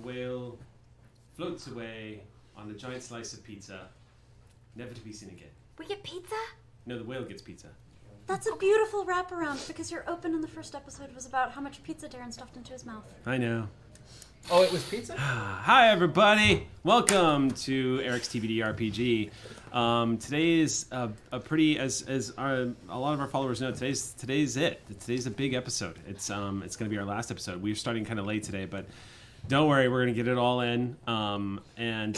the whale floats away on a giant slice of pizza, never to be seen again. We get pizza? No, the whale gets pizza. That's a beautiful wraparound because your open in the first episode was about how much pizza Darren stuffed into his mouth. I know. Oh, it was pizza? Hi, everybody. Welcome to Eric's TBD RPG. Today is a pretty, as a lot of our followers know, today's it. Today's a big episode. It's going to be our last episode. We're starting kind of late today, but don't worry, we're going to get it all in. And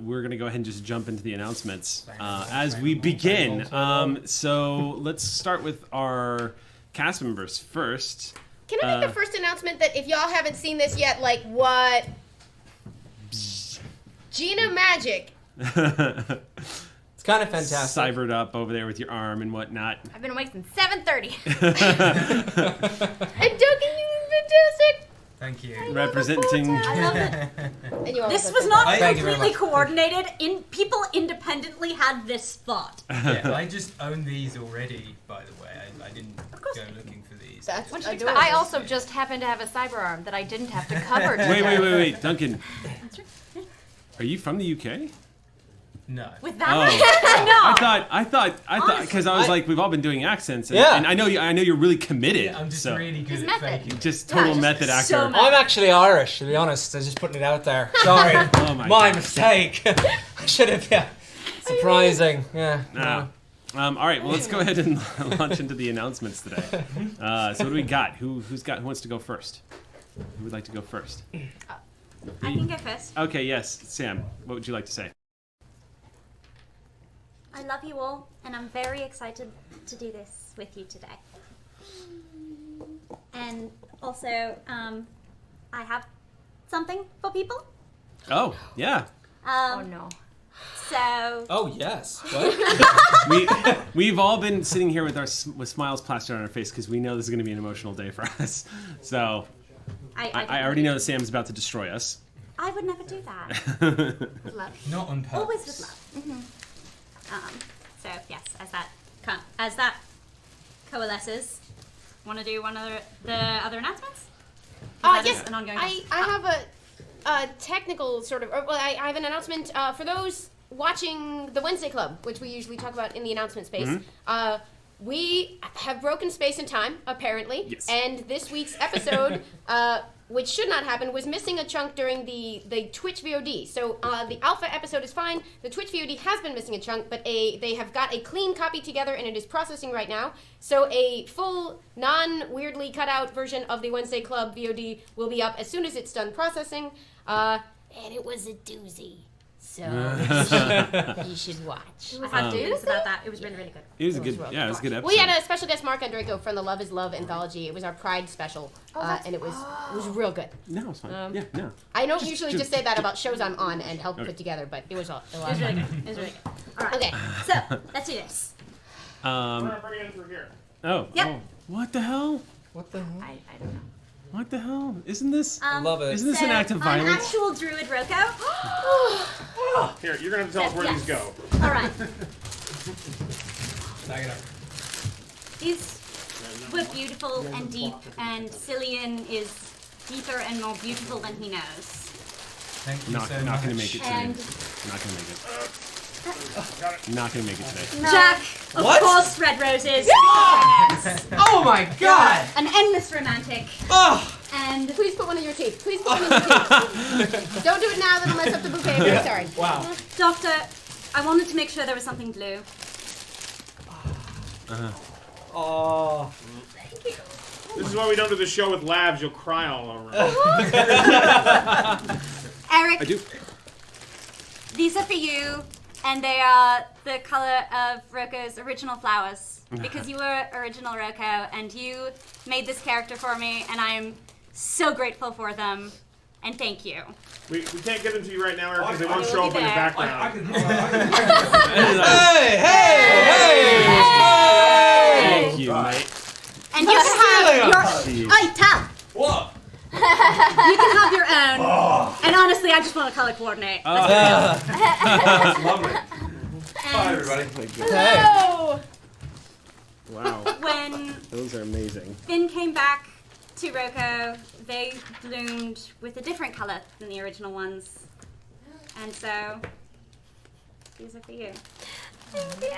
we're going to go ahead and just jump into the announcements as we begin. So let's start with our cast members first. Can I make the first announcement that if y'all haven't seen this yet, like what? Gina Magic. It's kind of fantastic. Cybered up over there with your arm and whatnot. I've been awake since 7:30. And Duncan, you were fantastic. Thank you. Representing. I love it. And you This was not Thank you very completely much. coordinated. People independently had this thought. Yeah, I just own these already, by the way. I didn't go looking for these. That's adorable. I also just happened to have a cyber arm that I didn't have to cover. Wait, Duncan. Are you from the UK? No. With that Oh. one? I thought, because I was like, we've all been doing accents, and, Yeah. and I know you're really committed. Yeah, I'm just so. really good His at method. faking. Just total method actor. so much. I'm actually Irish, to be honest. I'm just putting it out there. Sorry. Oh my My God. mistake. I should have, yeah. Surprising. Yeah. Nah. All right, well, let's go ahead and launch into the announcements today. So what do we got? Who wants to go first? Who would like to go first? I can go first. Okay, yes, Sam. What would you like to say? I love you all, and I'm very excited to do this with you today. And also, I have something for people. Oh, yeah. Oh no. So, Oh, yes. What? We've all been sitting here with smiles plastered on our face because we know this is going to be an emotional day for us. So I already know that Sam's about to destroy us. I would never do that. Not on purpose. Always with love. So yes, as that coalesces, want to do the other announcements? Yes, an ongoing. I have a technical sort of. I have an announcement for those watching the Wednesday Club, which we usually talk about in the announcement space. We have broken space and time, apparently. Yes. And this week's episode, which should not happen, was missing a chunk during the Twitch VOD. So the alpha episode is fine. The Twitch VOD has been missing a chunk, but they have got a clean copy together, and it is processing right now. So a full, non-weirdly cut out version of the Wednesday Club VOD will be up as soon as it's done processing. And it was a doozy. So you should watch. I had news about that. It was really, really good. It was a good, really yeah, it was a good episode. We had a special guest, Mark Andreyko, from the Love is Love anthology. It was our Pride special, and it was real good. No, it's fine. Yeah, no. I don't usually just say that about shows I'm on and help put together, but it was a lot It of was really fun. good. It was really good. All right. Okay. So let's do this. Oh, Yep. oh, what the hell? What the hell? I don't know. What the hell? Isn't this? I love it. Isn't this an act of I'm violence? actual Druid Roko. Here, you're gonna have to tell us where these go. All right. Back it up. These were beautiful and deep, and Cillian is deeper and more beautiful than he knows. Thank you Not so gonna much. make it today. And Not gonna make it. Not gonna make it today. Jack, of What? course, red roses. Romance. Oh my god! An endless romantic. Oh! And Please put one in your teeth. Please put one in your teeth. Don't do it now. That'll mess up the bouquet. I'm very sorry. Wow. Doctor, I wanted to make sure there was something blue. Oh. This is why we don't do the show with labs. You'll cry all over. Eric, I do. these are for you, and they are the color of Roko's original flowers. Because you were original Roko, and you made this character for me, and I am so grateful for them. And thank you. We can't give them to you right now, Eric, because they won't show up in the background. Hey! Hey! Thank you, mate. And you can have your. Hey, Tal! What? You can have your own. And honestly, I just want to color coordinate. That's lovely. Hi, everybody. Hey. Oh! Wow. When Those are amazing. Finn came back to Roko, they bloomed with a different color than the original ones. And so, these are for you. Thank you.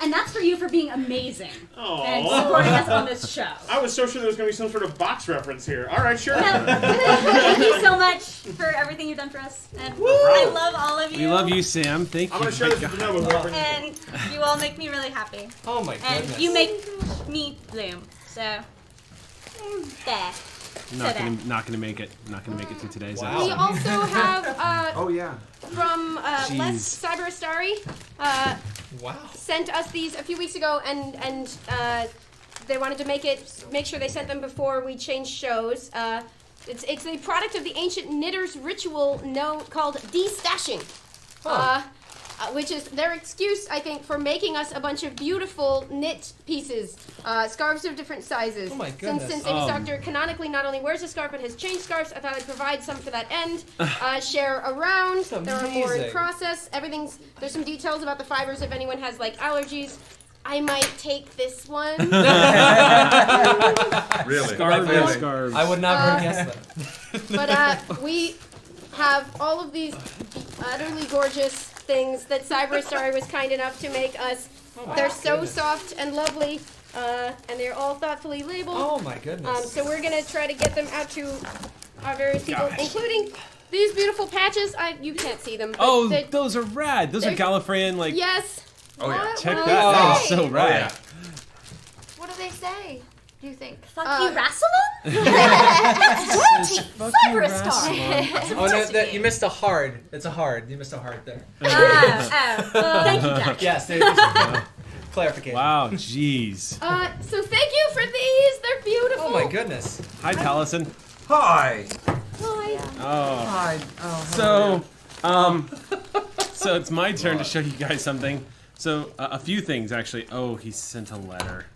And that's for you for being amazing and Aww. supporting us on this show. I was so sure there was going to be some sort of box reference here. All right, sure. Thank you so much for everything you've done for us. And I love all of you. We love you, Sam. Thank I'm you. going to share this with the whoever. And you all make me really happy. Oh my And goodness. you make me bloom. So, there. Not gonna make it. Not gonna make it through today's Wow. We episode. also have Oh yeah. from Jeez. Les Cyberastari Wow. sent us these a few weeks ago, and they wanted to make sure they sent them before we changed shows. It's a product of the ancient knitters' ritual called de-stashing. Which is their excuse, I think, for making us a bunch of beautiful knit pieces, scarves of different sizes. Oh my goodness. Since Amos Doctor canonically not only wears a scarf but has changed scarves, I thought I'd provide some for that end. Share around. That's There are more in amazing. process. There's some details about the fibers if anyone has like allergies. I might take this one. Really? Scarves. I would not have guessed that. But we have all of these utterly gorgeous things that Cyberstory was kind enough to make us. They're so soft and lovely, and they're all thoughtfully labeled. Oh my goodness. So we're gonna try to get them out to our various people, Gosh. including these beautiful patches. You can't see them. But Oh, they're- those are rad. Those are they're- Gallifreyan, like. yes. Oh yeah. Check What that. do That they is say? so Oh rad. yeah. What do they say? Do you think? Fuck Uh, you, Rassilon? Cyberstar. Oh no, you missed a hard. It's a hard. You missed a hard there. Thank you, Jack. Yes, there you go. Clarification. Wow, jeez. So thank you for these. They're beautiful. Oh my goodness. Hi, Taliesin. Hi. Oh. Hi. Oh. So it's my turn to show you guys something. So a few things actually. Oh, he sent a letter.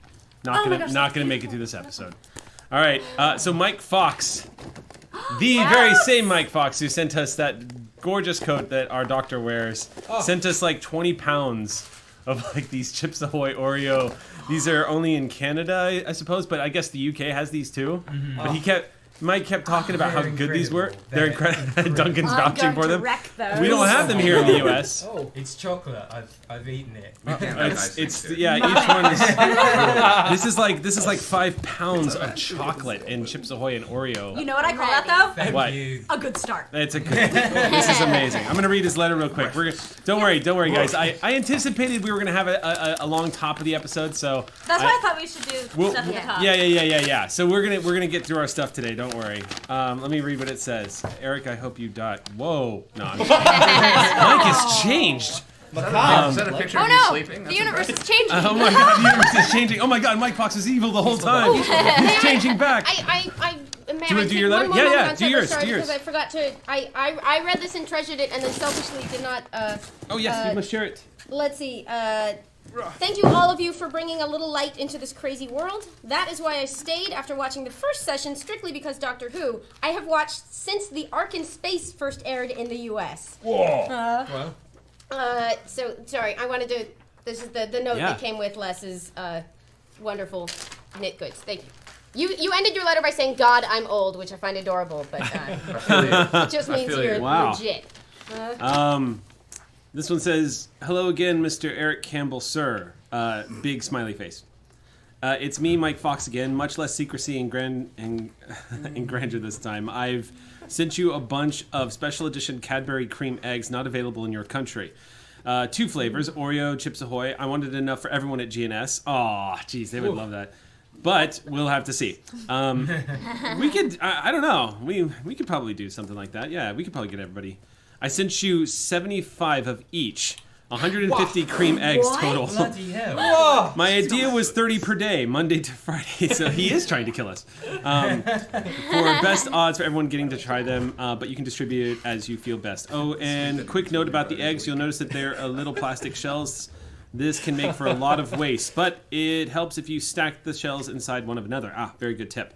Not gonna make it through this episode. All right. So Mike Fox, the very same Mike Fox who sent us that gorgeous coat that our doctor wears, sent us like 20 pounds of like these Chips Ahoy Oreo. These are only in Canada, I suppose, but I guess the UK has these too. But Mike kept talking about how They're good these were. incredible. They're They're incredible. Duncan's I'm vouching going for to them. wreck those. We don't have them here in the US. Oh. It's chocolate. I've eaten it. We can't have nice things here. Yeah, each one is. This is like 5 pounds of chocolate and Chips Ahoy and Oreo. You know what I call that, though? Thank What? you. A good start. It's a good. This is amazing. I'm gonna read his letter real quick. Don't worry, guys. I anticipated we were gonna have a long top of the episode, so. That's why I thought we should do stuff at the top. Yeah. So we're gonna get through our stuff today. Don't worry. Let me read what it says. Eric, I hope you die. Whoa. No. I'm Mike has changed. Is that a picture Oh of you no! sleeping? The That's universe impressive. is changing. Oh my God, the universe is changing. Oh my God, Mike Fox is evil the whole time. He's changing back. I Do you wanna do your letter? One Yeah, moment yeah, on do yours, Cyberstar do yours. because I forgot to. I read this and treasured it, and then selfishly did not. Oh yes, you must share it. Let's see. Thank you all of you for bringing a little light into this crazy world. That is why I stayed after watching the first session, strictly because Doctor Who I have watched since the Ark in Space first aired in the U.S. Well. So sorry, I wanted to. This is the note Yeah. that came with Les's wonderful knit goods. Thank you. You ended your letter by saying, "God, I'm old," which I find adorable, but it just means feel you. you're Wow. legit. This one says, "Hello again, Mr. Eric Campbell, sir." Big smiley face. It's me, Mike Fox again. Much less secrecy and grandeur this time. I've sent you a bunch of special edition Cadbury cream eggs not available in your country. 2 flavors, Oreo, Chips Ahoy. I wanted enough for everyone at GNS. Aw, geez, they would love that. But we'll have to see. We could, I don't know. We could probably do something like that. Yeah, we could probably get everybody. I sent you 75 of each. 150 cream eggs total. Bloody hell. Whoa. My idea was 30 per day, Monday to Friday, so he is trying to kill us. For best odds for everyone getting to try them, but you can distribute it as you feel best. Oh, and quick note about the eggs, you'll notice that they're little plastic shells. This can make for a lot of waste, but it helps if you stack the shells inside one of another. Very good tip.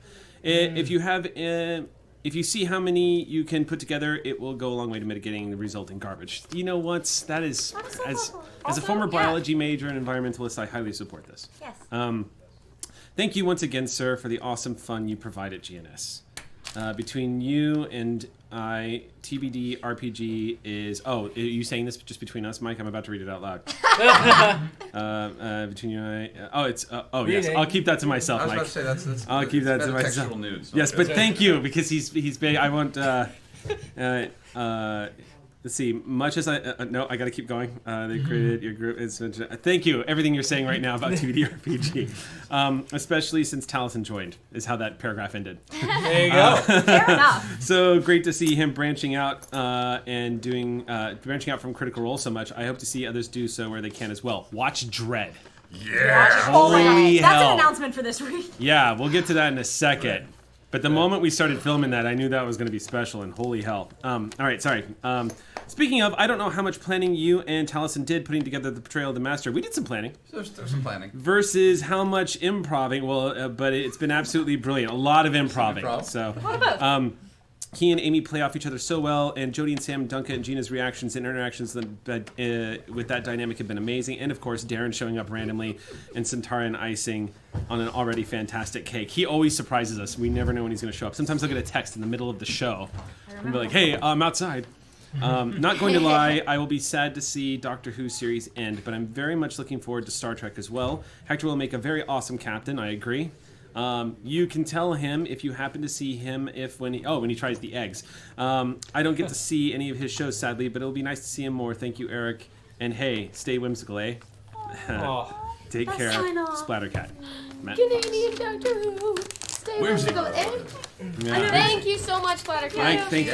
If you see how many you can put together, it will go a long way to mitigating the resulting garbage. You know what? That is, as a former biology major and environmentalist, I highly support this. Yes. Thank you once again, sir, for the awesome fun you provide at GNS. Between you and I, TBD RPG is... Oh, are you saying this just between us, Mike? I'm about to read it out loud. Between you and I... it's... yes. I'll keep that to myself, Mike. I was about to say, that's I'll keep that to myself. Textual nudes. Yes, but thank you, because he's big. I won't... let's see. Much as I... no, I got to keep going. They created your group. Thank you. Everything you're saying right now about TBD RPG. Especially since Taliesin joined, is how that paragraph ended. There you go. Fair enough. So great to see him branching out and branching out from Critical Role so much. I hope to see others do so where they can as well. Watch Dread. Yeah. Holy That's hell. an announcement for this week. Yeah, we'll get to that in a second. But the moment we started filming that, I knew that was going to be special, and holy hell. All right, sorry. Speaking of, I don't know how much planning you and Taliesin did putting together the Portrayal of the Master. We did some planning. There's some planning. Versus how much improving. Well, but it's been absolutely brilliant. A lot of improving. So, he and Amy play off each other so well, and Jodie and Sam, Duncan and Gina's reactions and interactions with that dynamic have been amazing. And of course, Darren showing up randomly and Centauran icing on an already fantastic cake. He always surprises us. We never know when he's going to show up. Sometimes I'll get a text in the middle of the show and be like, "Hey, I'm outside." Not going to lie, I will be sad to see Doctor Who series end, but I'm very much looking forward to Star Trek as well. Hector will make a very awesome captain, I agree. You can tell him if you happen to see him when he tries the eggs. I don't get to see any of his shows, sadly, but it'll be nice to see him more. Thank you, Eric. And hey, stay whimsical, eh? Take care, Splattercat. Matt. Canadian Doctor Who. Stay whimsical. Thank you so much, Splattercat. Mike, thank you.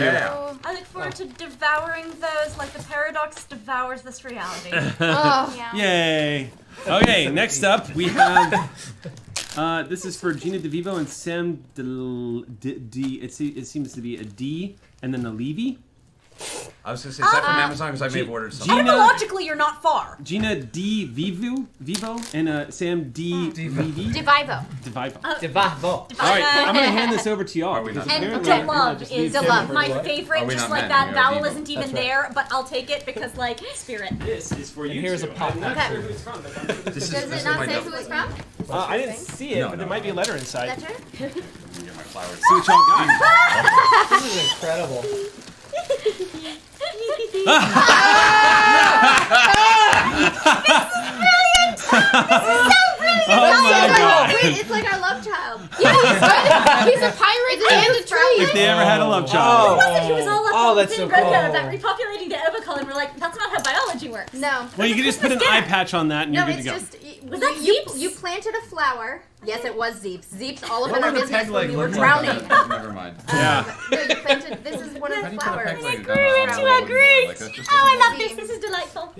I look forward to devouring those like the paradox devours this reality. Oh. Yay. Okay, next up we have... this is for Gina DeVivo and Sam it seems to be a D and then a Levy. I was going to say, is that from Amazon? Because I may have ordered something. Etymologically, you're not far. Gina D. Vivo and Sam D. Vivi. Devivo. Devivo. All right, I'm going to hand this over to y'all. And DeLove is my favorite. Just like that vowel isn't even there, but I'll take it because, like, spirit. This is for you. Here's a pop. I'm not sure who it's from. Does it not say who it's from? I didn't see it, but there might be a letter inside. That's right. Get my flowers. See what y'all got. This is incredible. Oh my god. Wait, it's like our love child. Yeah, he's a pirate and a tree. If they ever had a love child. He was all Oh, up that's in so Roka cool. about repopulating the Overcall, and we're like, that's not how biology works. No. Well, you can just put an eye patch on that and No, you're good it's to go. just Was that you, Zeeps? you planted a flower. Yes, it was Zeeps. Zeeps all up What in our would a business peg when leg we were look like? drowning. Never mind. Yeah. No, you planted. This is one of How the do you put a peg flowers. leg grew down into the a flower? green. Like, that just Oh, I doesn't- love this. This is delightful.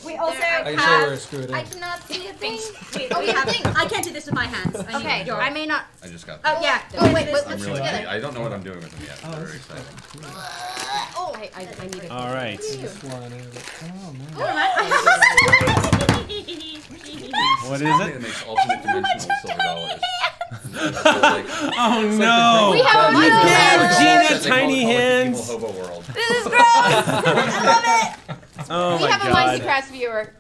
We also I I can show you where have. to screw it in. I cannot see a thing. Wait, Oh, we you have. think? I can't do this with my hands. I need Okay, your. I may not. I just got Oh yeah. Oh wait, I'm let's really, put together. I don't know what I'm doing with them yet. It's very exciting. Oh, I need it. All right. What is Something it? that makes alternate dimensional silver dollars. Like, Oh no. We have a You monster gave master. Gina they call tiny it the hands. Evil hobo world. This is gross. I love it. Oh We my have a god. Minecraft viewer.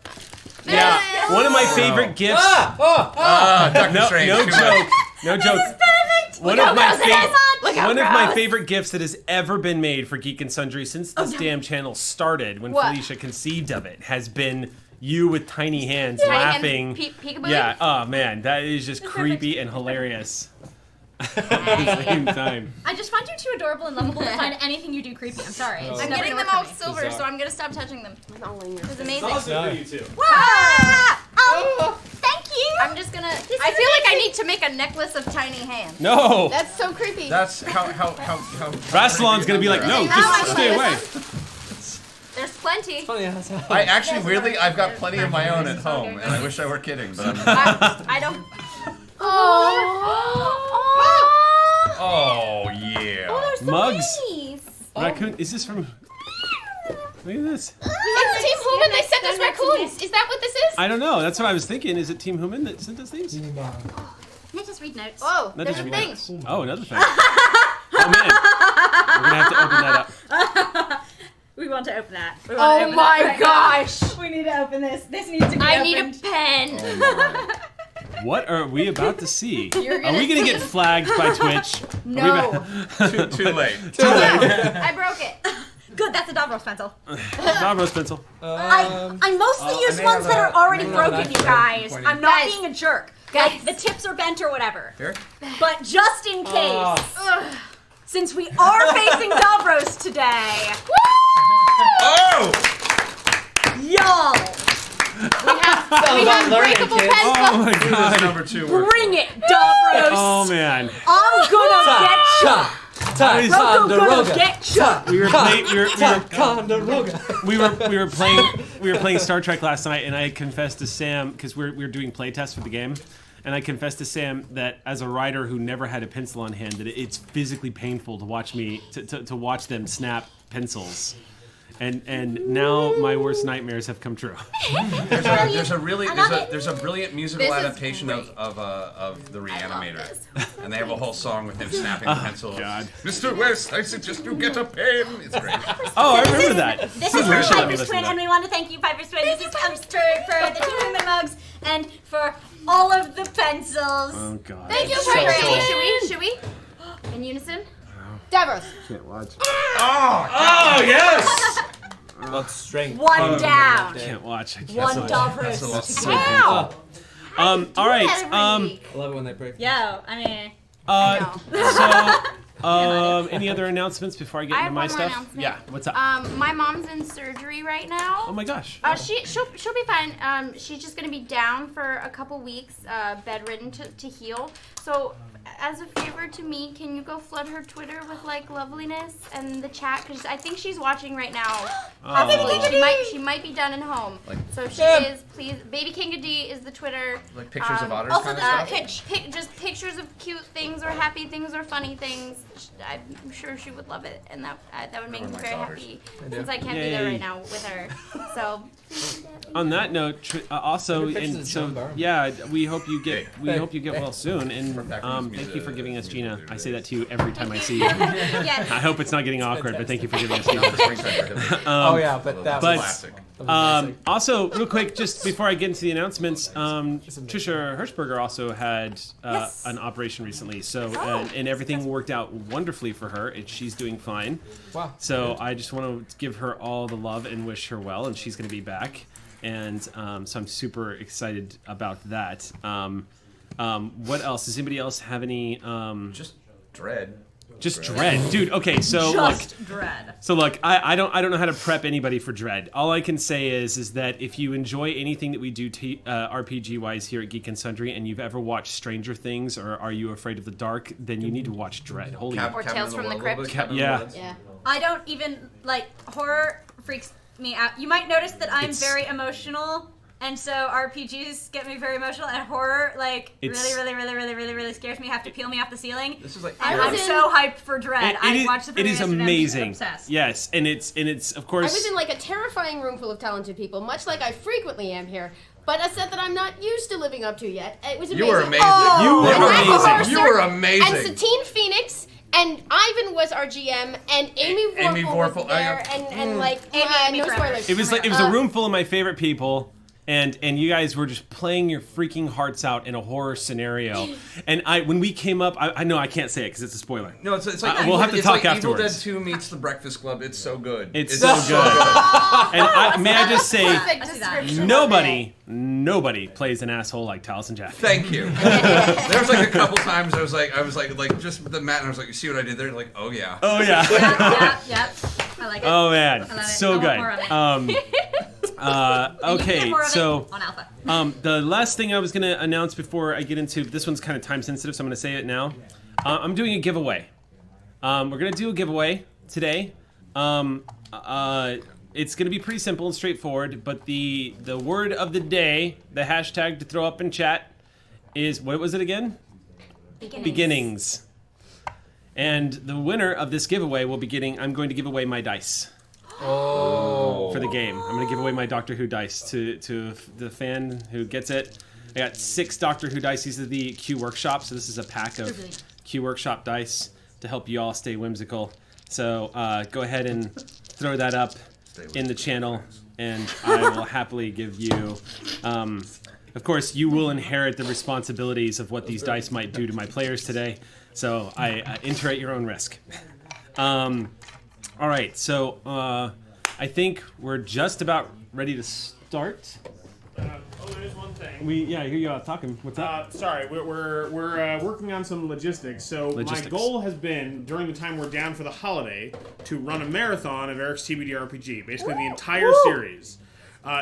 Yeah. One of my favorite gifts. Doctor No, Strange. no too much. joke. No joke. Perfect. One of my favorite. Look how One of my gross. favorite gifts that has ever been made for Geek and Sundry since this damn channel started, when What? Felicia conceived of it, has been you with tiny hands Tiny hands, laughing. peekaboo? Yeah. Oh man, that is just creepy and hilarious at the same time. I just find you too adorable and lovable to find anything you do creepy. I'm sorry. It's I'm never getting gonna them work all for me. silver, Bizarre. so I'm gonna stop touching them. It's It's amazing. Also for you too. Ah! Thank you. I'm just gonna. I feel like I need to make a necklace of tiny hands. No. That's so creepy. That's how. Rassilon's gonna be like, no, just stay away. There's plenty. Funny how it's I actually, weirdly, I've got plenty of my own at home, and I wish I were kidding, but I'm not. I don't. Oh, yeah. Mugs. Raccoon. Is this from? Look at this. It's Team Human. They sent us raccoons. Is that what this is? I don't know. That's what I was thinking. Is it Team Human that sent us these? Can I just read notes? Oh, That there's is a really thing. Oh, another thing. Oh man, we're gonna have to open that up. We want to open that. We want to Oh open my that right gosh. now. We need to open this. This needs to be I opened. need a pen. Oh, my. What are we about to see? You're Are gonna we gonna see- get flagged by Twitch? No. Too late. I broke it. Good, that's a Davros pencil. Davros pencil. I mostly I use may ones have that a- are already I may have an broken, you iPhone guys. pointing. I'm not Guys. being a jerk. Guys. Like, the tips are bent or whatever. Here? But just in case, Oh. since we are facing Davros today, Oh! y'all, We have learning, breakable kids. pencils. Oh my This god. is number 2 word. bring it, Davros. Oh man. I'm gonna get you. Ticonderoga. Get you. We were Ticonderoga. we were playing Star Trek last night, and I confessed to Sam because we were doing playtests for the game, and I confessed to Sam that as a writer who never had a pencil on hand, that it's physically painful to watch me to watch them snap pencils, and now my worst nightmares have come true. There's a brilliant musical This is adaptation great. of the Reanimator, and they have a whole song with him snapping pencils. God. Mr. West, I suggest you get a pen. It's great. Oh, I remember that. This is Super for sure let me Piper's listen Twin, to and that. we want to thank you, Piper's Twin. This is for the 2 human mugs and for all of the pencils. Oh god. Thank you, So Piper. cool. Should we? In unison? Davros. Oh yes. About strength. One down. Can't watch. I can't. One So- Davros. so painful. All right. Every week. I love it when they break. Yo, I mean, Any other announcements before I get I into have my one more stuff? announcement. Yeah. What's up? My mom's in surgery right now. Oh my gosh. She'll be fine. She's just gonna be down for a couple weeks, bedridden to heal. So, as a favor to me, can you go flood her Twitter with like loveliness and the chat? Because I think she's watching right now. Possibly she might be done and home. So if she is, please. Baby Kinga D is the Twitter. Like pictures of otters also kind of the stuff? Just pictures of cute things or happy things or funny things. I'm sure she would love it, and that would make me Never very mind daughters. happy since I can't be there Yay. right now with her. So On that note, also, Maybe pictures and of so John Barham. yeah, we hope you get Hey. well soon, and background thank music. you for giving us Gina. I say that to you every time I see you. yes. I hope it's not getting awkward, but thank you for giving us Gina. Oh yeah, but that but- was Classic. Also, real quick, just before I get into the announcements, Trisha Hirschberger also had Yes. an operation recently, so and everything worked out wonderfully for her. She's doing fine. wow. So I just want to give her all the love and wish her well, and she's going to be back. And so I'm super excited about that. What else? Does anybody else have any? Just dread. Just Dread, dude. Okay, so Just dread. look, I don't know how to prep anybody for Dread. All I can say is that if you enjoy anything that we do RPG wise here at Geek and Sundry, and you've ever watched Stranger Things or Are You Afraid of the Dark, then you need to watch Dread. Holy Or Tales from the Crypt. yeah. Yeah. I don't even like horror freaks me out. You might notice that I'm It's- very emotional, and so RPGs get me very emotional, and horror like It's- really scares me. Have to peel me off the ceiling. This is like And I I'm was in- so hyped for Dread. I watched the it premiere is yesterday, I'm amazing. obsessed. Yes, and it's of I course. was in like a terrifying room full of talented people, much like I frequently am here. But a set that I'm not used to living up to yet. It was amazing. You were amazing. Oh. You were And Michael amazing. Mercer You were amazing. And Satine Phoenix and Ivan was our GM and Amy Vorpal, Amy Vorpal, was there and like Amy no forever. spoilers. It was like it was a room full of my favorite people, and you guys were just playing your freaking hearts out in a horror scenario. And when we came up, I know I can't say it because it's a spoiler. No, it's like we'll have to it's talk like afterwards. Evil Dead 2 meets The Breakfast Club. It's so good. It's so good. And may I just say, Perfect see that. description. nobody plays an asshole like Taliesin Jaffe. Thank you. There was like a couple times I was like just the Matt, and I was like, you see what I did there? Like, oh yeah. Oh yeah. Yep. I like it. Oh man, love it. so I want good. more of it. Okay, You can get more of it so on Alpha. the last thing I was gonna announce before I get into this one's kind of time sensitive, so I'm gonna say it now. I'm doing a giveaway. We're gonna do a giveaway today. It's gonna be pretty simple and straightforward, but the word of the day, the hashtag to throw up in chat, is what was it again? Beginnings. And the winner of this giveaway will be getting. I'm going to give away my dice. For the game. I'm going to give away my Doctor Who dice to the fan who gets it. I got 6 Doctor Who dice. These are the Q Workshop, so this is a pack of Q Workshop dice to help you all stay whimsical. So go ahead and throw that up in the channel, and I will happily give you of course, you will inherit the responsibilities of what these dice might do to my players today. So I enter at your own risk. All right, so I think we're just about ready to start. There's one thing. Here you are talking. What's up? Sorry, we're working on some logistics. So my goal has been, during the time we're down for the holiday, to run a marathon of Eric's TBD RPG, basically the entire series.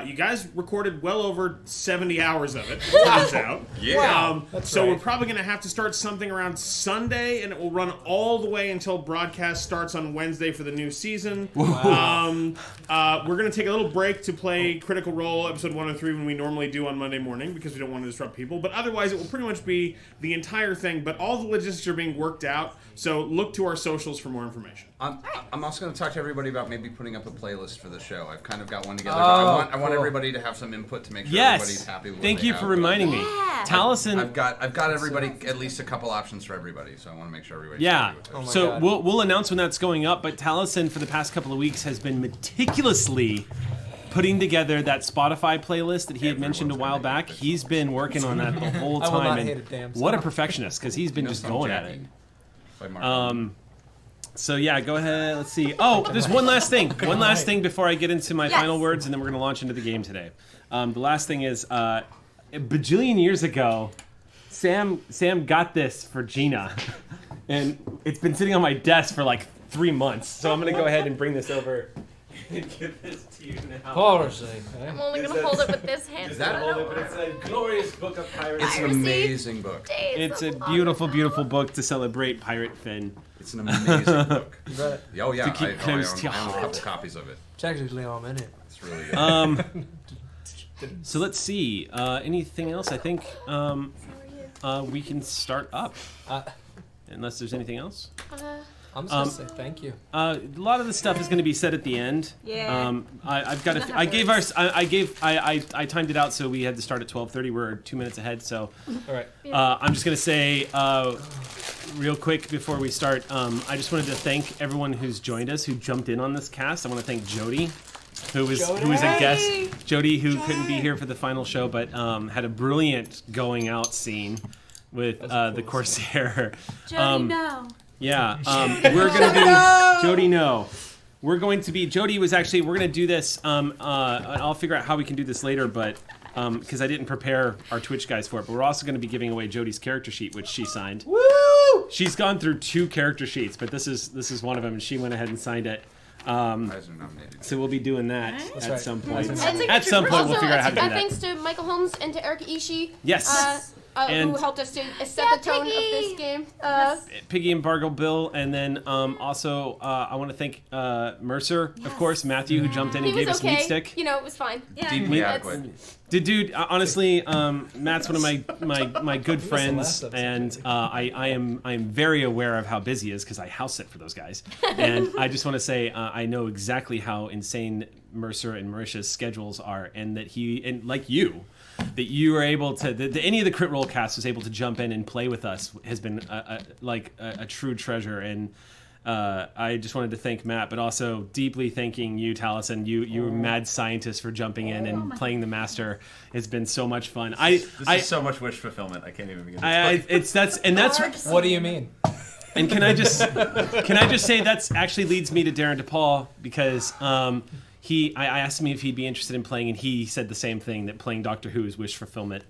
You guys recorded well over 70 hours of it, it turns out. Yeah. We're probably going to have to start something around Sunday, and it will run all the way until broadcast starts on Wednesday for the new season. We're going to take a little break to play Critical Role episode 103 when we normally do on Monday morning, because we don't want to disrupt people. But otherwise, it will pretty much be the entire thing. But all the logistics are being worked out, so look to our socials for more information. I'm also going to talk to everybody about maybe putting up a playlist for the show. I've kind of got one together. But I want everybody to have some input to make sure everybody's happy with what Thank they you have. for reminding me. Taliesin. I've got everybody at least a couple options for everybody, so I want to make sure everybody's Yeah. happy with it. So we'll announce when that's going up. But Taliesin, for the past couple of weeks, has been meticulously putting together that Spotify playlist that he had mentioned a while back. He's been working on that the whole time. I will not and hate a damn what a song. perfectionist, because he's been just going at it. By Mark. So yeah, go ahead. Let's see. Oh, there's one last thing. One last thing before I get into my final words, and then we're gonna launch into the game today. The last thing is, a bajillion years ago, Sam got this for Gina, and it's been sitting on my desk for like 3 months. So I'm gonna go ahead and bring this over and give this to you now. Policy. I'm only gonna hold it with this hand. Is that Hold it, but it's a glorious book of pirates. It's an amazing book. It's a beautiful, beautiful book to celebrate Pirate Finn. It's an amazing book. You read it? Oh yeah, To keep I close to own your a couple heart. copies of it. It's actually all in it. It's really good. So let's see. Anything else? I think we can start up. Unless there's anything else. I'm just gonna say thank you. A lot of the stuff is going to be said at the end. Yeah. I've got. I timed it out so we had to start at 12:30. We're 2 minutes ahead. So All right. I'm just going to say real quick before we start. I just wanted to thank everyone who's joined us, who jumped in on this cast. I want to thank Jody, who was a guest. Jody, who couldn't be here for the final show, but had a brilliant going out scene with the Corsair. Jody, no. Yeah, we're gonna be Jody. No, we're going to be Jody. We're gonna do this. I'll figure out how we can do this later, but because I didn't prepare our Twitch guys for it. But we're also going to be giving away Jody's character sheet, which she signed. Woo! She's gone through 2 character sheets, but this is one of them, and she went ahead and signed it. So we'll be doing that at some point. At some point, we'll figure out how to do that. Thanks to Michael Holmes and to Eric Ishii. Yes. And who helped us to set the tone of this game. Piggy and Bargle Bill, and then also I want to thank Mercer, of course, Matthew, who jumped in and gave us meat stick. You know, it was fine. Yeah. Deeply adequate. Dude, honestly, Matt's one of my good friends, and I am very aware of how busy he is because I house sit for those guys, and I just want to say I know exactly how insane Mercer and Mauritius' schedules are, and that like you. That you are able to, that any of the Crit Roll cast was able to jump in and play with us has been a true treasure. And I just wanted to thank Matt, but also deeply thanking you, Taliesin. You mad scientist for jumping in and playing the master. It's been so much fun. This is so much wish fulfillment. I can't even begin to that's What do you mean? And can I just say that's actually leads me to Darren DePaul because. I asked him if he'd be interested in playing, and he said the same thing, that playing Doctor Who is wish fulfillment,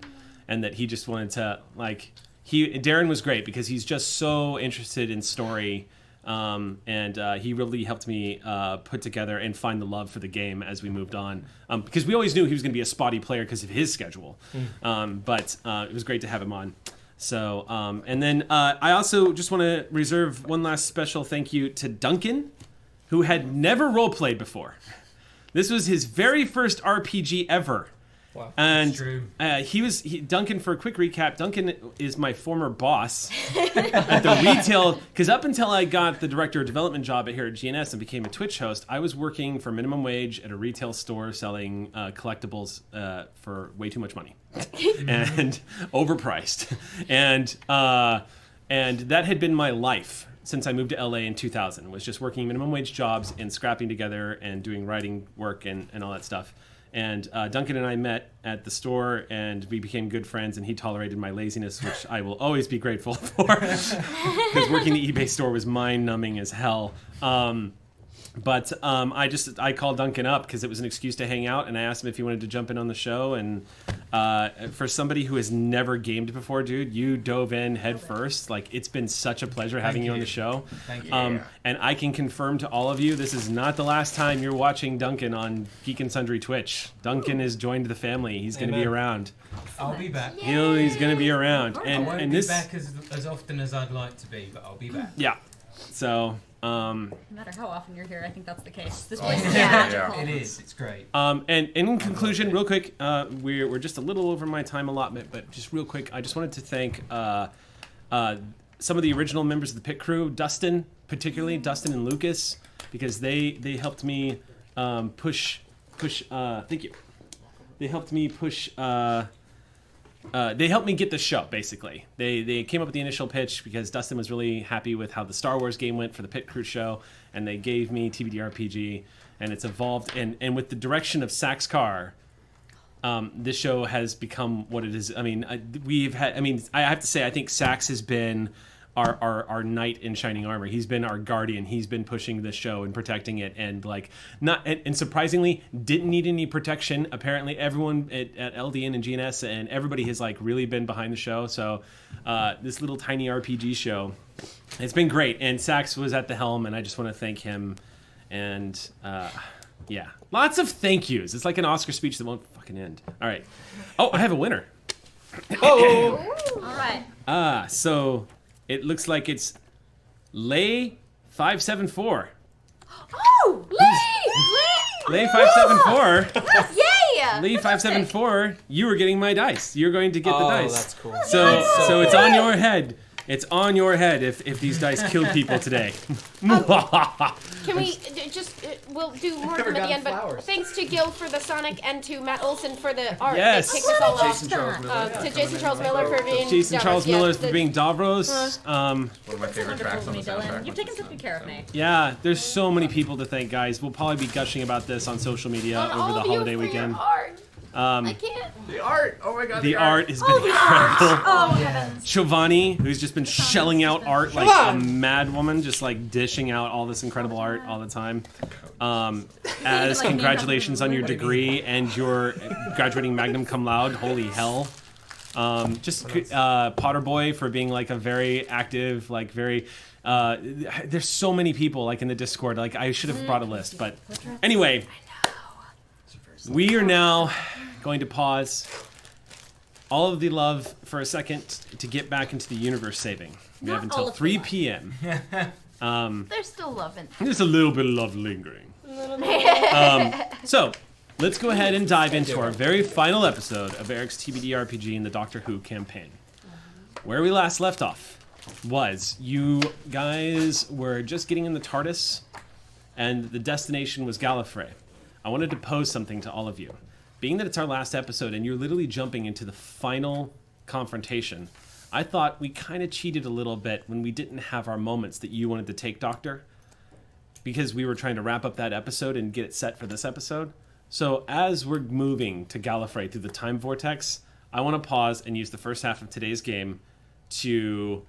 and that he just wanted to, Darren was great because he's just so interested in story, and he really helped me put together and find the love for the game as we moved on, because we always knew he was going to be a spotty player because of his schedule, but it was great to have him on. So, and then I also just want to reserve one last special thank you to Duncan, who had never role-played before. This was his very first RPG ever. Wow. And That's true. Duncan, for a quick recap, Duncan is my former boss at the retail, because up until I got the director of development job here at GNS and became a Twitch host, I was working for minimum wage at a retail store selling collectibles for way too much money and overpriced. And that had been my life since I moved to LA in 2000, was just working minimum wage jobs and scrapping together and doing writing work and all that stuff. And Duncan and I met at the store, and we became good friends, and he tolerated my laziness, which I will always be grateful for, because working the eBay store was mind-numbing as hell. But I called Duncan up because it was an excuse to hang out, and I asked him if he wanted to jump in on the show. And for somebody who has never gamed before, dude, you dove in head first. Like, it's been such a pleasure having you on the show. Thank you. And I can confirm to all of you, this is not the last time you're watching Duncan on Geek and Sundry Twitch. Duncan has joined the family. He's going to be around. I'll be back. He's going to be around. I won't be back as often as I'd like to be, but I'll be back. Yeah. So... no matter how often you're here, I think that's the case. This place is magical. It is. It's great. And in conclusion, real quick, we're just a little over my time allotment, but just real quick, I just wanted to thank some of the original members of the pit crew, Dustin, particularly Dustin and Lucas, because they helped me push. Thank you. They helped me push. They helped me get the show, basically. They came up with the initial pitch because Dustin was really happy with how the Star Wars game went for the Pit Crew show, and they gave me TBD-RPG, and it's evolved. And with the direction of Sax Carr, this show has become what it is. I mean, I have to say, I think Sax has been our knight in shining armor. He's been our guardian. He's been pushing the show and protecting it, and and surprisingly didn't need any protection. Apparently everyone at LDN and GNS and everybody has really been behind the show. So this little tiny RPG show, it's been great. And Sax was at the helm, and I just want to thank him. And yeah, lots of thank yous. It's like an Oscar speech that won't fucking end. All right. Oh, I have a winner. All right. So it looks like it's Lay574. Oh, Lay! Lay574. Yay! Lay574, you were getting my dice. You're going to get the dice. That's cool. So it's on your head. It's on your head if these dice killed people today. Can we just, we'll do more of them at the end, but thanks to Gil for the Sonic and to Matt Olson for the art. Yes. They kicked us all Jason off. Charles Miller. To Jason Charles Miller for being Jason Charles Davros. Miller Yeah, for being Davros. One of my favorite tracks on the Dylan. soundtrack. You've taken such good care of me. Yeah, there's so many people to thank, guys. We'll probably be gushing about this on social media And over all the of you holiday for weekend. Your art. I can't. The art! Oh my god, The art has been incredible. Oh, heavens. Shivani, who's just been shelling out art like a mad woman, just dishing out all this incredible art all the time. As congratulations on your degree and your graduating magna cum laude. Holy hell. Potter Boy for being a very active, very... there's so many people in the Discord. I should have brought a list, but anyway, we are now going to pause all of the love for a second to get back into the universe saving. We have until 3 p.m. There's still love in There's a little bit of love lingering. So let's go ahead and dive into our very final episode of Eric's TBD RPG in the Doctor Who campaign. Where we last left off was you guys were just getting in the TARDIS, and the destination was Gallifrey. I wanted to pose something to all of you. Being that it's our last episode and you're literally jumping into the final confrontation, I thought we kind of cheated a little bit when we didn't have our moments that you wanted to take, Doctor, because we were trying to wrap up that episode and get it set for this episode. So as we're moving to Gallifrey through the time vortex, I want to pause and use the first half of today's game to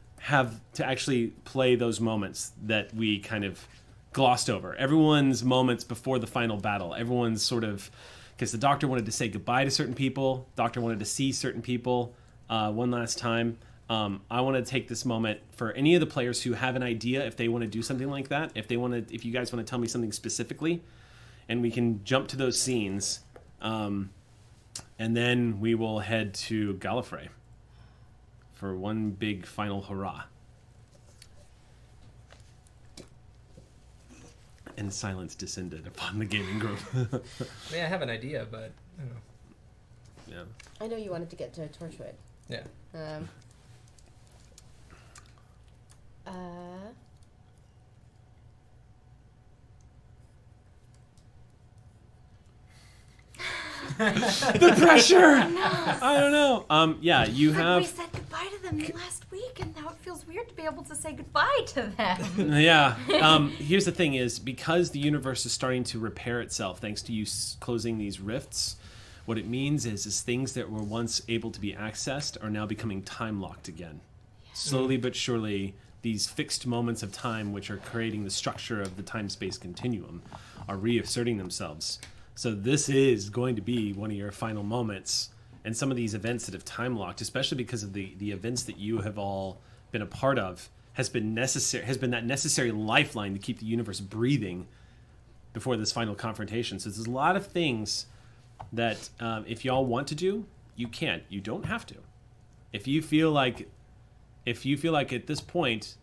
actually play those moments that we kind of glossed over. Everyone's moments before the final battle. Everyone's sort of... Because the Doctor wanted to say goodbye to certain people. Doctor wanted to see certain people one last time. I want to take this moment for any of the players who have an idea if they want to do something like that. If you guys want to tell me something specifically, and we can jump to those scenes, and then we will head to Gallifrey for one big final hurrah. And silence descended upon the gaming group. I have an idea, but I don't know. Yeah. I know you wanted to get to Torchwood. Yeah. The pressure! I don't know. Yeah, you have... We said goodbye to them last week. and now it feels weird to be able to say goodbye to them. Yeah. Here's the thing is, because the universe is starting to repair itself thanks to you closing these rifts, what it means is things that were once able to be accessed are now becoming time-locked again. Yeah. Slowly but surely, these fixed moments of time, which are creating the structure of the time-space continuum, are reasserting themselves. So this is going to be one of your final moments. And some of these events that have time-locked, especially because of the events that you have all been a part of, has been that necessary lifeline to keep the universe breathing before this final confrontation. So there's a lot of things that if y'all want to do, you can. You don't have to. If you feel like at this point,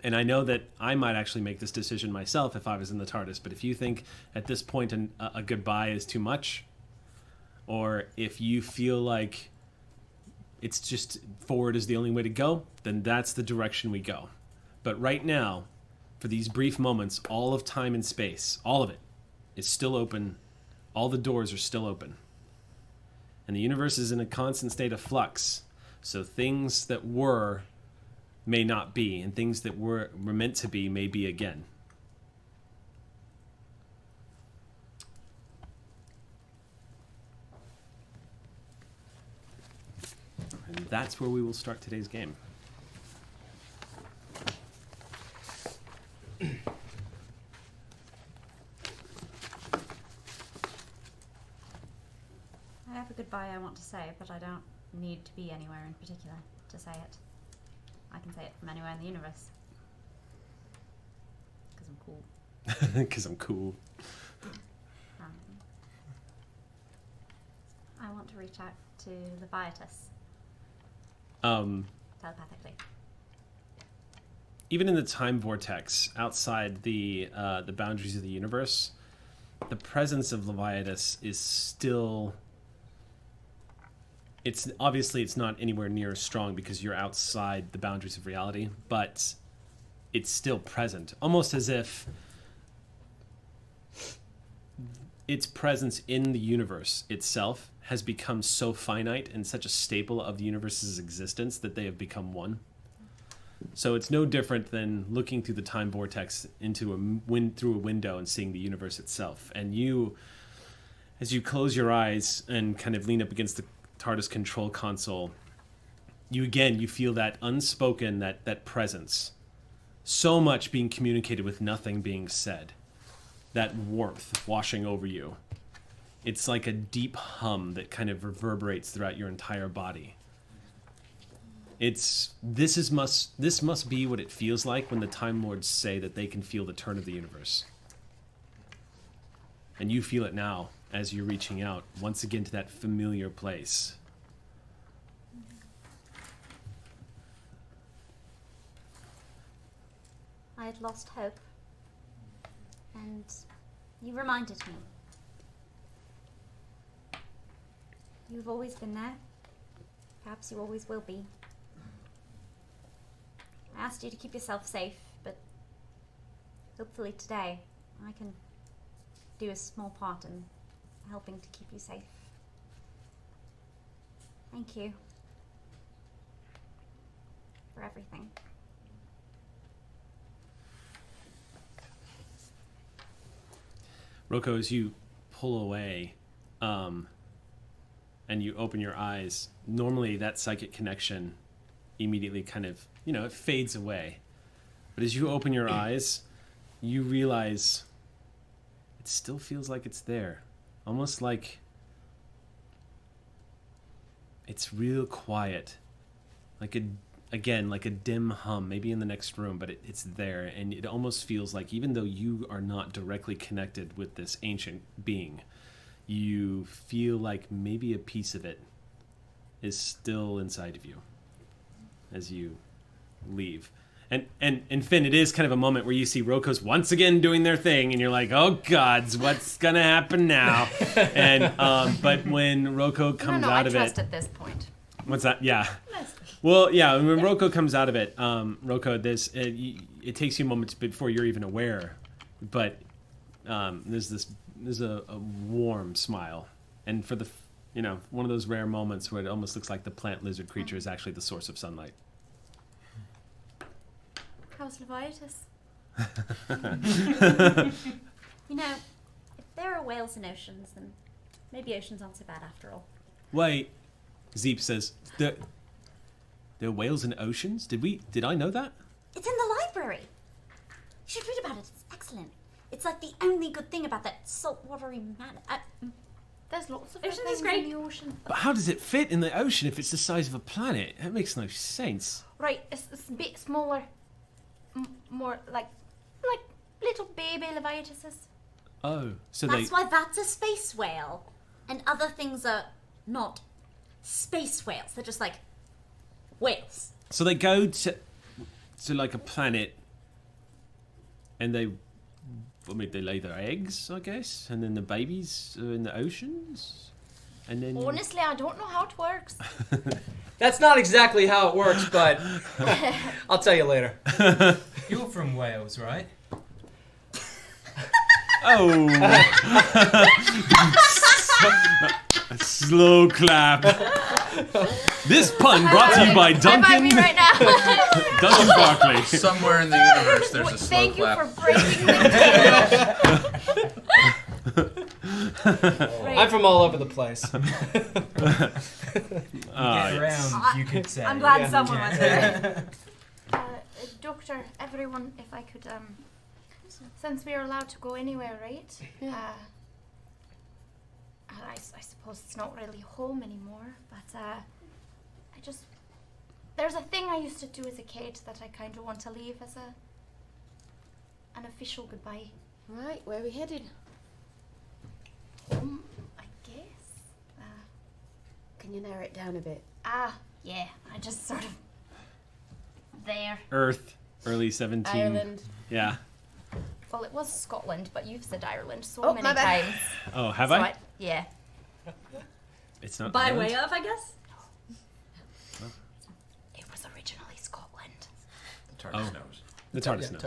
and I know that I might actually make this decision myself if I was in the TARDIS, but if you think at this point a goodbye is too much, or if you feel like it's just forward is the only way to go, then that's the direction we go. But right now, for these brief moments, all of time and space, all of it, is still open. All the doors are still open. And the universe is in a constant state of flux. So things that were may not be, and things that were meant to be may be again. And that's where we will start today's game. I have a goodbye I want to say, but I don't need to be anywhere in particular to say it. I can say it from anywhere in the universe. Because I'm cool. Because I'm cool. I want to reach out to Leviathan. Telepathically. Even in the time vortex, outside the boundaries of the universe, the presence of Leviathan is still... It's not anywhere near as strong because you're outside the boundaries of reality, but it's still present. Almost as if its presence in the universe itself has become so finite and such a staple of the universe's existence that they have become one. So it's no different than looking through the time vortex through a window and seeing the universe itself. And you, as you close your eyes and kind of lean up against the TARDIS control console, you feel that unspoken, that presence. So much being communicated with nothing being said. That warmth washing over you. It's like a deep hum that kind of reverberates throughout your entire body. This must be what it feels like when the Time Lords say that they can feel the turn of the universe. And you feel it now as you're reaching out once again to that familiar place. I had lost hope, and you reminded me. You've always been there. Perhaps you always will be. I asked you to keep yourself safe, but hopefully today I can do a small part in helping to keep you safe. Thank you for everything. Roko, as you pull away, and you open your eyes, normally that psychic connection immediately kind of, it fades away. But as you open your eyes, you realize it still feels like it's there. Almost like it's real quiet. Like a dim hum, maybe in the next room, but it's there. And it almost feels like even though you are not directly connected with this ancient being, you feel like maybe a piece of it is still inside of you as you leave. And Finn, it is kind of a moment where you see Roko's once again doing their thing, and you're like, "Oh gods, what's gonna happen now?" And but when Roko comes out of it, I trust at this point. What's that? Yeah. Well, yeah. When Roko comes out of it, Roko, it takes you moments before you're even aware, but there's a warm smile, and for the one of those rare moments where it almost looks like the plant lizard creature is actually the source of sunlight. House Leviatus. You know, if there are whales in oceans, then maybe oceans aren't so bad after all. Wait, Zeep says, there are whales in oceans? Did I know that? It's in the library. You should read about it. It's excellent. It's like the only good thing about that saltwatery man. There's lots of Ocean things is great. in the ocean. But how does it fit in the ocean if it's the size of a planet? That makes no sense. Right, it's a bit smaller. More like little baby Leviatuses. Oh, so That's why that's a space whale. And other things are not space whales. They're just like whales. So they go to like a planet, and they lay their eggs, I guess, and then the babies are in the oceans, and then. Honestly, I don't know how it works. That's not exactly how it works, but I'll tell you later. You're from Wales, right? Oh. A slow clap. This pun brought to you by Duncan. High-five me right now. Duncan Barkley. Somewhere in the universe, there's a slow Thank clap. you for breaking the tail. I'm from all over the place. Get around, you could say. I'm glad someone went there. Doctor, everyone, if I could, since we are allowed to go anywhere, right? Yeah. I suppose it's not really home anymore, but there's a thing I used to do as a kid that I kind of want to leave as an official goodbye. Right, where are we headed? Home, I guess. Can you narrow it down a bit? Yeah, I just sort of there. Earth, early 17. Ireland. Yeah. Well, it was Scotland, but you've said Ireland so Oh, many my bad. times. Oh, have So I? Yeah. It's not. By Ireland? way of, I guess. It was originally Scotland. The TARDIS knows. The TARDIS knows.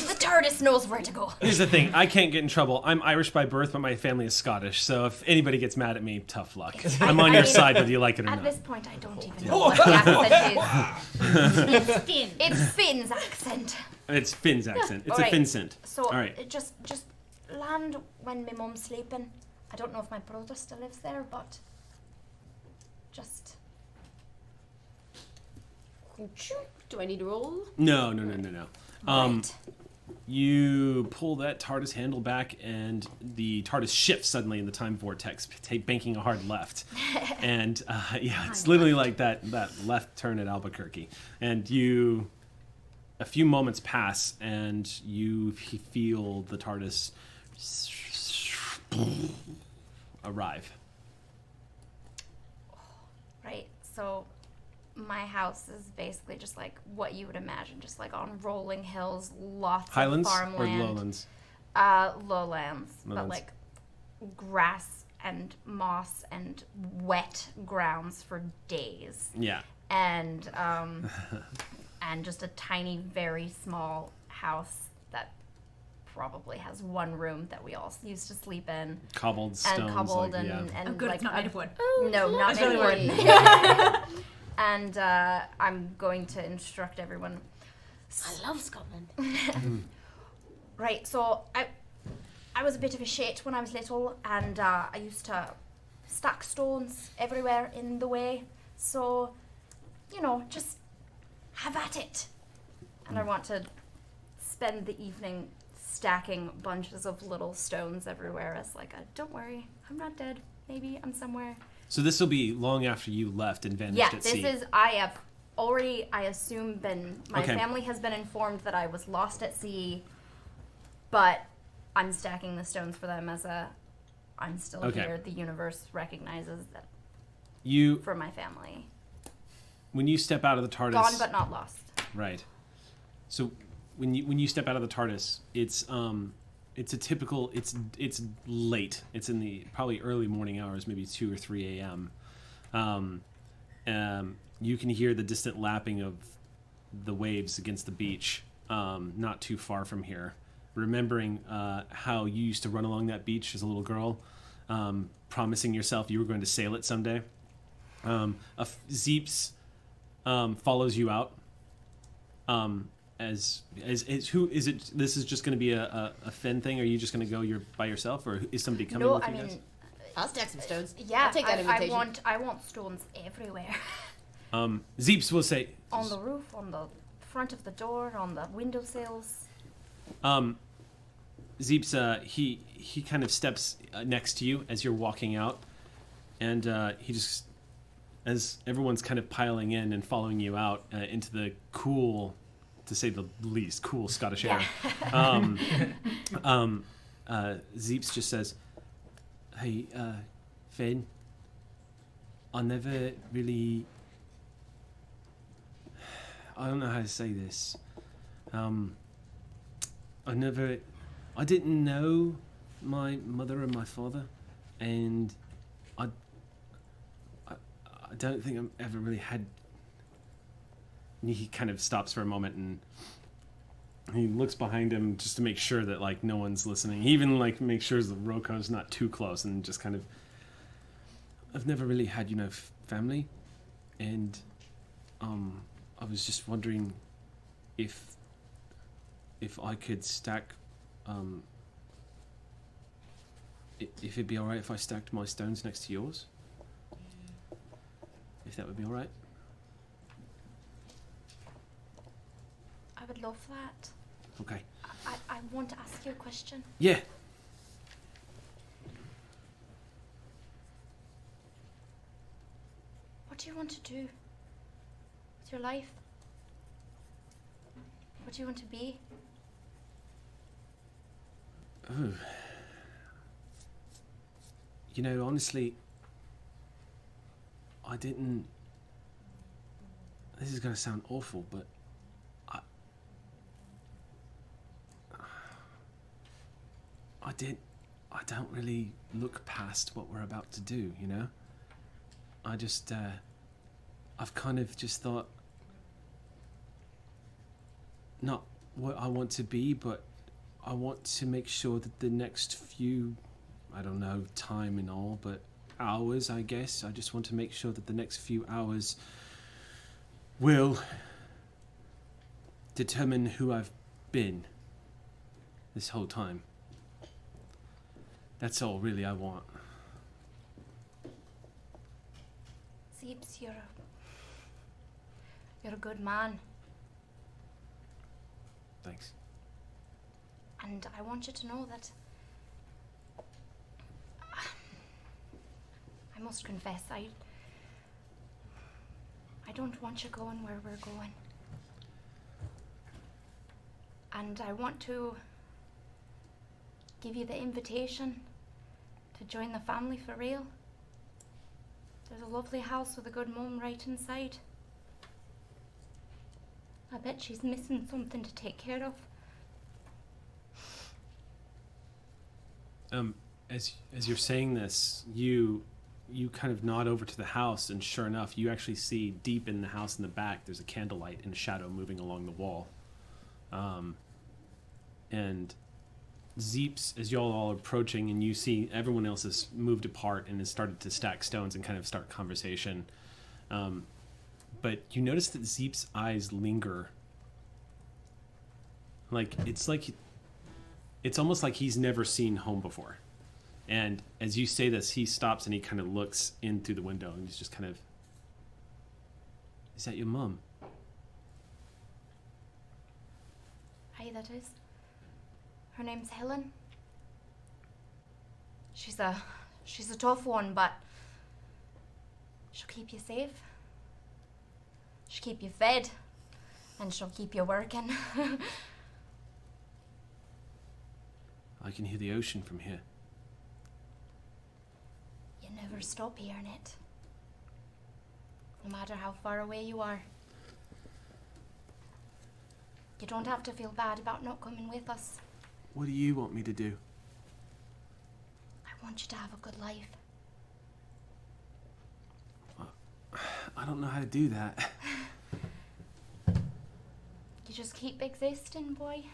The TARDIS knows where to go. Here's the thing. I can't get in trouble. I'm Irish by birth, but my family is Scottish. So if anybody gets mad at me, tough luck. I'm on your side whether you like it or At not. this point, I don't even know what the accent is. It's Finn. It's Finn's accent. It's Finn's accent. It's Alright. a Fincent. So All right. it just land when my mum's sleeping. I don't know if my brother still lives there, but just Do I need to roll? No. right. You pull that TARDIS handle back, and the TARDIS shifts suddenly in the time vortex, banking a hard left. And yeah, it's literally like that left turn at Albuquerque. And a few moments pass, and you feel the TARDIS arrive. Right. So my house is basically just like what you would imagine, just like on rolling hills, lots Highlands of farmland. or lowlands? Lowlands, but Lowlands. like grass and moss and wet grounds for days. Yeah. And and just a tiny, very small house that probably has one room that we all used to sleep in. Cobbled stones. And cobbled like, and, yeah. and Oh, good, like it's not made of wood. No, not made of lovely. wood. And I'm going to instruct everyone. I love Scotland. Right, so I was a bit of a shit when I was little, and I used to stack stones everywhere in the way. So, just have at it. And I want to spend the evening stacking bunches of little stones everywhere as like don't worry, I'm not dead. Maybe I'm somewhere. So this will be long after you left and vanished Yeah, at this sea. is, I have already, I assume, my Okay. family has been informed that I was lost at sea, but I'm stacking the stones for them as I'm still Okay. here. The universe recognizes that You, for my family. when you step out of the TARDIS, Gone but not lost. right? So when you step out of the TARDIS, it's a typical. It's late. It's in the probably early morning hours, maybe 2 or 3 a.m. You can hear the distant lapping of the waves against the beach, not too far from here. Remembering how you used to run along that beach as a little girl, promising yourself you were going to sail it someday. Zeeps follows you out. As who is it? This is just going to be a Finn thing. Are you just going to go by yourself, or is somebody coming No, with I you mean, guys? I'll stack some stones. yeah, I'll take that invitation. I want stones everywhere. Zeeps will say. On the roof, on the front of the door, on the windowsills. Zeeps, he kind of steps next to you as you're walking out, and he just, as everyone's kind of piling in and following you out into the cool, to say the least, cool Scottish air. Zeeps just says, "Hey, Finn, I never really. I don't know how to say this. I didn't know my mother and my father, and I don't think I've ever really had." He kind of stops for a moment and he looks behind him just to make sure that like no one's listening. He even like makes sure the Roko's not too close, and just kind of, I've never really had family, and I was just wondering if I could stack, if it'd be alright if I stacked my stones next to yours? If that would be alright? I would love that. Okay. I want to ask you a question. Yeah. What do you want to do with your life? What do you want to be? Oh. Honestly, I didn't. This is going to sound awful, but I don't really look past what we're about to do, I just, I've kind of just thought, not what I want to be, but I want to make sure that the next few, I don't know, time and all, but hours, I guess, I just want to make sure that the next few hours will determine who I've been this whole time. That's all really I want. Zeeps, you're a good man. Thanks. And I want you to know that I must confess, I don't want you going where we're going. And I want to give you the invitation to join the family for real. There's a lovely house with a good mum right inside. I bet she's missing something to take care of. As you're saying this, you kind of nod over to the house, and sure enough, you actually see deep in the house in the back, there's a candlelight and a shadow moving along the wall. And Zeeps, as y'all all are approaching, and you see everyone else has moved apart and has started to stack stones and kind of start conversation. But you notice that Zeep's eyes linger. It's almost like he's never seen home before. And as you say this, he stops and he kind of looks in through the window and he's just kind of, "Is that your mum?" Aye, that is. Her name's Helen. She's a tough one, but she'll keep you safe. She'll keep you fed, and she'll keep you working. I can hear the ocean from here. You never stop hearing it, no matter how far away you are. You don't have to feel bad about not coming with us. What do you want me to do? I want you to have a good life. I don't know how to do that. You just keep existing, boy.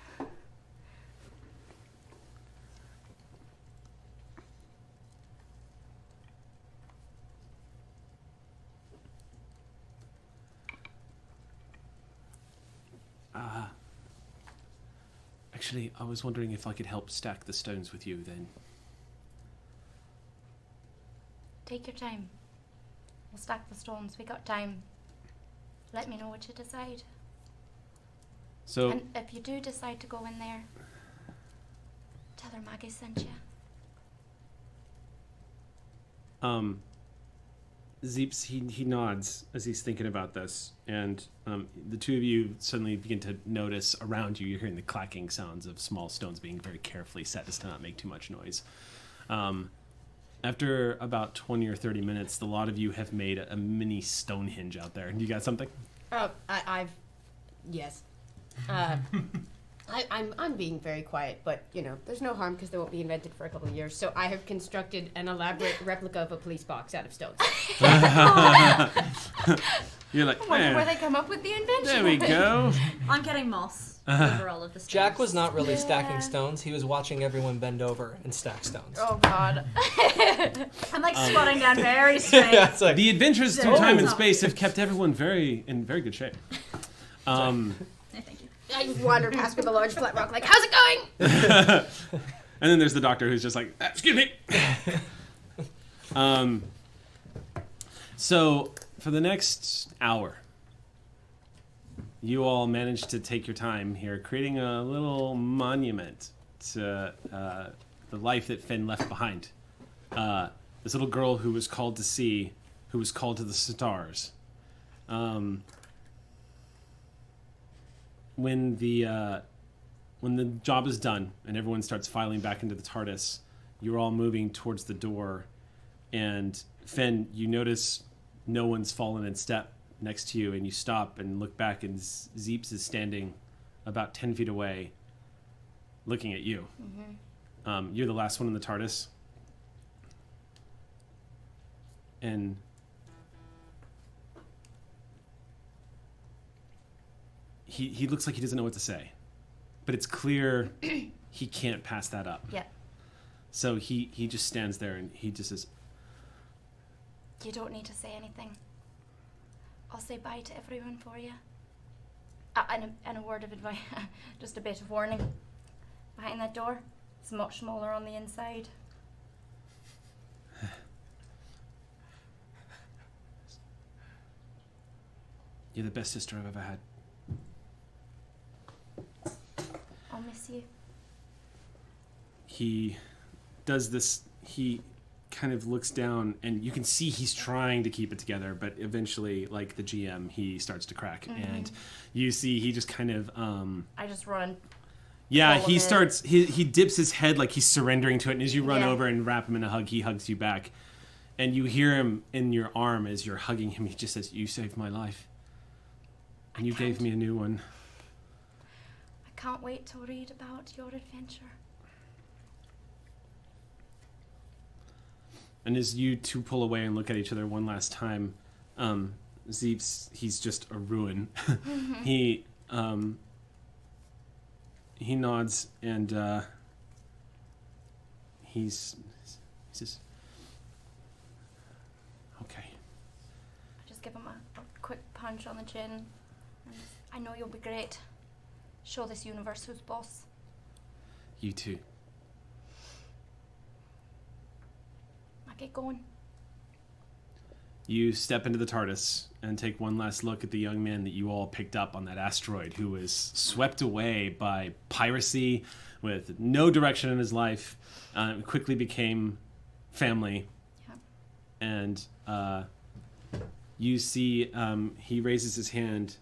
Actually, I was wondering if I could help stack the stones with you then. Take your time. We'll stack the stones. We got time. Let me know what you decide. So, And if you do decide to go in there, tell her Maggie sent you. Zeeps, he nods as he's thinking about this, and the two of you suddenly begin to notice around you, you're hearing the clacking sounds of small stones being very carefully set as to not make too much noise. After about 20 or 30 minutes, the lot of you have made a mini Stonehenge out there. You got something? Oh, yes. I'm being very quiet, but, there's no harm because they won't be invented for a couple of years. So I have constructed an elaborate replica of a police box out of stones. You're like, I wonder where they come up with the invention. There we go. I'm getting moss over all of the stones. Jack was not really stacking stones. He was watching everyone bend over and stack stones. Oh, God. I'm like squatting down very straight. Yeah, it's like, The adventures through time and space have kept everyone in very good shape. Thank you. I wandered past with a large flat rock, like, how's it going? And then there's the doctor who's just like, excuse me. So for the next hour, you all managed to take your time here, creating a little monument to the life that Finn left behind. This little girl who was called to sea, who was called to the stars. When the job is done and everyone starts filing back into the TARDIS, you're all moving towards the door, and Finn, you notice no one's fallen in step next to you, and you stop and look back, and Zeeps is standing about 10 feet away, looking at you. Mm-hmm. You're the last one in the TARDIS, and he looks like he doesn't know what to say, but it's clear he can't pass that up. Yeah. So he just stands there and he just says, You don't need to say anything. I'll say bye to everyone for you. And a word of advice, just a bit of warning. Behind that door, it's much smaller on the inside. You're the best sister I've ever had. I'll miss you. He does this, he kind of looks down, and you can see he's trying to keep it together, but eventually, like the GM, he starts to crack. Mm-hmm. And you see he just kind of I just run. Yeah, he starts he dips his head like he's surrendering to it, and as you run over and wrap him in a hug, he hugs you back. And you hear him in your arm as you're hugging him. He just says, "You saved my life. And you gave me a new one." I can't wait to read about your adventure. And as you two pull away and look at each other one last time, Zeeps, he's just a ruin. Mm-hmm. He nods and he says, "Okay." I just give him a quick punch on the chin. And I know you'll be great. Show this universe who's boss. You too. Get going. You step into the TARDIS and take one last look at the young man that you all picked up on that asteroid, who was swept away by piracy with no direction in his life, quickly became family. Yep. And you see he raises his hand.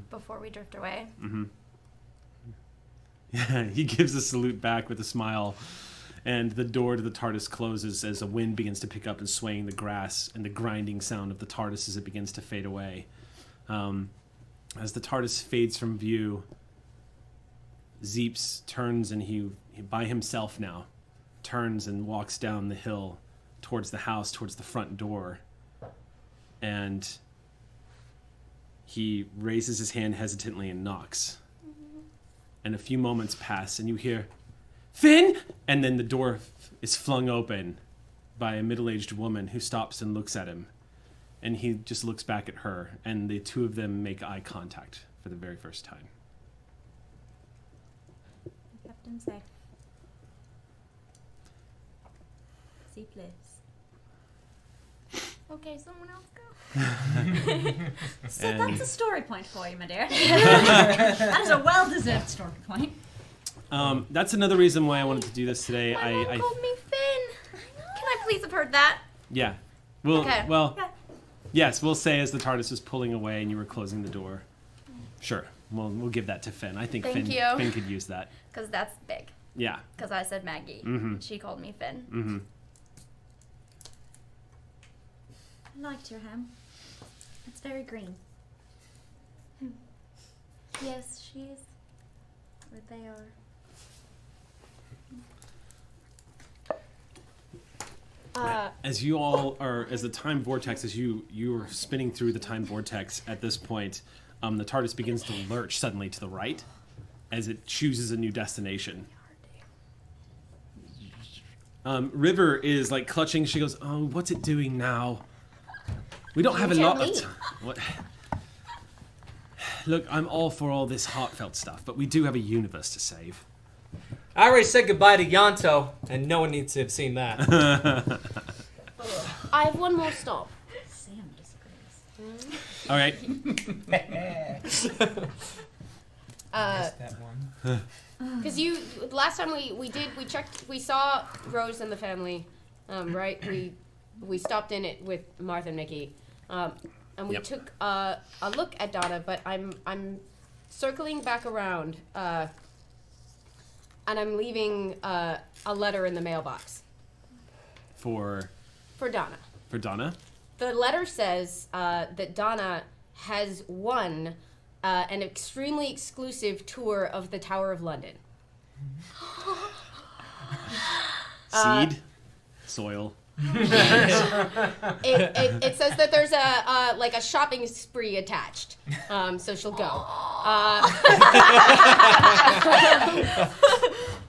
Before we drift away. Mm-hmm. Yeah, he gives a salute back with a smile. And the door to the TARDIS closes as a wind begins to pick up and swaying the grass, and the grinding sound of the TARDIS as it begins to fade away. As the TARDIS fades from view, Zeeps turns, and he by himself now, turns and walks down the hill towards the house, towards the front door. And he raises his hand hesitantly and knocks. Mm-hmm. And a few moments pass, and you hear, "Finn!" And then the door is flung open by a middle-aged woman who stops and looks at him. And he just looks back at her, and the two of them make eye contact for the very first time. and safe. See, please. Okay, someone else go. So And- that's a story point for you, my dear. That is a well-deserved story point. That's another reason why I wanted to do this today. My mom called me Finn. Can I please have heard that? Yeah. Well, Okay. well, Okay. yes, we'll say as the TARDIS was pulling away and you were closing the door. Sure. We'll give that to Finn. I think Thank Finn you. Finn could use that. Because that's big. Yeah. Because I said Maggie. Mhm. She called me Finn. Mm-hmm. I liked your hem. It's very green. Yes, she is. Or they are. As you all are, as the time vortex, as you are spinning through the time vortex at this point, the TARDIS begins to lurch suddenly to the right as it chooses a new destination. River is like clutching. She goes, "Oh, what's it doing now? We don't have a lot of time." What? Look, I'm all for all this heartfelt stuff, but we do have a universe to save. I already said goodbye to Yanto, and no one needs to have seen that. I have one more stop. Sam disagrees. All right. That one. Because you last time we saw Rose and the family, right? We stopped in it with Martha and Mickey, and we Yep. took a look at Donna. But I'm circling back around, and I'm leaving a letter in the mailbox For Donna. Donna. The letter says that Donna has won an extremely exclusive tour of the Tower of London. Seed, soil. It says that there's a like a shopping spree attached, so she'll go.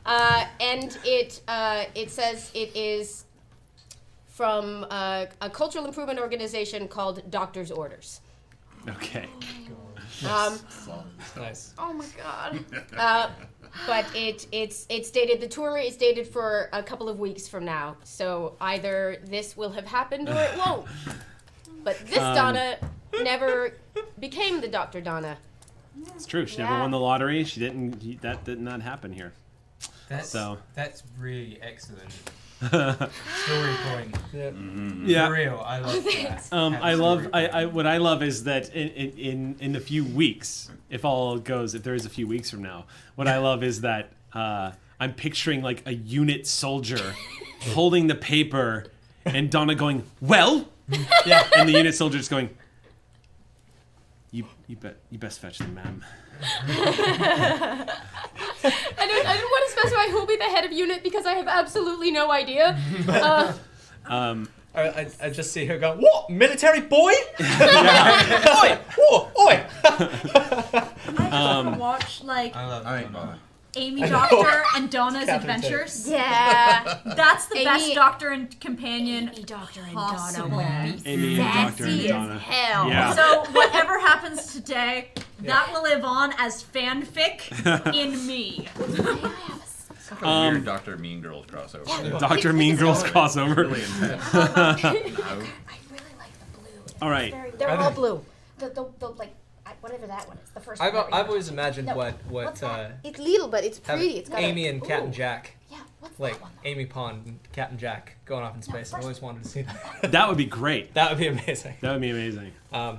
And it says it is from a cultural improvement organization called Doctor's Orders. Okay. Nice. Oh my god. But it's dated. The tour is dated for a couple of weeks from now. So either this will have happened or it won't. But this Donna never became the Dr. Donna. It's true. She never won the lottery. She didn't. That did not happen here. That's really excellent. Story point. Yeah. For real, I love that. I love. What I love is that in a few weeks, if there is a few weeks from now, what I love is that I'm picturing like a unit soldier holding the paper, and Donna going, "Well," yeah, and the unit soldier just going, "You best fetch them, ma'am." I didn't want to specify who'll be the head of unit because I have absolutely no idea. I just see her go, "What? Military boy? Oi! Whoa! Oi!" I just watch like I ain't bothering. Amy Doctor and Donna's Catherine adventures. Yeah. That's the Amy- best Doctor and companion Amy Doctor and possible. Donna. Amy and Doctor and Sassy Donna. as hell. Yeah. So whatever happens today, that will live on as fanfic in me. It's like a weird Dr. Mean Girls crossover. Dr. Mean Girls crossover. Really intense. I really like the blue. All right. They're all blue. The like whatever that one is. The first one. I've always imagined No, what What's that? It's little, but it's have pretty. It's got Amy a, and Captain Jack, Yeah. What's like that one? Amy Pond and Captain Jack going off in space. I've always wanted to see that. That would be great. That would be amazing. That would be amazing. That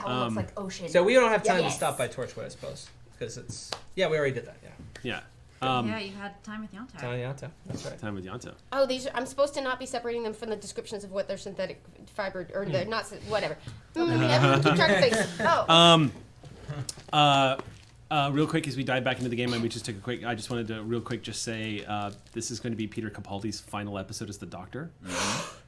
one looks like ocean. So we don't have time Yes. to stop by Torchwood, I suppose, because it's we already did that. Yeah. Yeah. Yeah, you had time with Yonto. Tanyata. That's right. Time with Yanto. Oh, these are, I'm supposed to not be separating them from the descriptions of what they're synthetic fiber or they're not whatever. Everyone keep track of things. Oh. Real quick, as we dive back into the game, and we just took a quick. I just wanted to real quick just say this is going to be Peter Capaldi's final episode as the Doctor.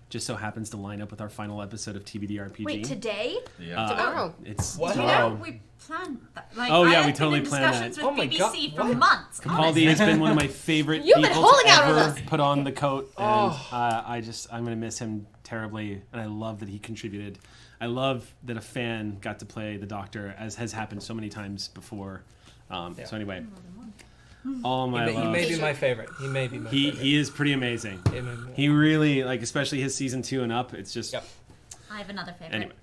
Just so happens to line up with our final episode of TBD RPG. Wait, today? Yeah. Tomorrow. It's What? tomorrow. We planned that. Like, Oh, yeah, I we have totally been in planned discussions that. with Oh my BBC God, for what? months. Capaldi has been one of my favorite You've been people holding to out on ever us. put on the coat, and I'm gonna miss him terribly. And I love that he contributed. I love that a fan got to play the Doctor, as has happened so many times before. So anyway, all my love. He may be my favorite. He may be my favorite. He is pretty amazing. He really, like, especially his season 2 and up, it's just... I have another favorite. Anyway.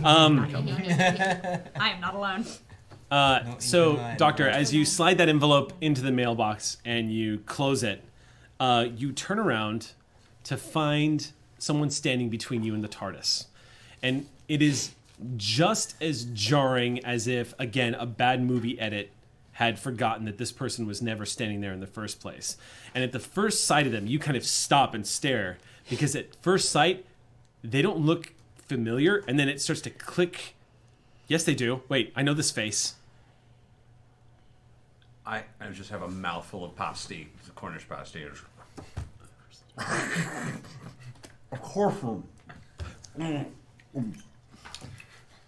I am not alone. So, Doctor, as you slide that envelope into the mailbox and you close it, you turn around to find someone standing between you and the TARDIS. And it is just as jarring as if, again, a bad movie edit had forgotten that this person was never standing there in the first place. And at the first sight of them, you kind of stop and stare, because at first sight, they don't look familiar, and then it starts to click. Yes, they do. Wait, I know this face. I just have a mouthful of pasty, the Cornish pasty. Of course.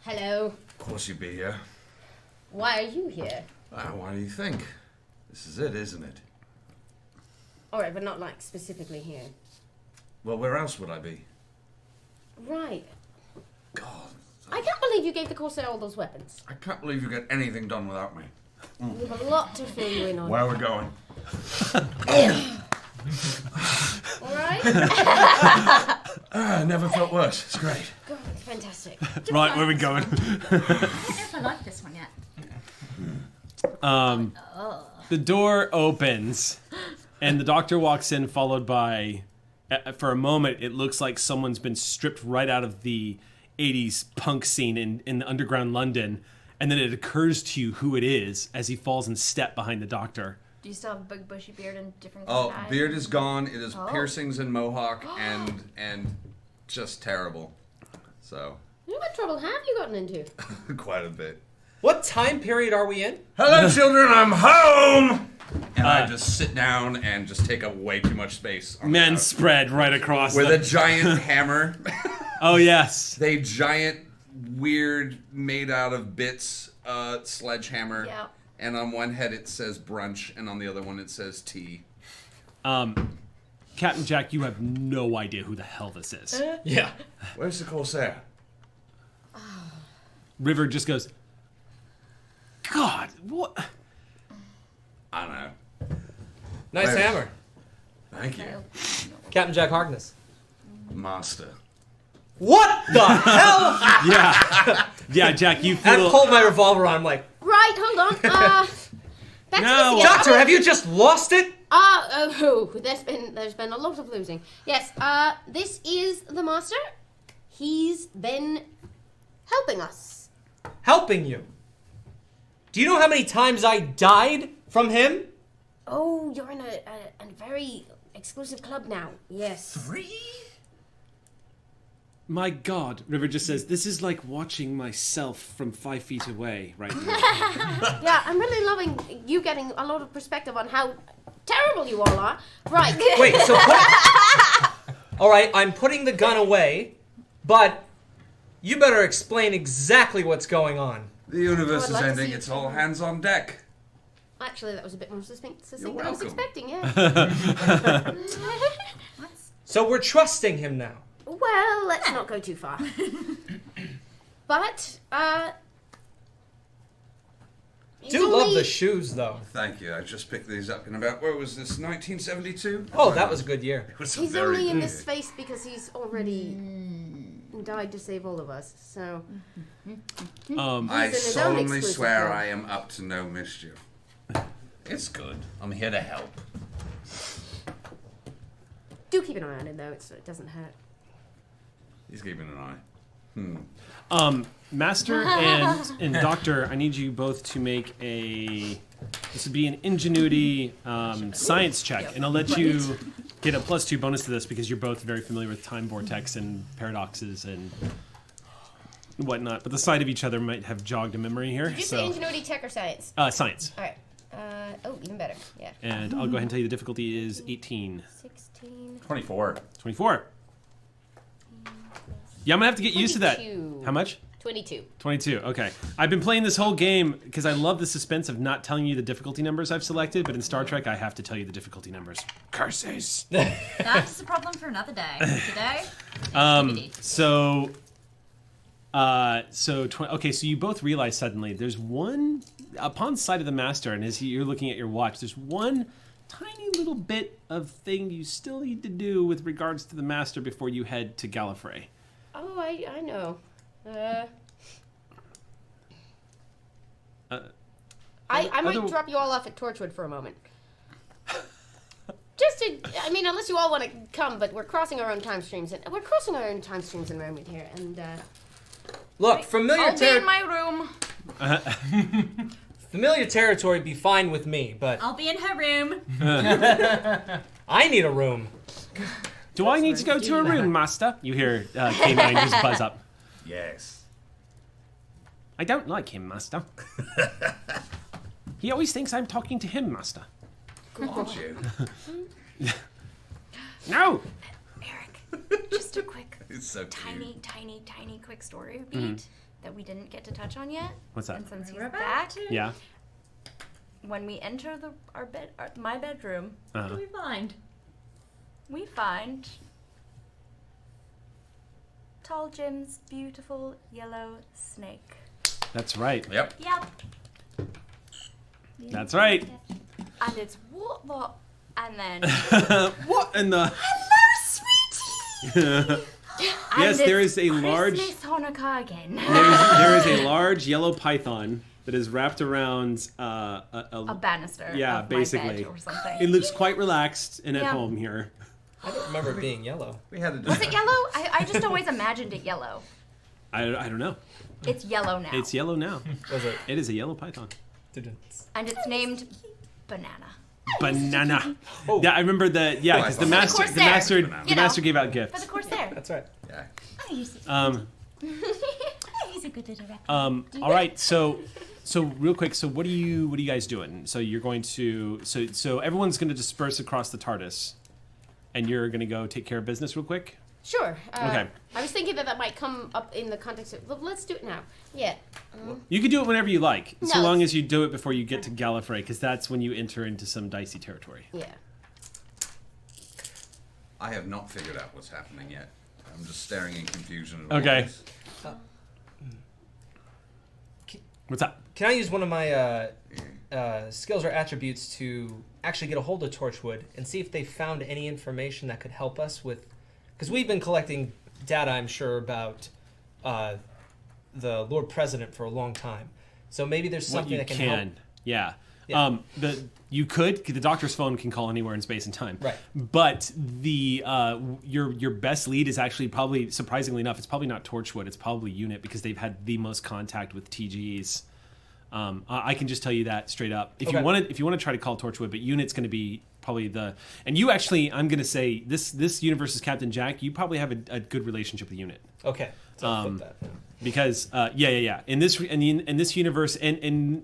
Hello. Of course you'd be here. Why are you here? Why do you think? This is it, isn't it? All right, but not like specifically here. Well, where else would I be? Right. God. I can't believe you gave the Corsair all those weapons. I can't believe you get anything done without me. We have a lot to fill you in on. Where are we going? All right. Never felt worse. It's great. God, it's fantastic. Right, where are we going? I don't know if I like this one yet. The door opens, and the Doctor walks in, followed by, for a moment, it looks like someone's been stripped right out of the 80s punk scene in underground London, and then it occurs to you who it is as he falls in step behind the Doctor. Do you still have a big bushy beard and different Oh, eyes? beard is gone. It is piercings and mohawk and just terrible. So. What trouble have you gotten into? Quite a bit. What time period are we in? Hello, children. I'm home. And I just sit down and just take up way too much space. Men spread right across with a giant hammer. Oh yes. They giant, weird, made out of bits sledgehammer. Yeah. And on one head it says brunch, and on the other one it says tea. Captain Jack, you have no idea who the hell this is. Yeah. Where's the Corsair? River just goes, God, what? I don't know. Nice Where? hammer. Thank you. Captain Jack Harkness. Master. What the hell? Yeah, Jack, you feel... I pulled my revolver on, I'm like... Right, hold on. Back No. to this Doctor, have you just lost it? There's been a lot of losing. Yes, this is the Master. He's been helping us. Helping you. Do you know how many times I died from him? Oh, you're in a very exclusive club now. Yes. 3? My God, River just says, this is like watching myself from 5 feet away right now. Yeah, I'm really loving you getting a lot of perspective on how terrible you all are. Right. Wait, so all right, I'm putting the gun away, but you better explain exactly what's going on. The universe I'd is like to ending. see It's it. all hands on deck. Actually, that was a bit more succinct You're than I was welcome. expecting, yeah. So we're trusting him now. Well, let's not go too far. But, he's Do love only- the shoes, though. Thank you. I just picked these up in about, where was this, 1972? Oh, that was a good year. It was He's very only in good. this space because he's already died to save all of us, so... I He's in his own solemnly exclusive swear club. I am up to no mischief. It's good. I'm here to help. Do keep an eye on him, though. It doesn't hurt. He's keeping an eye. Master and Doctor, I need you both to make this would be an ingenuity science check, and I'll let you get a +2 bonus to this because you're both very familiar with time vortex and paradoxes and whatnot. But the sight of each other might have jogged a memory here. Did you say ingenuity, tech, or science? Science. All right. Even better. Yeah. And I'll go ahead and tell you the difficulty is 18. 16. 24. 24. Yeah, I'm gonna have to get used to that. 22. How much? 22. 22, okay. I've been playing this whole game because I love the suspense of not telling you the difficulty numbers I've selected, but in Star Trek, I have to tell you the difficulty numbers. Curses. That's a problem for another day. Today, TBD. Okay, so you both realize suddenly there's one upon sight of the Master, and as you're looking at your watch, there's one tiny little bit of thing you still need to do with regards to the Master before you head to Gallifrey. Oh, I know. I might drop you all off at Torchwood for a moment. Just to, I mean, unless you all want to come, but we're crossing our own time streams, and we're crossing our own time streams in moment here, and Look, familiar I'll be in my room. familiar territory be fine with me, but I'll be in her room. I need a room. Do I need to go to a room, Master? You hear K9 just buzz up. Yes. I don't like him, Master. He always thinks I'm talking to him, Master. Aren't you? No! Eric, just a quick, It's so cute. tiny quick story beat that we didn't get to touch on yet. What's that? And since he's We're about back, to. Yeah. when we enter my bedroom, What do we find? we find Tall Jim's beautiful yellow snake. That's right. Yep. Yep. That's right. And it's what? And then What in the... hello, sweetie. Yes, there is a large... Christmas Hanukkah again. There is a large yellow python that is wrapped around A banister. yeah, of basically. My bed or something. It looks quite relaxed and at Yeah. home here. I don't remember it being yellow. We had to do Was it yellow? I just always imagined it yellow. I don't know. It's yellow now. It's yellow now. Was it? It is a yellow python. And it's named Banana. Banana. Yeah, I remember the because the master Corsair, the master gave out For gifts. the Corsair. That's right. Yeah. Oh, he's, Um he's a good little rep. all right, so real quick, so what are you guys doing? So you're going to so everyone's going to disperse across the TARDIS, and you're going to go take care of business real quick. sure. Okay. I was thinking that might come up in the context of, let's do it now. Yeah. You can do it whenever you like, so No. long as you do it before you get to Gallifrey, because that's when you enter into some dicey territory. Yeah. I have not figured out what's happening yet. I'm just staring in confusion at all Okay. this. What's up? Can I use one of my skills or attributes to actually get a hold of Torchwood and see if they found any information that could help us with... Because we've been collecting data, I'm sure, about the Lord President for a long time. So maybe there's What something you that can can, help. yeah. Yeah. You could. The doctor's phone can call anywhere in space and time. Right. But the your best lead is actually probably, surprisingly enough, it's probably not Torchwood. It's probably UNIT, because they've had the most contact with TGs. I can just tell you that straight up. If Okay. you want to try to call Torchwood, but UNIT's going to be probably the. And you actually, I'm going to say this universe's Captain Jack. You probably have a good relationship with UNIT. Okay. So I'll flip that. Yeah. Because in this universe and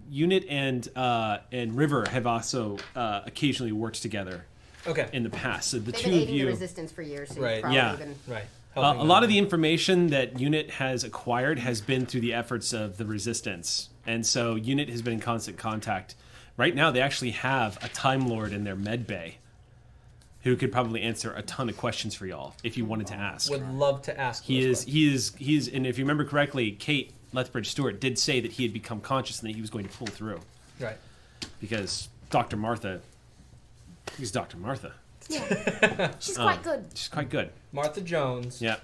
Unit and River have also occasionally worked together Okay. in the past. So the They've two been of aiding the you, resistance for years. So Right. you've probably Yeah. been- Right. a Helping lot them. of the information that Unit has acquired has been through the efforts of the resistance, and so Unit has been in constant contact. Right now, they actually have a Time Lord in their med bay, who could probably answer a ton of questions for y'all if you wanted to ask. Would love to ask. He those is, questions. and if you remember correctly, Kate Lethbridge Stewart did say that he had become conscious and that he was going to pull through, Right. because Dr. Martha, he's Dr. Martha. Yeah. She's quite good. She's quite good. Martha Jones. Yeah.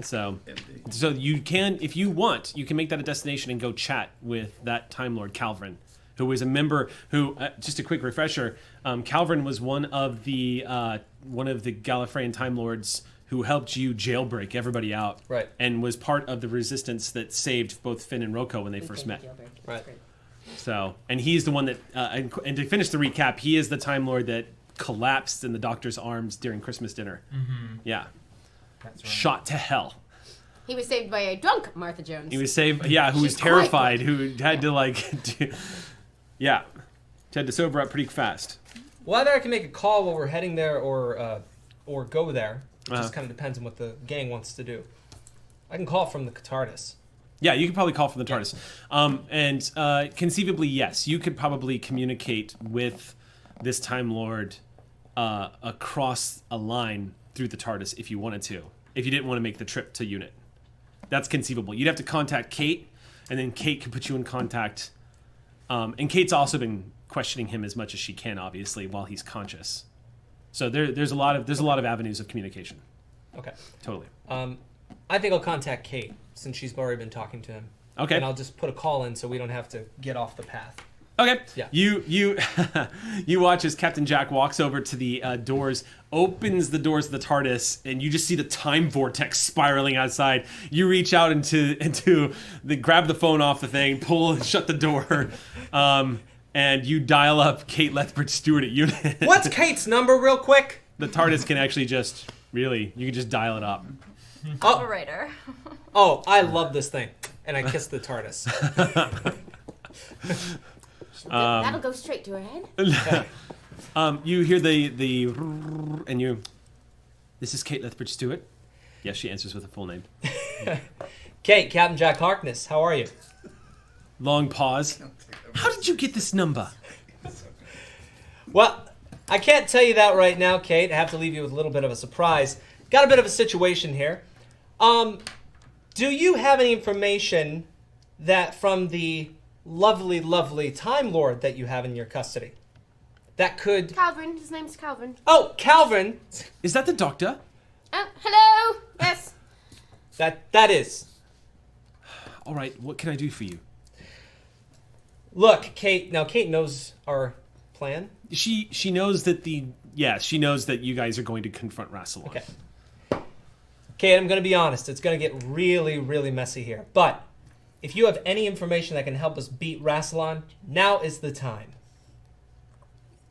So, Indeed. so you can, if you want, you can make that a destination and go chat with that Time Lord Calvin, who was a member. Who, just a quick refresher, Calvin was one of the Gallifreyan Time Lords who helped you jailbreak everybody out, Right. and was part of the resistance that saved both Finn and Rocco when they We first can met. jailbreak. Right. Great. So, and he's the one that, and to finish the recap, he is the Time Lord that collapsed in the Doctor's arms during Christmas dinner. Mm-hmm. Yeah, That's right. shot to hell. He was saved by a drunk Martha Jones. He was saved. Yeah, who was She's quite terrified. Who had to had to sober up pretty fast. Well, either I can make a call while we're heading there, or go there. It Uh-huh. just kind of depends on what the gang wants to do. I can call from the TARDIS. Yeah, you could probably call from the TARDIS, and conceivably, yes, you could probably communicate with this Time Lord across a line through the TARDIS if you wanted to. If you didn't want to make the trip to Unit, that's conceivable. You'd have to contact Kate, and then Kate could put you in contact And Kate's also been questioning him as much as she can, obviously, while he's conscious. So there's a lot of avenues of communication. Okay. Totally. I think I'll contact Kate since she's already been talking to him. Okay. And I'll just put a call in so we don't have to get off the path. Okay. Yeah. You you watch as Captain Jack walks over to the doors, opens the doors of the TARDIS, and you just see the time vortex spiraling outside. You reach out into grab the phone off the thing, pull and shut the door, and you dial up Kate Lethbridge Stewart at unit. What's Kate's number, real quick? The TARDIS can actually just you can just dial it up. Operator. Oh, I love this thing, and I kiss the TARDIS. That'll go straight to her head. You hear the and you. This is Kate Lethbridge Stewart. Yes, she answers with a full name. Kate, Captain Jack Harkness, how are you? Long pause. How did you get this number? Well, I can't tell you that right now, Kate. I have to leave you with a little bit of a surprise. Got a bit of a situation here. Do you have any information that from the lovely Time Lord that you have in your custody that could... Calvin. His name's Calvin. Oh, Calvin! Is that the Doctor? Hello? Yes. That is. All right, what can I do for you? Look, Kate. Now, Kate knows our plan. She knows that she knows that you guys are going to confront Rassilon. Okay. Kate, I'm going to be honest. It's going to get really messy here. But if you have any information that can help us beat Rassilon, now is the time.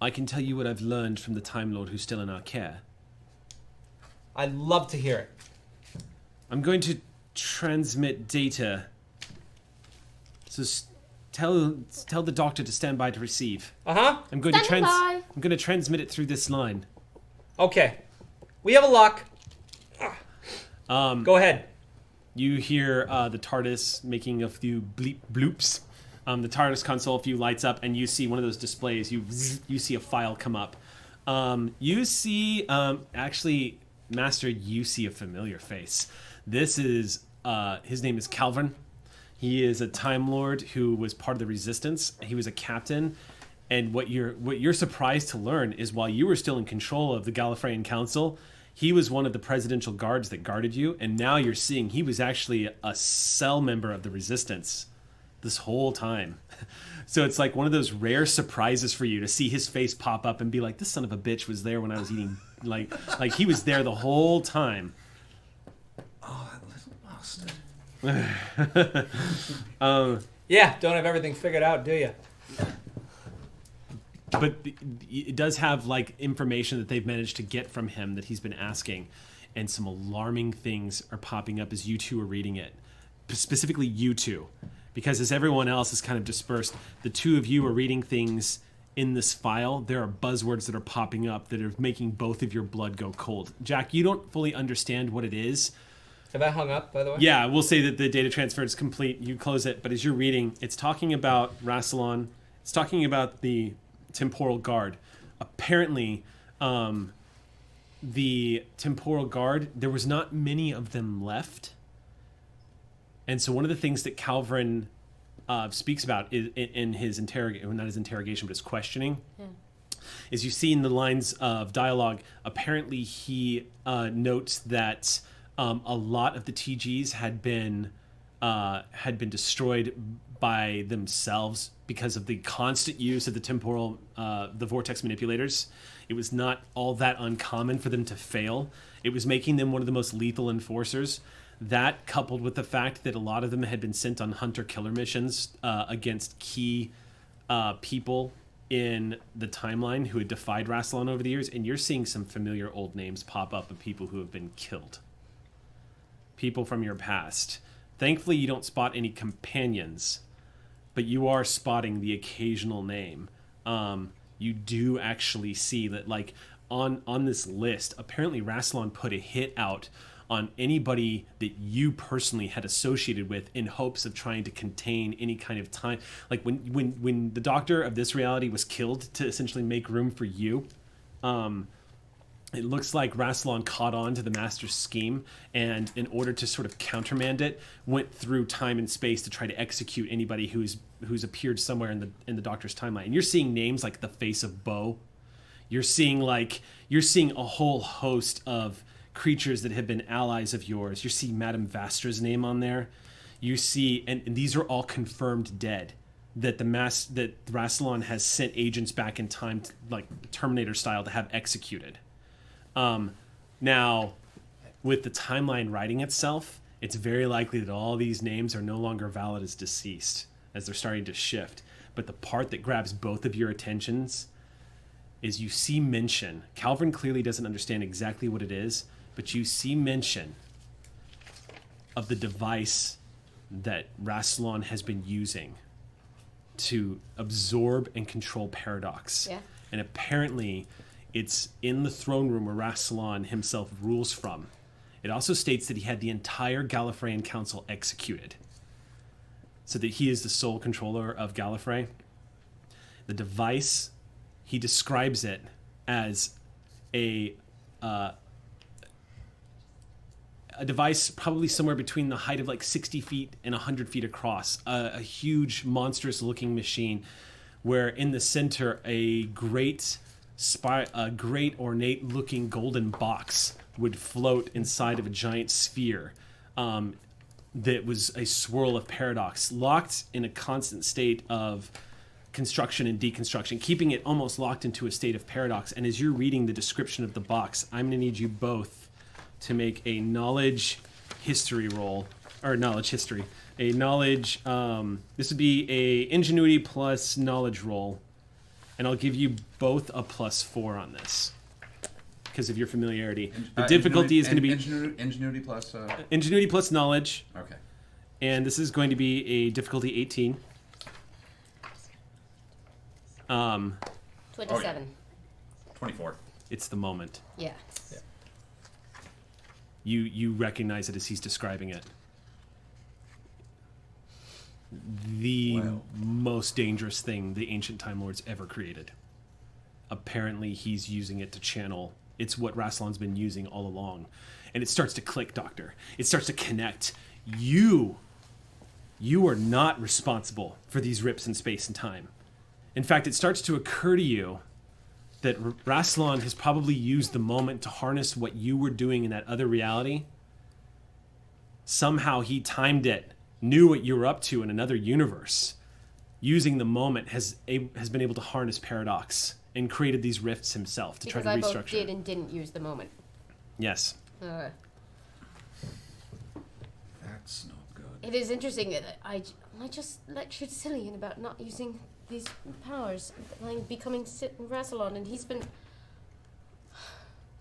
I can tell you what I've learned from the Time Lord who's still in our care. I'd love to hear it. I'm going to transmit data. So tell the Doctor to stand by to receive. Uh-huh. I'm going to transmit it through this line. Okay. We have a lock. Go ahead. You hear the TARDIS making a few bloops. The TARDIS console, a few lights up, and you see one of those displays. You see a file come up. You see, actually, Master, you see a familiar face. This is, his name is Calvin. He is a Time Lord who was part of the Resistance. He was a captain. And what you're surprised to learn is while you were still in control of the Gallifreyan Council, he was one of the presidential guards that guarded you, and now you're seeing he was actually a cell member of the Resistance this whole time. So it's like one of those rare surprises for you to see his face pop up and be like, this son of a bitch was there when I was eating, like he was there the whole time. Oh, that little bastard. Yeah, don't have everything figured out, do you? But it does have like information that they've managed to get from him that he's been asking, and some alarming things are popping up as you two are reading it. Specifically you two, because as everyone else is kind of dispersed, the two of you are reading things in this file. There are buzzwords that are popping up that are making both of your blood go cold. Jack, you don't fully understand what it is. Have I hung up, by the way? Yeah, we'll say that the data transfer is complete. You close it, but as you're reading, it's talking about Rassilon. It's talking about the Temporal Guard. Apparently, the Temporal Guard, there was not many of them left. And so one of the things that Calvin speaks about in his interrogation, not his interrogation, but his questioning, is you see in the lines of dialogue, apparently he notes that a lot of the TGs had been destroyed by themselves because of the constant use of the the vortex manipulators. It was not all that uncommon for them to fail. It was making them one of the most lethal enforcers. That, coupled with the fact that a lot of them had been sent on hunter-killer missions against key people in the timeline who had defied Rassilon over the years, and you're seeing some familiar old names pop up of people who have been killed. People from your past. Thankfully, you don't spot any companions, but you are spotting the occasional name. You do actually see that, like, on this list, apparently Rassilon put a hit out on anybody that you personally had associated with in hopes of trying to contain any kind of time. Like when the Doctor of this reality was killed to essentially make room for you, it looks like Rassilon caught on to the Master's scheme, and in order to sort of countermand it, went through time and space to try to execute anybody who's appeared somewhere in the Doctor's timeline. And you're seeing names like the Face of Bo. You're seeing a whole host of creatures that have been allies of yours. You see Madame Vastra's name on there. You see, and these are all confirmed dead. That that Rassilon has sent agents back in time, like Terminator style, to have executed. Now, with the timeline writing itself, it's very likely that all these names are no longer valid as deceased, as they're starting to shift. But the part that grabs both of your attentions is you see mention. Calvin clearly doesn't understand exactly what it is, but you see mention of the device that Rassilon has been using to absorb and control Paradox. Yeah. And apparently it's in the throne room where Rassilon himself rules from. It also states that he had the entire Gallifreyan Council executed, so that he is the sole controller of Gallifrey. The device, he describes it as a device probably somewhere between the height of like 60 feet and 100 feet across. A huge, monstrous-looking machine where in the center a great ornate-looking golden box would float inside of a giant sphere that was a swirl of Paradox, locked in a constant state of construction and deconstruction, keeping it almost locked into a state of Paradox. And as you're reading the description of the box, I'm going to need you both to make a knowledge history roll, or knowledge history. This would be a ingenuity plus knowledge roll, and I'll give you both a +4 on this because of your familiarity. The difficulty is going to be ingenuity plus ingenuity plus knowledge. Okay. And this is going to be a difficulty 18. 27. Oh, yeah. 24. It's the moment. Yeah. You recognize it as he's describing it. The most dangerous thing the Ancient Time Lords ever created. Apparently he's using it to channel. It's what Rassilon's been using all along. And it starts to click, Doctor. It starts to connect. You are not responsible for these rips in space and time. In fact, it starts to occur to you that Rassilon has probably used the moment to harness what you were doing in that other reality. Somehow he timed it, knew what you were up to in another universe. Using the moment has been able to harness Paradox and created these rifts himself to try to restructure. Because I both did and didn't use the moment. Yes. That's not good. It is interesting that I just lectured Cillian about not using these powers, like becoming Rassilon, and he's been.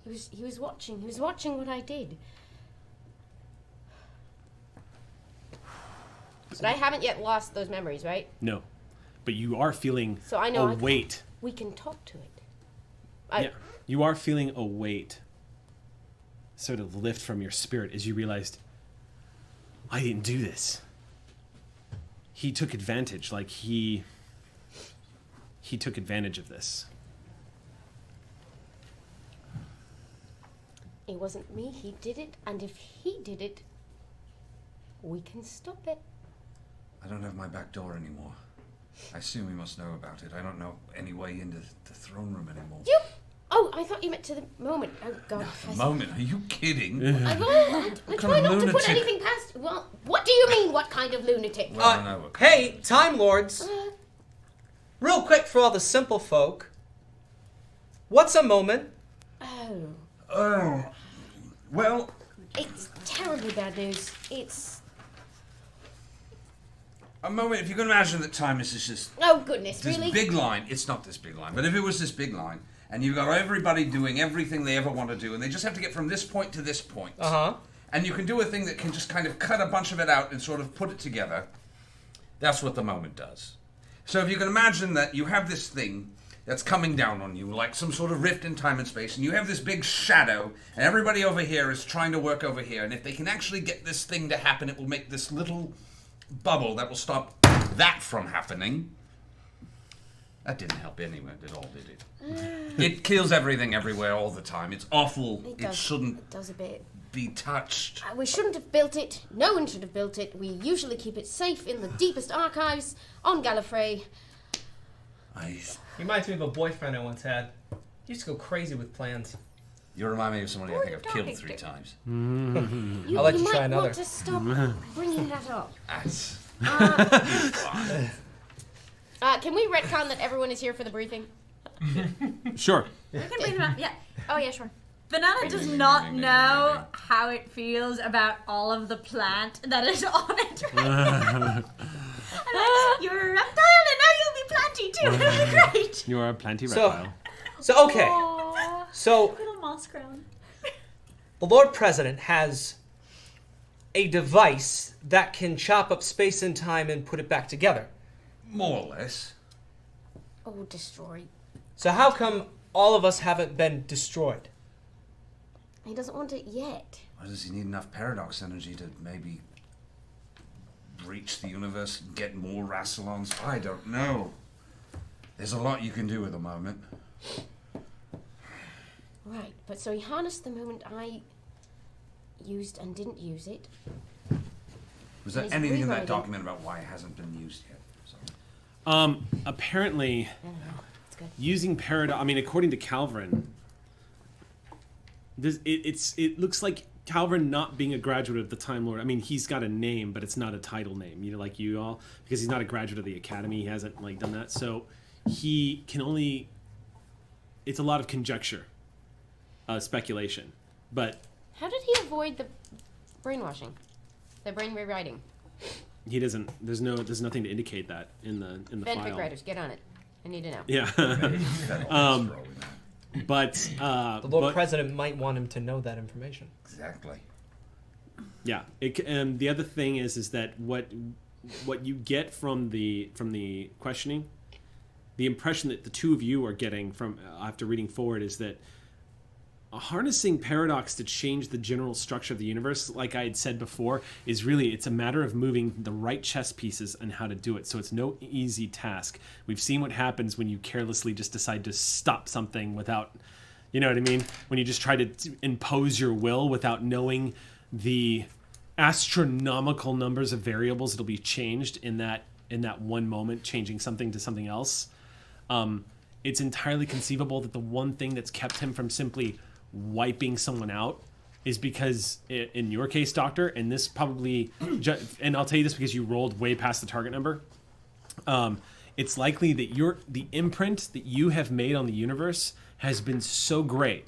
He was watching. He was watching what I did. But I haven't yet lost those memories, right? No, but you are feeling so I know a weight. We can talk to it. Yeah, you are feeling a weight sort of lift from your spirit as you realized, I didn't do this. He took advantage, like he took advantage of this. It wasn't me, he did it, and if he did it, we can stop it. I don't have my back door anymore. I assume he must know about it. I don't know any way into the throne room anymore. You? Oh, I thought you meant to the moment. Oh, God. The moment? Are you kidding? I try not to put anything past... Well, what do you mean, what kind of lunatic? Hey, Time Lords! Real quick for all the simple folk. What's a moment? Oh. Well... It's terribly bad news. It's... A moment, if you can imagine that time is just... Oh, goodness, this really? big line. It's not this big line, but if it was this big line, and you've got everybody doing everything they ever want to do, and they just have to get from this point to this point. And you can do a thing that can just kind of cut a bunch of it out and sort of put it together. That's what the moment does. So if you can imagine that you have this thing that's coming down on you, like some sort of rift in time and space, and you have this big shadow, and everybody over here is trying to work over here, and if they can actually get this thing to happen, it will make this little bubble that will stop that from happening. That didn't help anyway at all, did it? It kills everything everywhere all the time. It's awful. It shouldn't does a bit. be touched. We shouldn't have built it. No one should have built it. We usually keep it safe in the deepest archives on Gallifrey. He reminds me of a boyfriend I once had. He used to go crazy with plans. You remind me of somebody I think I've killed 3 times. I'll let you try another. Want to stop bringing that up. Can we retcon that everyone is here for the briefing? Sure. We can bring them up. Yeah. Oh yeah, sure. Banana does not know how it feels about all of the plant that is on it. You're a reptile and now you'll be planty too. It'll be great. You are a planty reptile. So okay. Aww, So little moss crown. the Lord President has a device that can chop up space and time and put it back together. More or less. Oh, destroy. So how come all of us haven't been destroyed? He doesn't want it yet. Why does he need enough paradox energy to maybe breach the universe and get more Rassilons? I don't know. There's a lot you can do at the moment. Right, but so he harnessed the moment I used and didn't use it. Was there He's anything in that rewriting. document about why it hasn't been used yet? Apparently, It's good. using paradox. I mean, according to Calvin, it looks like Calvin not being a graduate of the Time Lord. I mean, he's got a name, but it's not a title name. You know, like you all, because he's not a graduate of the Academy. He hasn't done that, so he can only. It's a lot of conjecture, speculation, but How did he avoid the brainwashing? The brain rewriting? he doesn't. There's nothing to indicate that in the Fanfic file. writers, get on it. I need to know. Yeah. But The Lord President might want him to know that information. Exactly. Yeah. And the other thing is that what you get from the questioning, the impression that the two of you are getting from after reading forward is that harnessing paradox to change the general structure of the universe, like I had said before, is really, it's a matter of moving the right chess pieces and how to do it. So it's no easy task. We've seen what happens when you carelessly just decide to stop something without, you know what I mean? When you just try to impose your will without knowing the astronomical numbers of variables that'll be changed in that one moment, changing something to something else. It's entirely conceivable that the one thing that's kept him from simply wiping someone out is because, in your case, Doctor, and this probably, and I'll tell you this because you rolled way past the target number, it's likely that the imprint that you have made on the universe has been so great.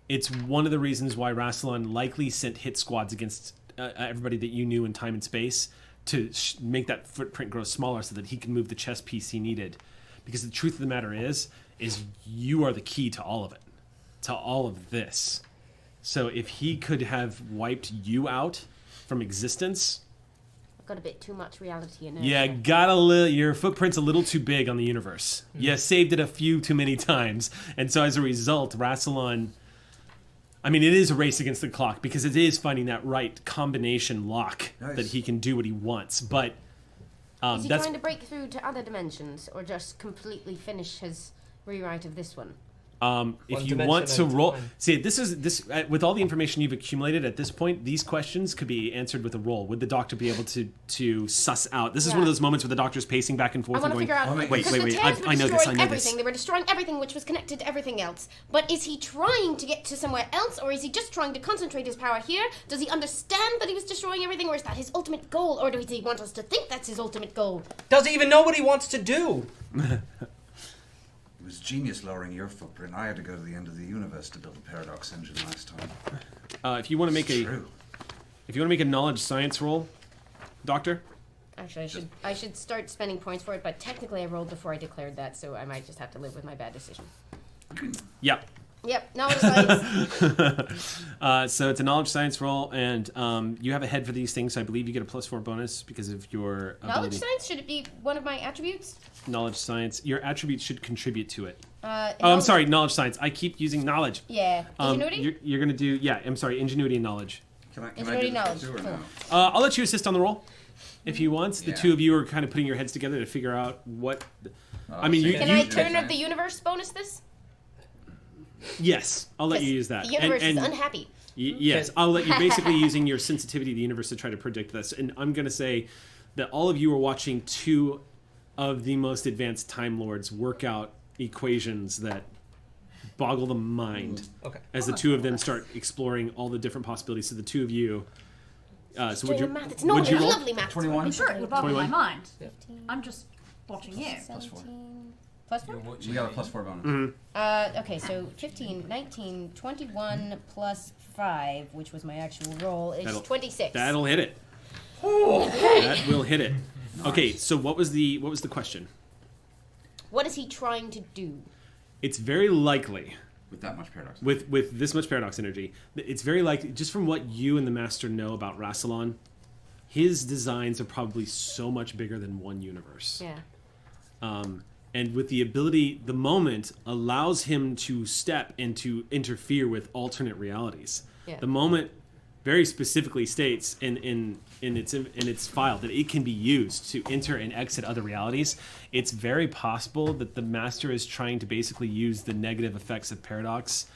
It's one of the reasons why Rassilon likely sent hit squads against everybody that you knew in time and space to make that footprint grow smaller so that he can move the chess piece he needed. Because the truth of the matter is you are the key to all of it. To all of this. So if he could have wiped you out from existence, I've got a bit too much reality in it. yeah, your footprint's a little too big on the universe. You saved it a few too many times, and so as a result, Rassilon. I mean, it is a race against the clock because it is finding that right combination lock that he can do what he wants. But is he trying to break through to other dimensions, or just completely finish his rewrite of this one? If you want to roll, see, this with all the information you've accumulated at this point, these questions could be answered with a roll. Would the doctor be able to suss out? This is one of those moments where the doctor's pacing back and forth. I want to figure out. Wait. I know this. They were destroying everything which was connected to everything else. But is he trying to get to somewhere else, or is he just trying to concentrate his power here? Does he understand that he was destroying everything, or is that his ultimate goal, or does he want us to think that's his ultimate goal? Does he even know what he wants to do? It was genius lowering your footprint. I had to go to the end of the universe to build a paradox engine last time. If you want to make a knowledge science roll, Doctor. Actually, I should start spending points for it, but technically I rolled before I declared that, so I might just have to live with my bad decision. Yeah. Yep, knowledge science. So it's a knowledge science roll, and you have a head for these things, so I believe you get a +4 bonus because of your ability. Knowledge science? Should it be one of my attributes? Knowledge science. Your attributes should contribute to it. I'm sorry, knowledge science. I keep using knowledge. Yeah. Ingenuity? You're going to do, I'm sorry, ingenuity and knowledge. Can I Ingenuity do knowledge. this too, or no? I'll let you assist on the roll if you want. The Yeah. two of you are kind of putting your heads together to figure out what I mean, Can I turn the universe bonus this? Yes, I'll let you use that. The universe is unhappy. Yes, I'll let you basically using your sensitivity to the universe to try to predict this. And I'm going to say that all of you are watching two of the most advanced Time Lords work out equations that boggle the mind. Okay. As the two of them start exploring all the different possibilities. So the two of you. So would you? Math. It's not roll? lovely math. 21. Sure, you're boggling my 21. mind. I'm just watching you. Plus 4. Plus 4? We got a plus 4 bonus. Mm-hmm. Okay, so 15, 19, 21 plus 5, which was my actual roll, is 26. That'll hit it. That will hit it. Nice. Okay, so what was the question? What is he trying to do? It's very likely with that much paradox. With this much paradox energy, it's very likely, just from what you and the Master know about Rassilon, his designs are probably so much bigger than one universe. Yeah. And with the ability, the moment allows him to step and to interfere with alternate realities. Yeah. The moment very specifically states in its file that it can be used to enter and exit other realities. It's very possible that the Master is trying to basically use the negative effects of paradox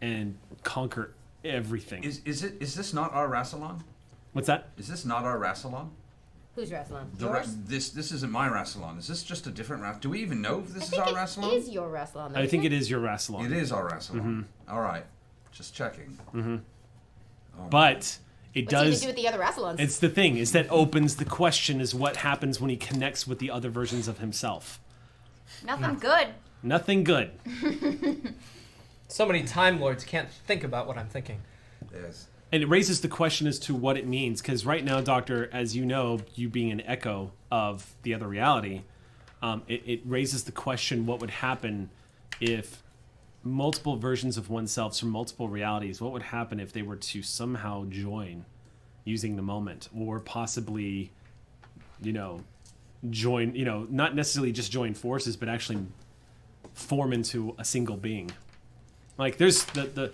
and conquer everything. Is this not our Rassilon? What's that? Is this not our Rassilon? Who's Rassilon? This isn't my Rassilon. Is this just a different Rassilon? Do we even know if this is our Rassilon? It is your Rassilon. I think it is your Rassilon. It is our Rassilon. Mm-hmm. All right, just checking. Mm-hmm. Oh, but it does. What's he to do with the other Rassilons? It's the thing is that opens the question: is what happens when he connects with the other versions of himself? Nothing good. Nothing good. So many Time Lords can't think about what I'm thinking. Yes. And it raises the question as to what it means, because right now, Doctor, as you know, you being an echo of the other reality, it raises the question: what would happen if multiple versions of oneself from multiple realities? What would happen if they were to somehow join, using the moment, or possibly, join? Not necessarily just join forces, but actually form into a single being. Like there's the.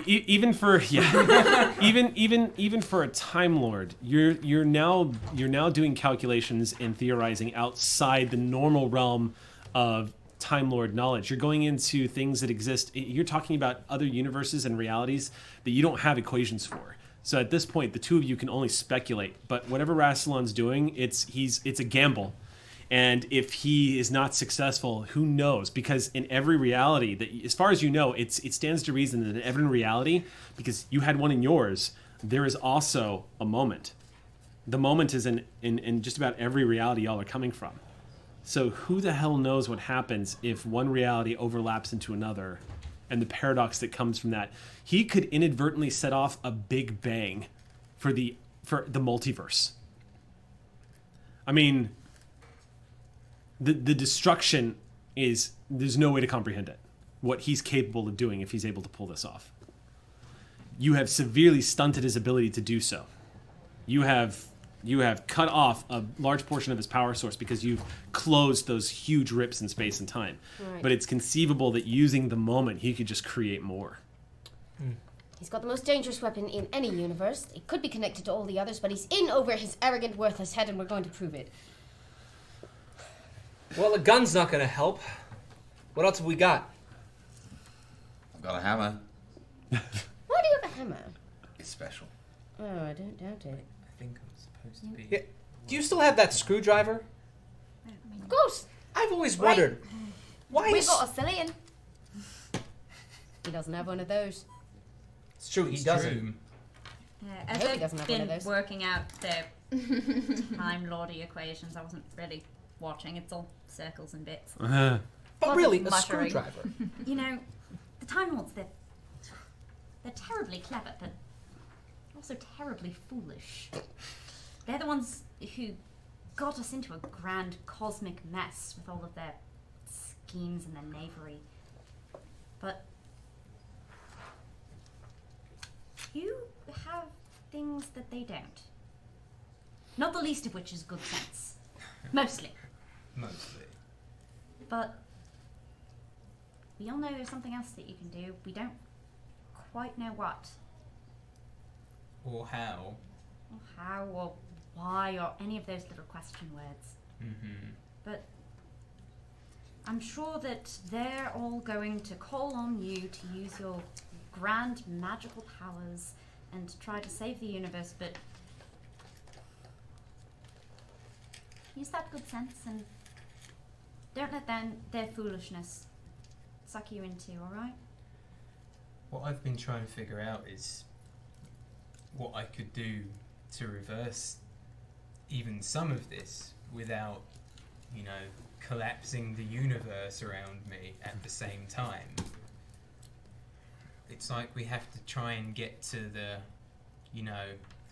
Even for even for a Time Lord, you're now doing calculations and theorizing outside the normal realm of Time Lord knowledge. You're going into things that exist. You're talking about other universes and realities that you don't have equations for. So at this point, the two of you can only speculate. But whatever Rassilon's doing, it's a gamble. And if he is not successful, who knows? Because in every reality, that, as far as you know, it stands to reason that in every reality, because you had one in yours, there is also a moment. The moment is in just about every reality y'all are coming from. So who the hell knows what happens if one reality overlaps into another, and the paradox that comes from that? He could inadvertently set off a big bang for the multiverse. I mean, the destruction is, there's no way to comprehend it. What he's capable of doing if he's able to pull this off. You have severely stunted his ability to do so. You have cut off a large portion of his power source because you've closed those huge rips in space and time. Right. But it's conceivable that using the moment, he could just create more. He's got the most dangerous weapon in any universe. It could be connected to all the others, but he's in over his arrogant, worthless head, and we're going to prove it. Well, a gun's not going to help. What else have we got? I've got a hammer. Why do you have a hammer? It's special. Oh, I don't doubt it. I think I'm supposed to be. Yeah. Do you still have that screwdriver? Of course. I've always wondered. Why We've is... got a Cillian. He doesn't have one of those. It's true, he doesn't. Yeah, I as hope he I've doesn't have one of been those. working out the Time Lordy equations, I wasn't really watching. It's all circles and bits. But Lots really, of a muttering. screwdriver. You know, the Time Lords, they're terribly clever, but also terribly foolish. They're the ones who got us into a grand cosmic mess with all of their schemes and their knavery. But you have things that they don't. Not the least of which is good sense. Mostly. Mostly. But we all know there's something else that you can do. We don't quite know what. Or how. Or how, or why, or any of those little question words. Mm-hmm. But I'm sure that they're all going to call on you to use your grand magical powers and try to save the universe, but use that good sense and don't let their foolishness suck you into, alright? What I've been trying to figure out is what I could do to reverse even some of this without, collapsing the universe around me at the same time. It's like we have to try and get to the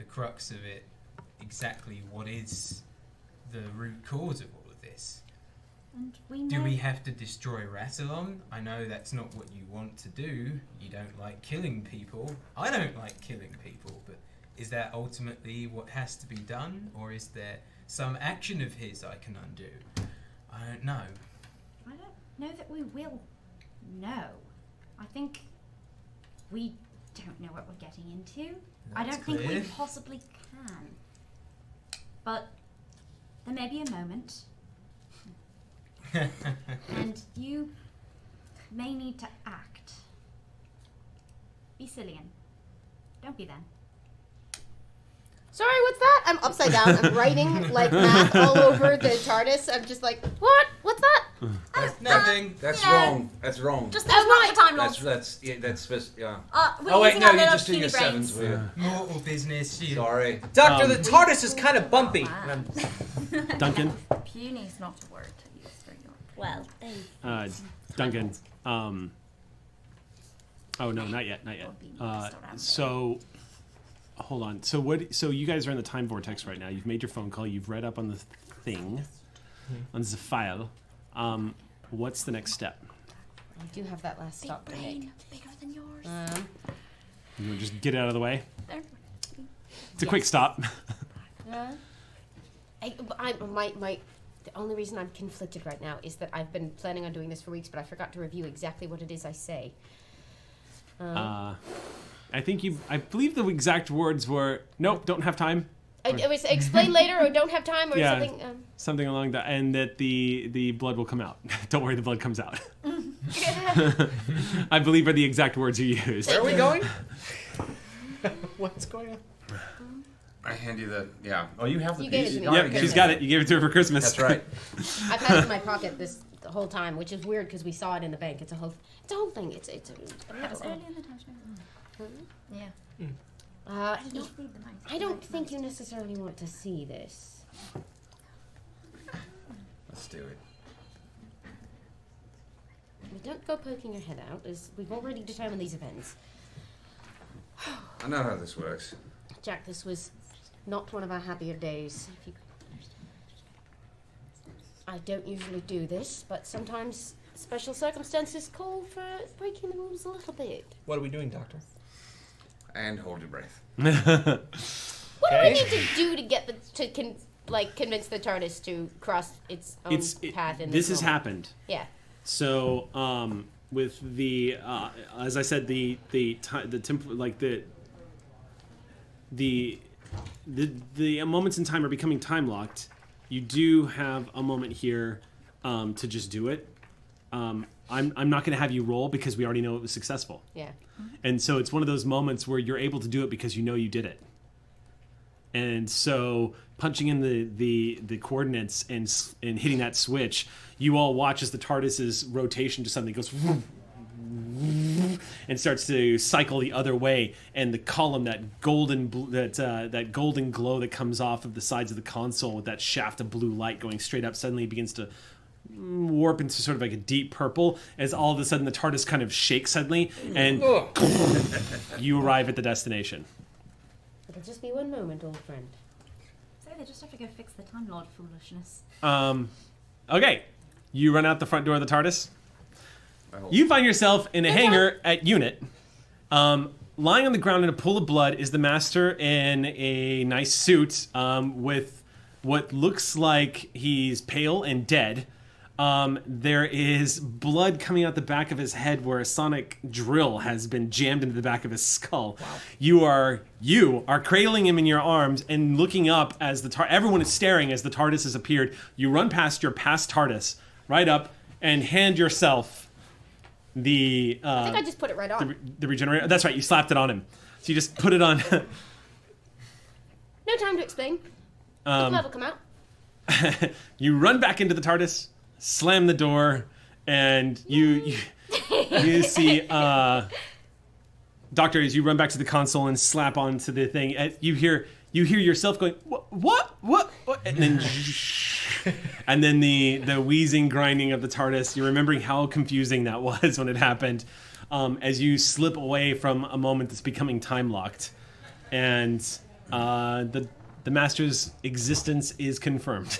crux of it, exactly what is the root cause of all of this. And we know... Do we have to destroy Rattalon? I know that's not what you want to do. You don't like killing people. I don't like killing people, but is that ultimately what has to be done? Or is there some action of his I can undo? I don't know. I don't know that we will know. I think we don't know what we're getting into. I don't think we possibly can. But there may be a moment. And you may need to act. Be Cillian. Don't be them. Sorry, what's that? I'm upside down. I'm writing like math all over the TARDIS. I'm just like, what? What's that? Nothing. That's wrong. That's wrong. Just that's not the Time Lords. Yeah. Oh wait, no, you're just doing your sevens. Mortal business. Sorry. Doctor, the TARDIS is kind of bumpy. Duncan. Puny's not a word to use for you. Well, Duncan. Oh no, not yet. So, hold on. So what? So you guys are in the time vortex right now. You've made your phone call. You've read up on the thing, on the file. What's the next step? I do have that last stop to make. Bigger than yours. You want to just get it out of the way? It's a quick stop. The only reason I'm conflicted right now is that I've been planning on doing this for weeks, but I forgot to review exactly what it is I say. I believe the exact words were, nope, don't have time. It was explain later or don't have time or something. Something along that, and that the blood will come out. Don't worry, the blood comes out. I believe are the exact words you used. Where are we going? What's going on? I hand you the, Oh, you have the You gave piece? it to me. Yep, she's got it. You gave it to her for Christmas. That's right. I've had it in my pocket the whole time, which is weird because we saw it in the bank. It's a whole thing. It's that was early in the time. Yeah. I don't think you necessarily want to see this. Let's do it. Well, don't go poking your head out, as we've already determined these events. I know how this works. Jack, this was not one of our happier days. I don't usually do this, but sometimes special circumstances call for breaking the rules a little bit. What are we doing, Doctor? And hold your breath. What do we need to do to get convince the TARDIS to cross its own path in this has moment? happened. Yeah. So, with the as I said, the moments in time are becoming time locked. You do have a moment here to just do it. I'm not going to have you roll because we already know it was successful. Yeah. And so it's one of those moments where you're able to do it because you know you did it. And so punching in the coordinates and hitting that switch, you all watch as the TARDIS's rotation to something goes and starts to cycle the other way, and the column, that golden glow that comes off of the sides of the console with that shaft of blue light going straight up suddenly begins to warp into sort of like a deep purple as all of a sudden the TARDIS kind of shakes suddenly and you arrive at the destination. It'll just be one moment, old friend. So they just have to go fix the Time Lord foolishness. Okay. You run out the front door of the TARDIS. You find yourself in a hangar at Unit. Lying on the ground in a pool of blood is the Master in a nice suit with what looks like he's pale and dead. There is blood coming out the back of his head where a sonic drill has been jammed into the back of his skull. Wow. You are cradling him in your arms and looking up as everyone is staring as the TARDIS has appeared. You run past your past TARDIS, right up, and hand yourself the. I think I just put it right on. The regenerator. That's right. You slapped it on him. So you just put it on. No time to explain. The blood will come out. You run back into the TARDIS, slam the door, and you see Doctor, as you run back to the console and slap onto the thing, you hear yourself going, what? And then and then the wheezing, grinding of the TARDIS. You're remembering how confusing that was when it happened, as you slip away from a moment that's becoming time locked, and the Master's existence is confirmed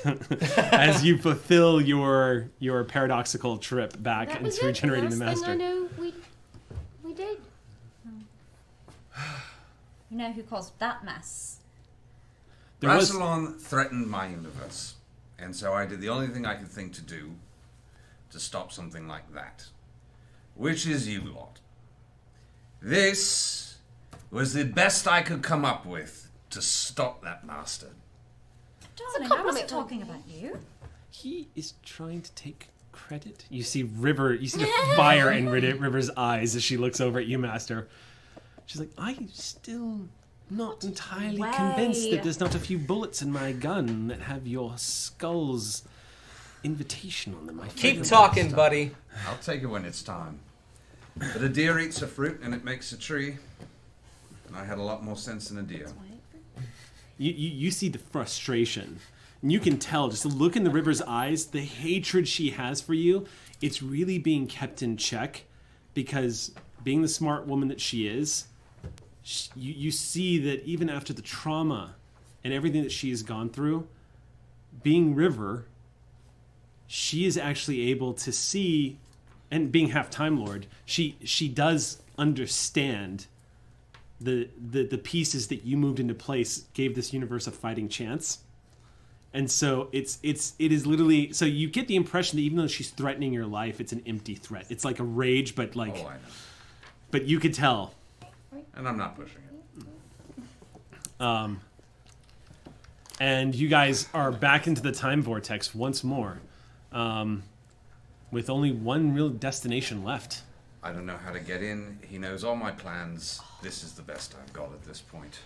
as you fulfill your paradoxical trip back into regenerating the Master. Thing I know we did. You know who caused that mess? Rassilon threatened my universe, and so I did the only thing I could think to do to stop something like that, which is you lot. This was the best I could come up with to stop that master. Darling, I wasn't talking about you. He is trying to take credit. You see the fire in River's eyes as she looks over at you, Master. She's like, I'm still not entirely convinced that there's not a few bullets in my gun that have your skull's invitation on them. Keep talking, buddy. I'll take it when it's time. But a deer eats a fruit and it makes a tree. And I had a lot more sense than a deer. You see the frustration. And you can tell, just look in the River's eyes, the hatred she has for you, it's really being kept in check because being the smart woman that she is, you see that even after the trauma and everything that she has gone through, being River, she is actually able to see, and being half Time Lord, she does understand the pieces that you moved into place gave this universe a fighting chance. And so it is literally, so you get the impression that even though she's threatening your life, it's an empty threat. It's like a rage, but like, I know. But you could tell. And I'm not pushing it. And you guys are back into the time vortex once more, with only one real destination left. I don't know how to get in. He knows all my plans. This is the best I've got at this point.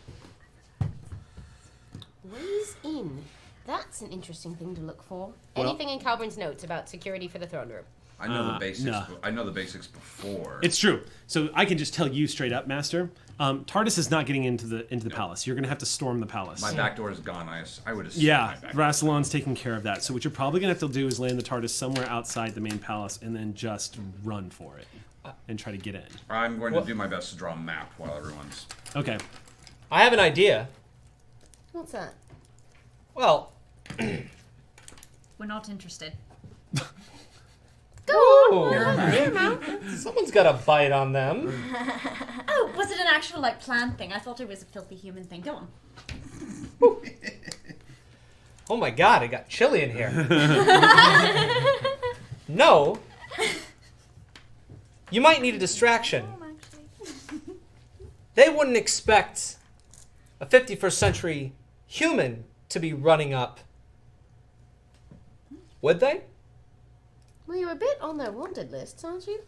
Ways in. That's an interesting thing to look for. Well, anything in Calburn's notes about security for the throne room? I know the basics. no. I know the basics before. It's true. So I can just tell you straight up, Master. TARDIS is not getting into the palace. You're going to have to storm the palace. My back door is gone. I would assume. Yeah, my back door. Rassilon's taking care of that. So what you're probably going to have to do is land the TARDIS somewhere outside the main palace and then just run for it and try to get in. I'm going to do my best to draw a map while everyone's... Okay. I have an idea. What's that? Well... We're not interested. Go on. Hear 'em out. Someone's got a bite on them. Oh, was it an actual planned thing? I thought it was a filthy human thing. Go on. Oh my god, it got chilly in here. No. You might need a distraction. They wouldn't expect a 51st century human to be running up. Would they? Well, you're a bit on their wanted lists, aren't you?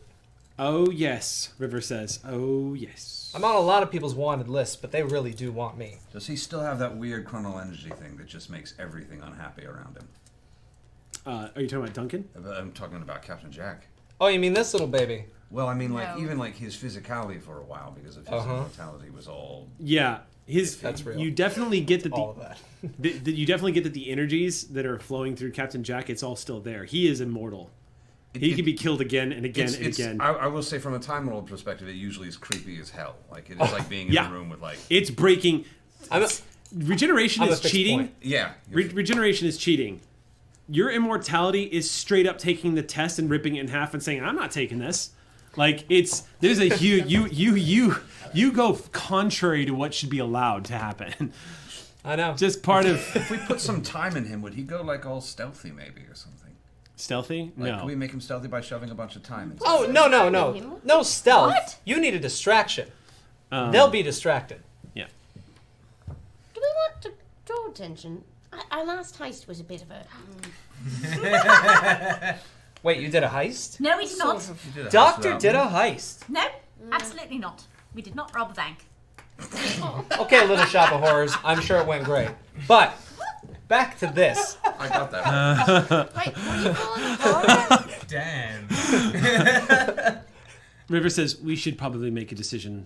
Oh, yes, River says. Oh, yes. I'm on a lot of people's wanted lists, but they really do want me. Does he still have that weird chronal energy thing that just makes everything unhappy around him? Are you talking about Duncan? I'm talking about Captain Jack. Oh, you mean this little baby? Well, I mean, No. even his physicality for a while because of his immortality was all... Yeah. That's real. You definitely get that all of that. you definitely get that the energies that are flowing through Captain Jack, it's all still there. He is immortal. He can be killed again and again and again. I will say, from a Time Lord perspective, it usually is creepy as hell. Like, it is like being in a room with, It's breaking... Regeneration is cheating. Point. Yeah. Regeneration is cheating. Your immortality is straight up taking the test and ripping it in half and saying, I'm not taking this. Like, there's a huge... You go contrary to what should be allowed to happen. I know. Just part of... If we put some time in him, would he go, all stealthy, maybe, or something? Stealthy? No. Can we make him stealthy by shoving a bunch of time into Oh, him? no. No stealth. What? You need a distraction. They'll be distracted. Yeah. Do we want to draw attention? Our last heist was a bit of a... Wait, you did a heist? No, we did not. Doctor did a heist. No, absolutely not. We did not rob a bank. Okay, Little Shop of Horrors. I'm sure it went great. But back to this. I got that. Wait, what are you calling? Damn. River says we should probably make a decision.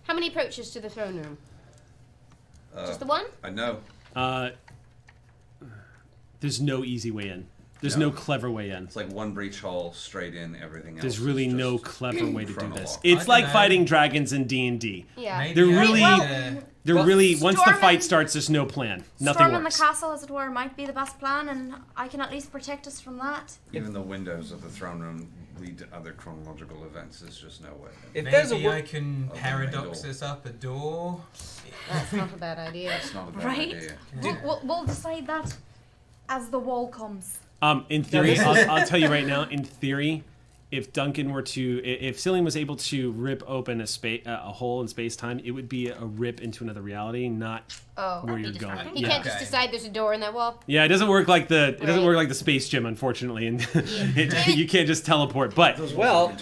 How many approaches to the throne room? Just the one? I know. There's no easy way in. There's no clever way in. It's like one breach hall, straight in, everything else. There's really is no just clever way to do front this. wall. It's I like dunno. fighting dragons in D&D. Yeah. Maybe They're I really, should, they're really. Once the storming- fight starts, there's no plan. Nothing Storming works. the castle, as it were, might be the best plan, and I can at least protect us from that. Even the windows of the throne room lead to other chronological events. There's just no way. If there's a maybe wo- I can Open the paradox door. us up a door. That's not a bad idea. It's not a bad Right? idea. We'll decide that as the wall comes. In theory, I'll tell you right now. In theory, if Duncan were to, if Cillian was able to rip open a hole in space time, it would be a rip into another reality, not where you're going. You can't just decide there's a door in that wall. Yeah, it doesn't work like the space gym, unfortunately, and you can't just teleport. But Well,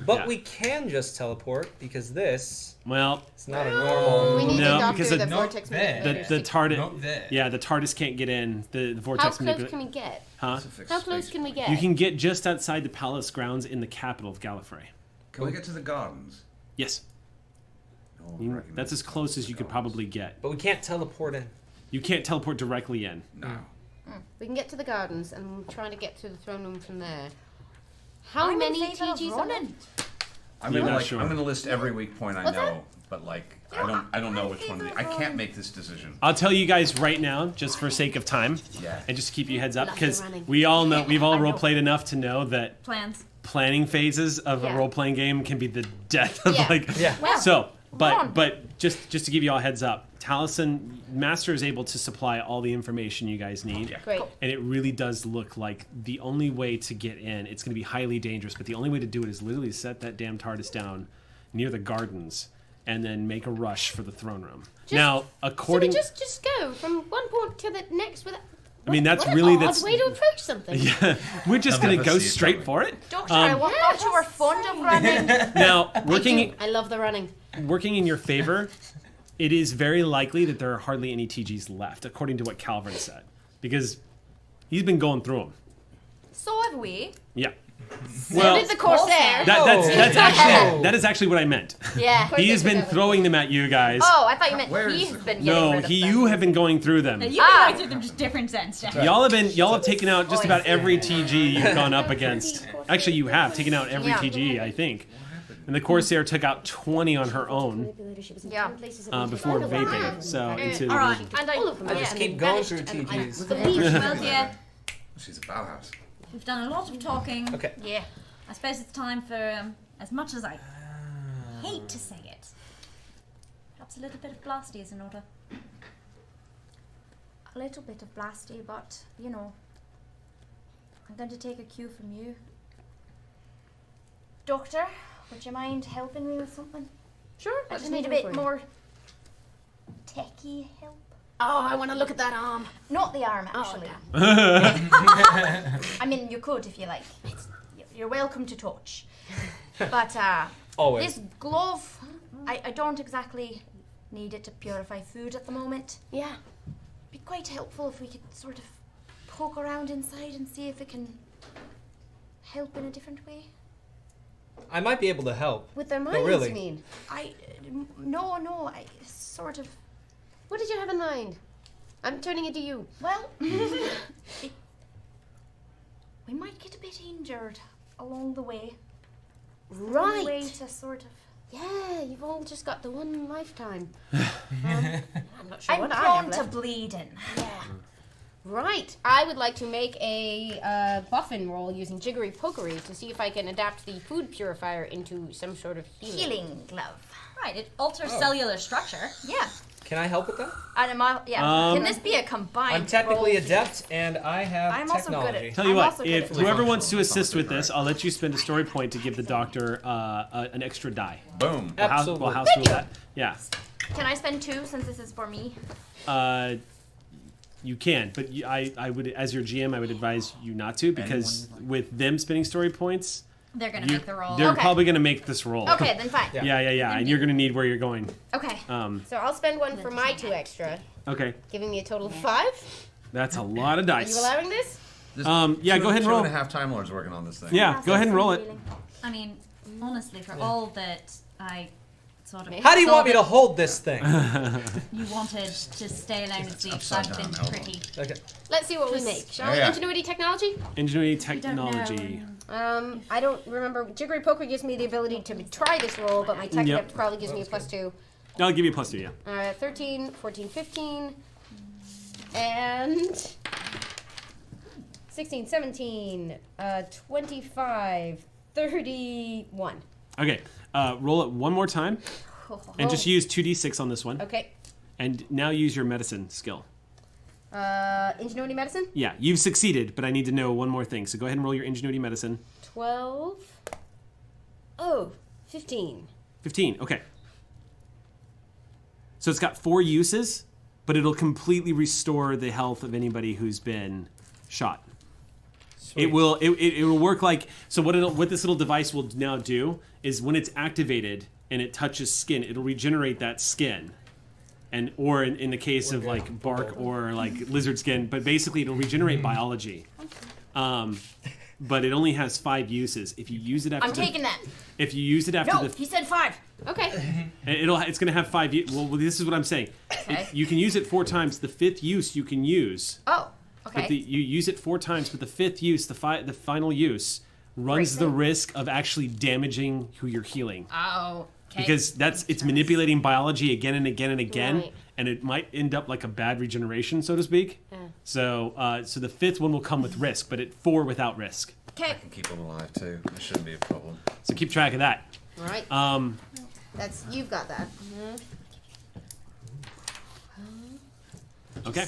but Yeah. we can just teleport because this. Well, it's not a normal. We need no, the doctor, because the Not vortex there. manipulator. the TARDIS. Not there. Yeah, the TARDIS can't get in. The How vortex close manipulator. can we get? Huh? How close can we get? You can get just outside the palace grounds in the capital of Gallifrey. Can we get to the gardens? Yes. No one recognizes That's as close as you could probably get. But we can't teleport in. You can't teleport directly in. No. We can get to the gardens, and I'm trying to get to the throne room from there. How I'm in many favour of TGs are running. left? I'm You're gonna not sure. I'm gonna list every weak point I What's know, but like I don't know which one. I can't make this decision. I'll tell you guys right now, just for sake of time, Yeah. and just to keep you heads up, Love because the running. we all know we've all I know. role played enough to know that Plans. planning phases of Yeah. a role playing game can be the death of Yeah. like. Yeah. Well, So, run. but just to give you all a heads up, Taliesin Master is able to supply all the information you guys need. Great. And it really does look like the only way to get in, it's going to be highly dangerous, but the only way to do it is literally set that damn TARDIS down near the gardens and then make a rush for the throne room. Now, So according... we just go from one point to the next with. I mean, that's what really... an odd that's way to approach something. Yeah, we're just I'll going to never go see it straight coming. for it. Doctor, I thought you were fond of running. Now, I working love the running. working in your favor, it is very likely that there are hardly any TGs left, according to what Calvin said, because he's been going through them. So have we. Yeah. So Well, did the Corsair. that is actually what I meant. Yeah. He has been throwing them at you guys. Oh, I thought you meant Where is he's the- been getting No, rid of them. you have been going through them. You've been going through them just different sense, Jeff. Y'all have taken out just about every TG you've gone up against. Actually, you have taken out every Yeah. TG, I think. And the Corsair took out 20 on her own Yeah. before vaping. So it's All right. And All of them. I just keep going through TGs. Well, dear, She's a Bauhaus. we've done a lot of talking. Okay. Yeah. I suppose it's time for, as much as I hate to say it, perhaps a little bit of blasty is in order. A little bit of blasty, but you know, I'm going to take a cue from you. Doctor, would you mind helping me with something? Sure. I what just can need a do bit for you? more techie help. Oh, I want to look at that arm. Not the arm, Oh, actually. damn. I mean, you could if you like. You're welcome to touch. But Always. this glove, I don't exactly need it to purify food at the moment. Yeah. Be quite helpful if we could sort of poke around inside and see if it can help in a different way. I might be able to help. With their No, minds, really. you mean? No, I sort of. What did you have in mind? I'm turning it to you. Well, we might get a bit injured along the way. Right. Way to sort of. Yeah, you've all just got the one lifetime. I'm not sure I'm what I have prone to left. bleeding. Yeah. Right. I would like to make a buffin roll using jiggery pokery to see if I can adapt the food purifier into some sort of Healing glove. Right, it alters cellular structure. Yeah. Can I help with that? And can this be a combined? I'm technically roll? adept, and I have I'm also good at- technology. Tell you I'm what, also good if at whoever this. wants to assist with this, I'll let you spend a story point to give the doctor an extra die. Boom. We'll Absolutely. house rule that. Yeah. Can I spend 2 since this is for me? You can, but I would, as your GM, I would advise you not to, because with them spending story points, they're gonna make the roll. They're probably gonna make this roll. Okay, then fine. Yeah, and you're gonna need where you're going. Okay. So I'll spend one for my 2 extra. Okay. Giving me a total of 5. That's a lot of dice. Are you allowing this? Yeah, go ahead and roll. 2.5 Time Lords working on this thing. Yeah, go ahead and roll it. I mean, honestly, for all that I sort of. How do you want me to hold this thing? You wanted to stay alone with Zeke, so I've been pretty. Okay. Let's see what we make. Shall we? Ingenuity technology? Ingenuity technology. I don't remember. Jiggery Poker gives me the ability to try this roll, but my tech depth probably gives me a +2. I'll give you a +2, yeah. 13, 14, 15, and 16, 17, 25, 31. Okay, roll it one more time, and just use 2d6 on this one. Okay. And now use your medicine skill. Ingenuity medicine? Yeah, you've succeeded, but I need to know one more thing. So go ahead and roll your ingenuity medicine. 12. Oh, 15. 15, okay. So it's got 4 uses, but it'll completely restore the health of anybody who's been shot. Sweet. It will work like, so what this little device will now do is when it's activated and it touches skin, it'll regenerate that skin. And or in the case of like bark or like lizard skin, but basically it'll regenerate biology. But it only has 5 uses. If you use it after I'm taking that. If you use it after no, he said 5. Okay. It's going to have 5 well, this is what I'm saying. Okay. You can use it 4 times. The 5th use you can use. Oh, okay. But you use it 4 times, but the 5th use, the final use, runs the risk of actually damaging who you're healing. Oh, okay. Because it's manipulating biology again and again and again, Right. and it might end up like a bad regeneration, so to speak. Yeah. So the 5th one will come with risk, but at 4 without risk. Okay. I can keep them alive too. That shouldn't be a problem. So keep track of that. All right. You've got that. Okay.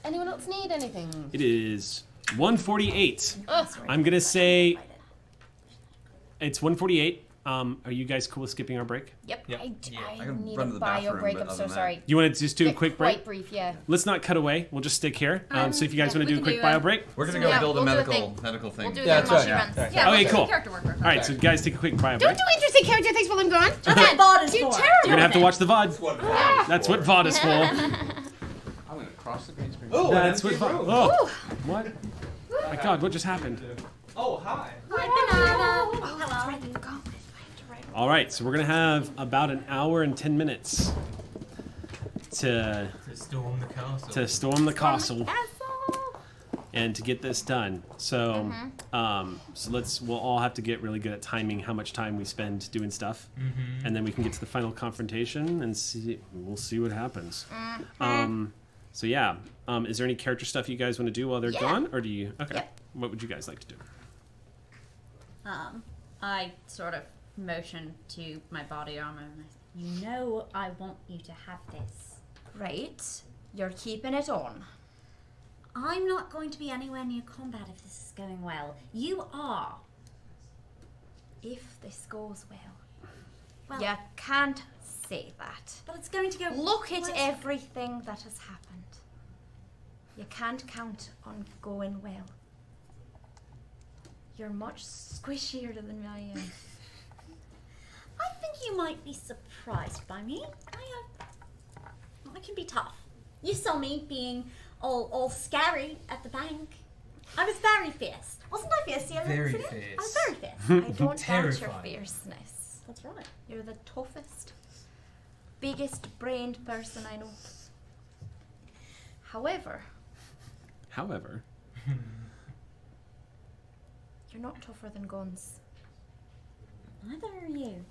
Anyone else need anything? It is 148. Oh, I'm gonna say it's 148. Are you guys cool with skipping our break? Yep. I can need run a to the bio bathroom, break. but I'm other so than that- sorry. You want to just do a quick break? Quite brief, yeah. Let's not cut away. We'll just stick here. So if you guys want to do a quick bio break. We're gonna go build a medical thing. We'll do Yeah, that that's while right. she runs. Yeah. Yeah, Okay, we'll do cool. character work. All right, so guys, take a quick bio Don't break. do interesting character things while I'm gone. That's what VOD is You're for. terrible. You're gonna have to watch the VOD. That's what VOD is That's what VOD is for. I'm gonna cross the green screen. Oh, That's what an VOD. empty room. Oh, what? My God, what just happened? Oh, hi. All right, so we're gonna have about an hour and 10 minutes to storm the castle. castle and to get this done. So, we'll all have to get really good at timing how much time we spend doing stuff, and then we can get to the final confrontation and we'll see what happens. So yeah, is there any character stuff you guys want to do while they're gone, or do you? Okay, Yep. What would you guys like to do? I sort of motion to my body armor. And you know I want you to have this. Right. You're keeping it on. I'm not going to be anywhere near combat if this is going well. You are. If this goes well. Well, You can't say that. but it's going to go. Look at well. everything that has happened. You can't count on going well. You're much squishier than I am. I think you might be surprised by me. I can be tough. You saw me being all scary at the bank. I was very fierce. Wasn't I fierce? Very I fierce. was very fierce. I don't doubt your Terrifying. fierceness. That's right. You're the toughest, biggest brained person I know. However, you're not tougher than guns. Neither are you.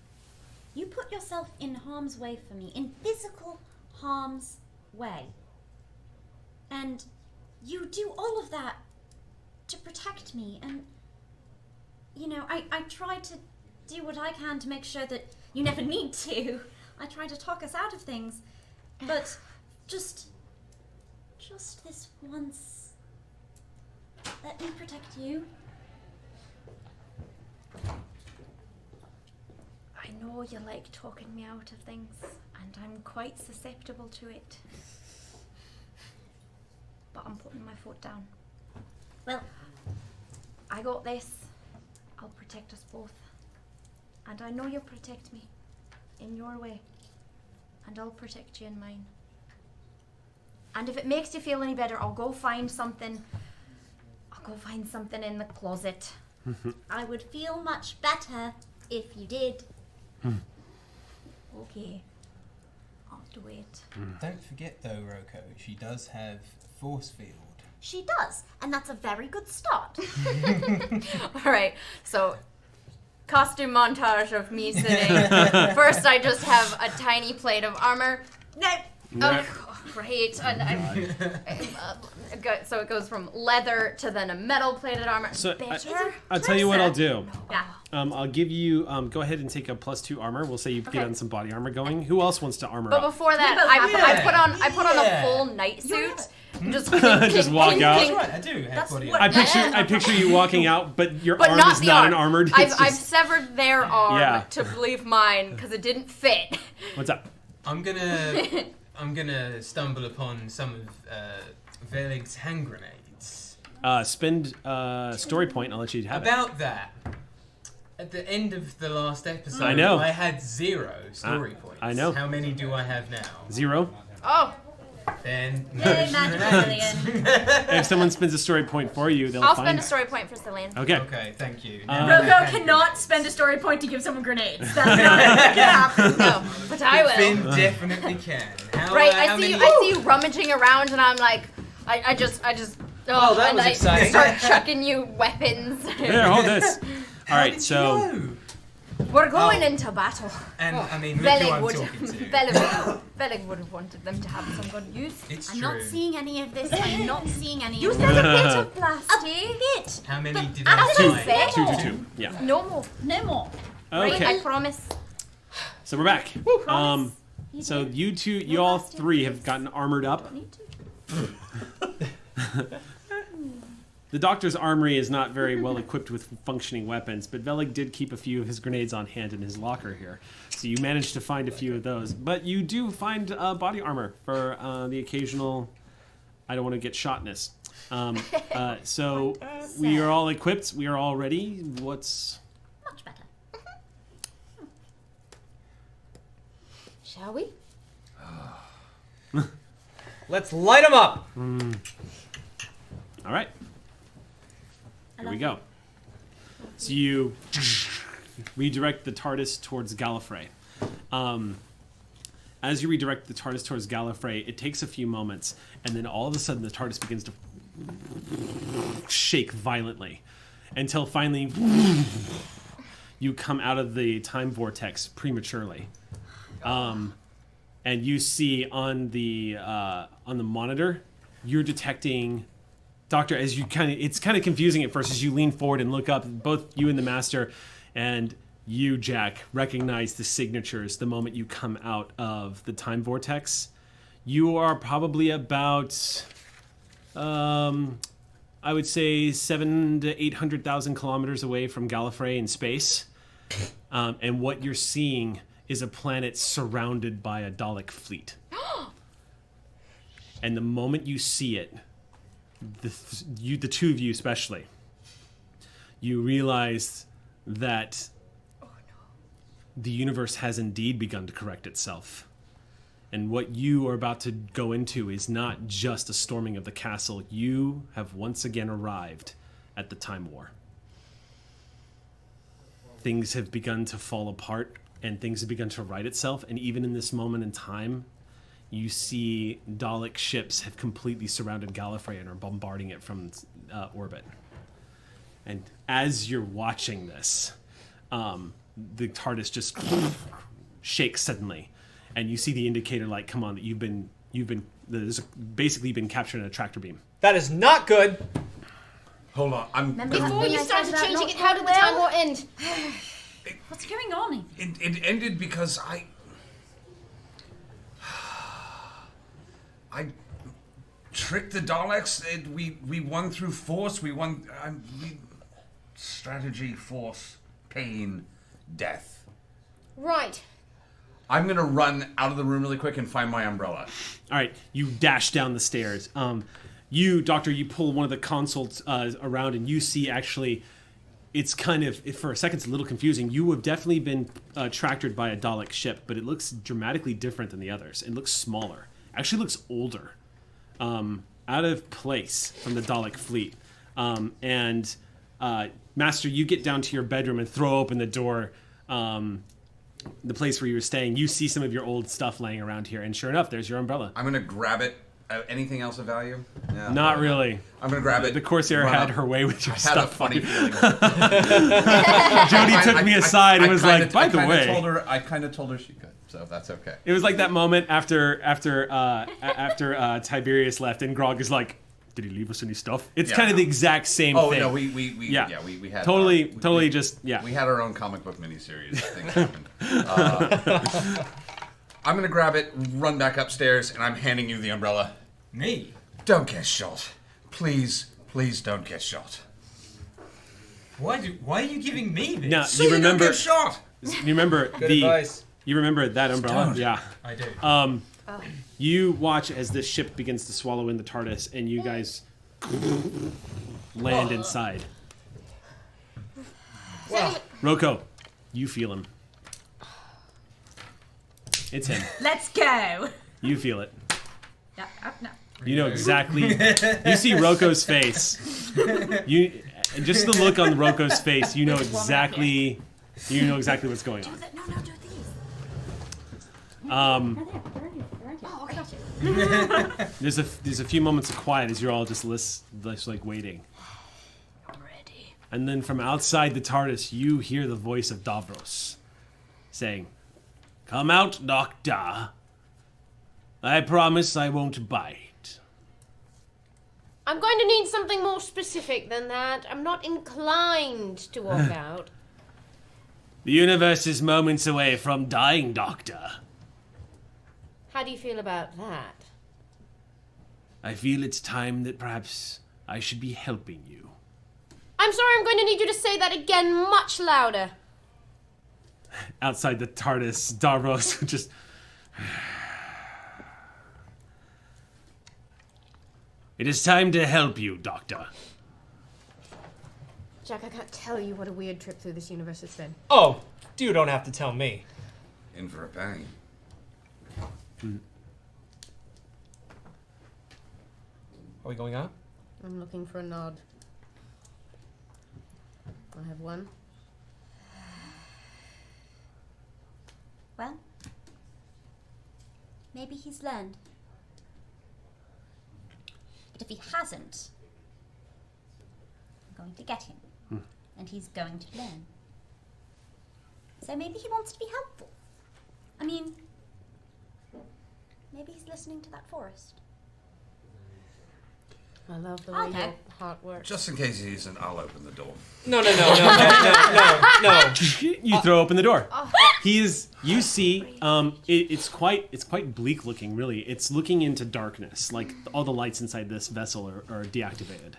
You put yourself in harm's way for me, in physical harm's way. And you do all of that to protect me. And, you know, I try to do what I can to make sure that you never need to. I try to talk us out of things. But just this once, let me protect you. I know you like talking me out of things, and I'm quite susceptible to it. I'm putting my foot down. Well, I got this. I'll protect us both. And I know you'll protect me. In your way. And I'll protect you in mine. And if it makes you feel any better, I'll go find something. I'll go find something in the closet. I would feel much better if you did. Okay. I'll do it. Don't forget though, Roko, she does have force field. She does, and that's a very good start. All right, so costume montage of me sitting. First, I just have a tiny plate of armor. No. Oh, great. And so it goes from leather to then a metal plated armor. So Better. I'll tell you what I'll do. Yeah. I'll give you. Go ahead and take a +2 armor. We'll say you get on some body armor going. Who else wants to armor But up? before that, I put on a full night suit. Just Just walk out. That's right, I do have body armor. I picture you walking out, but your But arm not is the not arm. an armored. I've severed their arm Yeah. to leave mine because it didn't fit. What's up? I'm gonna stumble upon some of Velig's hand grenades. Spend story point. And I'll let you have it. About that, at the end of the last episode, I know. I had 0 story points. I know. How many do I have now? 0. Oh. Then Yay, magic If someone spends a story point for you, they'll I'll find spend a story point for Cillian. Okay. Okay, thank you. Roko cannot spend a story point to give someone grenades. That's not gonna happen. No, but I will. Finn definitely can. How, Right, how I see many- you rummaging around, and I'm like, I just. Oh, that and was I exciting. start chucking you weapons. Here, hold this. All right, so We're going into battle. And I mean, look who I'm Velig talking to. would have wanted them to have some good use. It's I'm true. not seeing any of this. I'm not seeing any You of said this. a bit of plastic. A bit. How many did I I didn't find? say. 2. Yeah. No more. No more. Okay. I promise. So we're back. Promise. So you all 3 have gotten armored up. Need to. The doctor's armory is not very well equipped with functioning weapons, but Velig did keep a few of his grenades on hand in his locker here. So you managed to find a few of those. But you do find body armor for the occasional, I don't want to get shotness. So we are all equipped. We are all ready. What's... Much better. Shall we? Let's light them up. All right. Here we go. So you redirect the TARDIS towards Gallifrey. As you redirect the TARDIS towards Gallifrey, it takes a few moments, and then all of a sudden the TARDIS begins to shake violently, until finally you come out of the time vortex prematurely. And you see on the monitor, you're detecting. Doctor, as you it's kind of confusing at first as you lean forward and look up, both you and the Master and you, Jack, recognize the signatures the moment you come out of the time vortex. You are probably about, I would say 700,000 to 800,000 kilometers away from Gallifrey in space. And what you're seeing is a planet surrounded by a Dalek fleet. And the moment you see it, the two of you especially, you realize that the universe has indeed begun to correct itself. And what you are about to go into is not just a storming of the castle. You have once again arrived at the Time War. Things have begun to fall apart, and things have begun to right itself. And even in this moment in time, you see Dalek ships have completely surrounded Gallifrey and are bombarding it from orbit. And as you're watching this, the TARDIS just shakes suddenly, and you see the indicator light come on that there's basically been captured in a tractor beam. That is not good. Hold on, Before you started changing it, how did the Time War end? What's going on? It ended because I tricked the Daleks. We won through force. We won. Strategy, force, pain, death. Right. I'm gonna run out of the room really quick and find my umbrella. All right, you dash down the stairs. you, Doctor, you pull one of the consoles around, and you see actually, it's kind of, for a second, it's a little confusing. You have definitely been tractored by a Dalek ship, but it looks dramatically different than the others. It looks smaller. Actually looks older. Out of place from the Dalek fleet. And Master, you get down to your bedroom and throw open the door, the place where you were staying. You see some of your old stuff laying around here, and sure enough, there's your umbrella. I'm gonna grab it. Anything else of value? Yeah, Not really. I'm gonna grab it. The Corsair had her way with your stuff. I had a funny feeling. Jody took me aside and was like, "By the way," I kind of told her she could, so that's okay. It was like that moment after Tiberius left, and Grog is like, "Did he leave us any stuff?" It's kind of the exact same thing. Oh no, we had totally just We had our own comic book miniseries. Things happened. I'm gonna grab it, run back upstairs, and I'm handing you the umbrella. Me? Don't get shot. Please don't get shot. Why are you giving me this? Now, so you remember, don't get shot. You remember advice. You remember that umbrella? Don't. Yeah. I do. You watch as this ship begins to swallow in the TARDIS, and you guys land inside. Wow. Roko, you feel him. It's him. Let's go. You feel it. No. You know exactly. You see Roko's face. Just the look on Roko's face. You know exactly. You know exactly what's going on. No, do these. There's a few moments of quiet as you're all just like waiting. I'm ready. And then from outside the TARDIS, you hear the voice of Davros saying, "Come out, Doctor. I promise I won't bite." I'm going to need something more specific than that. I'm not inclined to walk out. The universe is moments away from dying, Doctor. How do you feel about that? I feel it's time that perhaps I should be helping you. I'm sorry, I'm going to need you to say that again much louder. Outside the TARDIS, Davros just... It is time to help you, Doctor. Jack, I can't tell you what a weird trip through this universe it's been. Oh, you don't have to tell me. In for a bang. Are we going out? I'm looking for a nod. I have one. Well, maybe he's learned. But if he hasn't, I'm going to get him. And he's going to learn. So maybe he wants to be helpful. I mean, maybe he's listening to that forest. I love the way your heart works. Just in case he isn't, I'll open the door. No. You throw open the door. You see, it's quite bleak looking, really. It's looking into darkness, like all the lights inside this vessel are deactivated.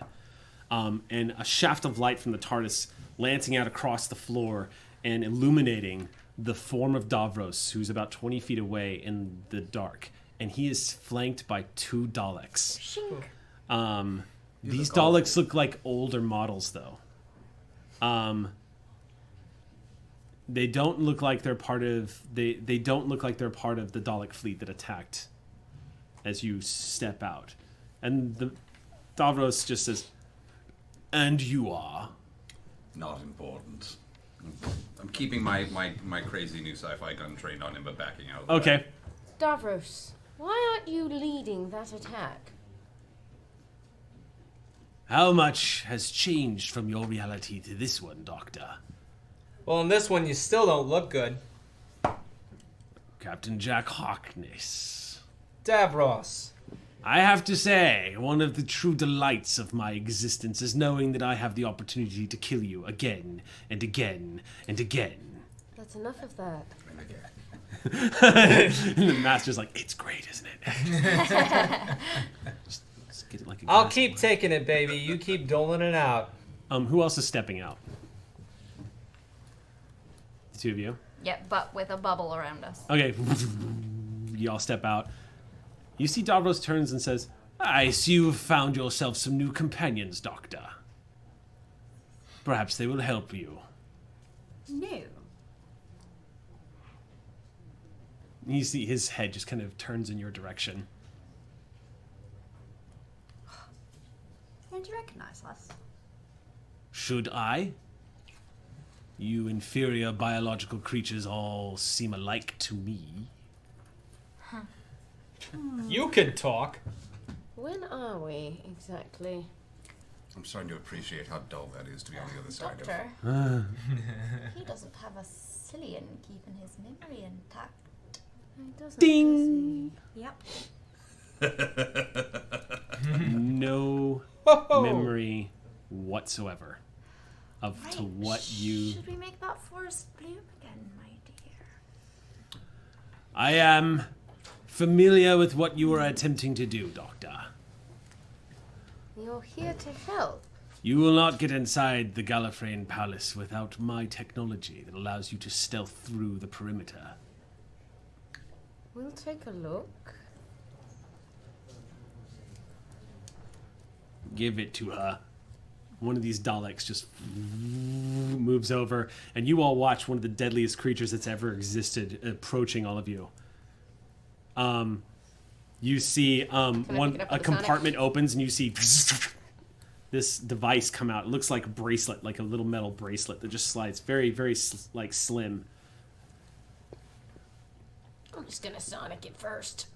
And a shaft of light from the TARDIS lancing out across the floor and illuminating the form of Davros, who's about 20 feet away in the dark. And he is flanked by 2 Daleks. Shink. These Daleks look like older models, though. They don't look like they're part of they don't look like they're part of the Dalek fleet that attacked as you step out. And the Davros just says, "And you are?" Not important. I'm keeping my crazy new sci-fi gun trained on him, but backing out. Okay. Davros, why aren't you leading that attack? How much has changed from your reality to this one, Doctor? Well, in this one, you still don't look good. Captain Jack Harkness. Davros. I have to say, one of the true delights of my existence is knowing that I have the opportunity to kill you again and again and again. That's enough of that. And the Master's like, "It's great, isn't it?" just get it like a I'll glass keep of taking it, baby. You keep doling it out. wine. Who else is stepping out? The 2 of you? Yeah, but with a bubble around us. Okay. Y'all step out. You see Davros turns and says, I see you've found yourself some new companions, Doctor. Perhaps they will help you. No. You see his head just kind of turns in your direction. Don't you recognize us? Should I? You inferior biological creatures all seem alike to me. Huh. You could talk. When are we exactly? I'm starting to appreciate how dull that is to be on the other side Doctor. of. He doesn't have a Cillian keeping his memory intact. He doesn't, Ding! does he? Yep. No memory whatsoever of to what you... Should we make that forest bloom again, my dear? I am familiar with what you are attempting to do, Doctor. You're here to help. You will not get inside the Gallifreyan Palace without my technology that allows you to stealth through the perimeter. We'll take a look. Give it to her. One of these Daleks just moves over, and you all watch one of the deadliest creatures that's ever existed approaching all of you. You see a compartment opens, and you see this device come out. It looks like a bracelet, like a little metal bracelet that just slides, very, very slim. I'm just gonna Sonic it first.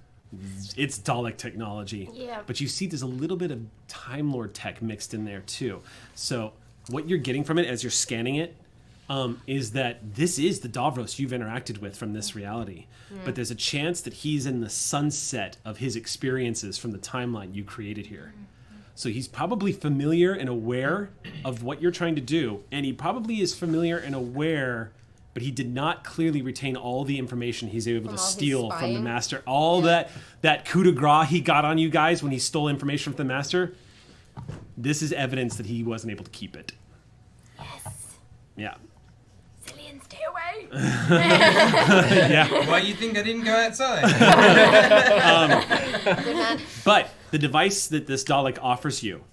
It's Dalek technology. Yeah. But you see there's a little bit of Time Lord tech mixed in there too. So what you're getting from it as you're scanning it is that this is the Davros you've interacted with from this reality. But there's a chance that he's in the sunset of his experiences from the timeline you created here. So he's probably familiar and aware of what you're trying to do, and he probably is familiar and aware, but he did not clearly retain all the information he's able to steal from the Master. All that coup de grace he got on you guys when he stole information from the Master, this is evidence that he wasn't able to keep it. Yes. Yeah. Cillian, stay away. Yeah. Why you think I didn't go outside? But the device that this Dalek offers you,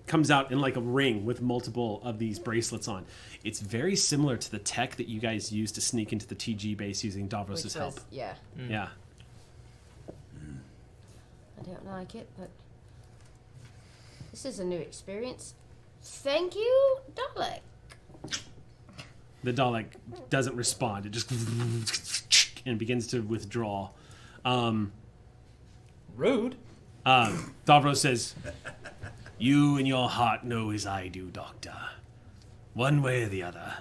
comes out in like a ring with multiple of these bracelets on. It's very similar to the tech that you guys used to sneak into the TG base using Davros' help. Yeah. Yeah. I don't like it, but this is a new experience. Thank you, Dalek. The Dalek doesn't respond. It just and begins to withdraw. Rude. Davros says, "You in your heart know as I do, Doctor. One way or the other,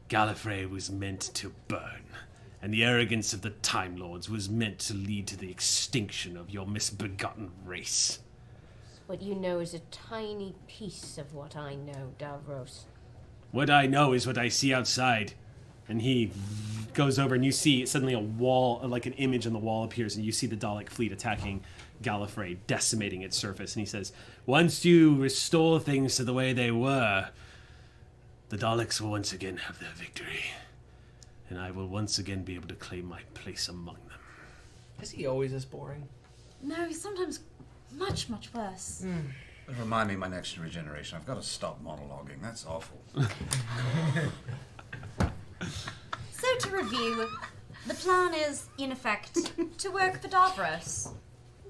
Gallifrey was meant to burn, and the arrogance of the Time Lords was meant to lead to the extinction of your misbegotten race." What you know is a tiny piece of what I know, Davros. What I know is what I see outside. And he goes over, and you see suddenly a wall, like an image on the wall appears, and you see the Dalek fleet attacking Gallifrey, decimating its surface. And he says, "Once you restore things to the way they were, the Daleks will once again have their victory. And I will once again be able to claim my place among them." Is he always this boring? No, he's sometimes much, much worse. Remind me my next regeneration. I've got to stop monologuing. That's awful. So to review, the plan is, in effect, to work for Davros,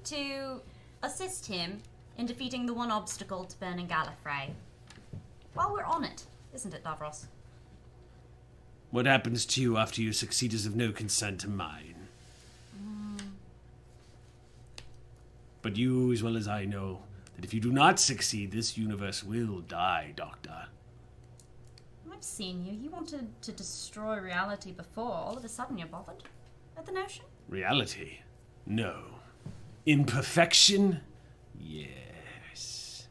to assist him in defeating the one obstacle to burning Gallifrey. While we're on it, isn't it, Davros? What happens to you after you succeed is of no concern to mine. But you, as well as I, know that if you do not succeed, this universe will die, Doctor. I've seen you. You wanted to destroy reality before. All of a sudden you're bothered at the notion? Reality? No. Imperfection? Yes.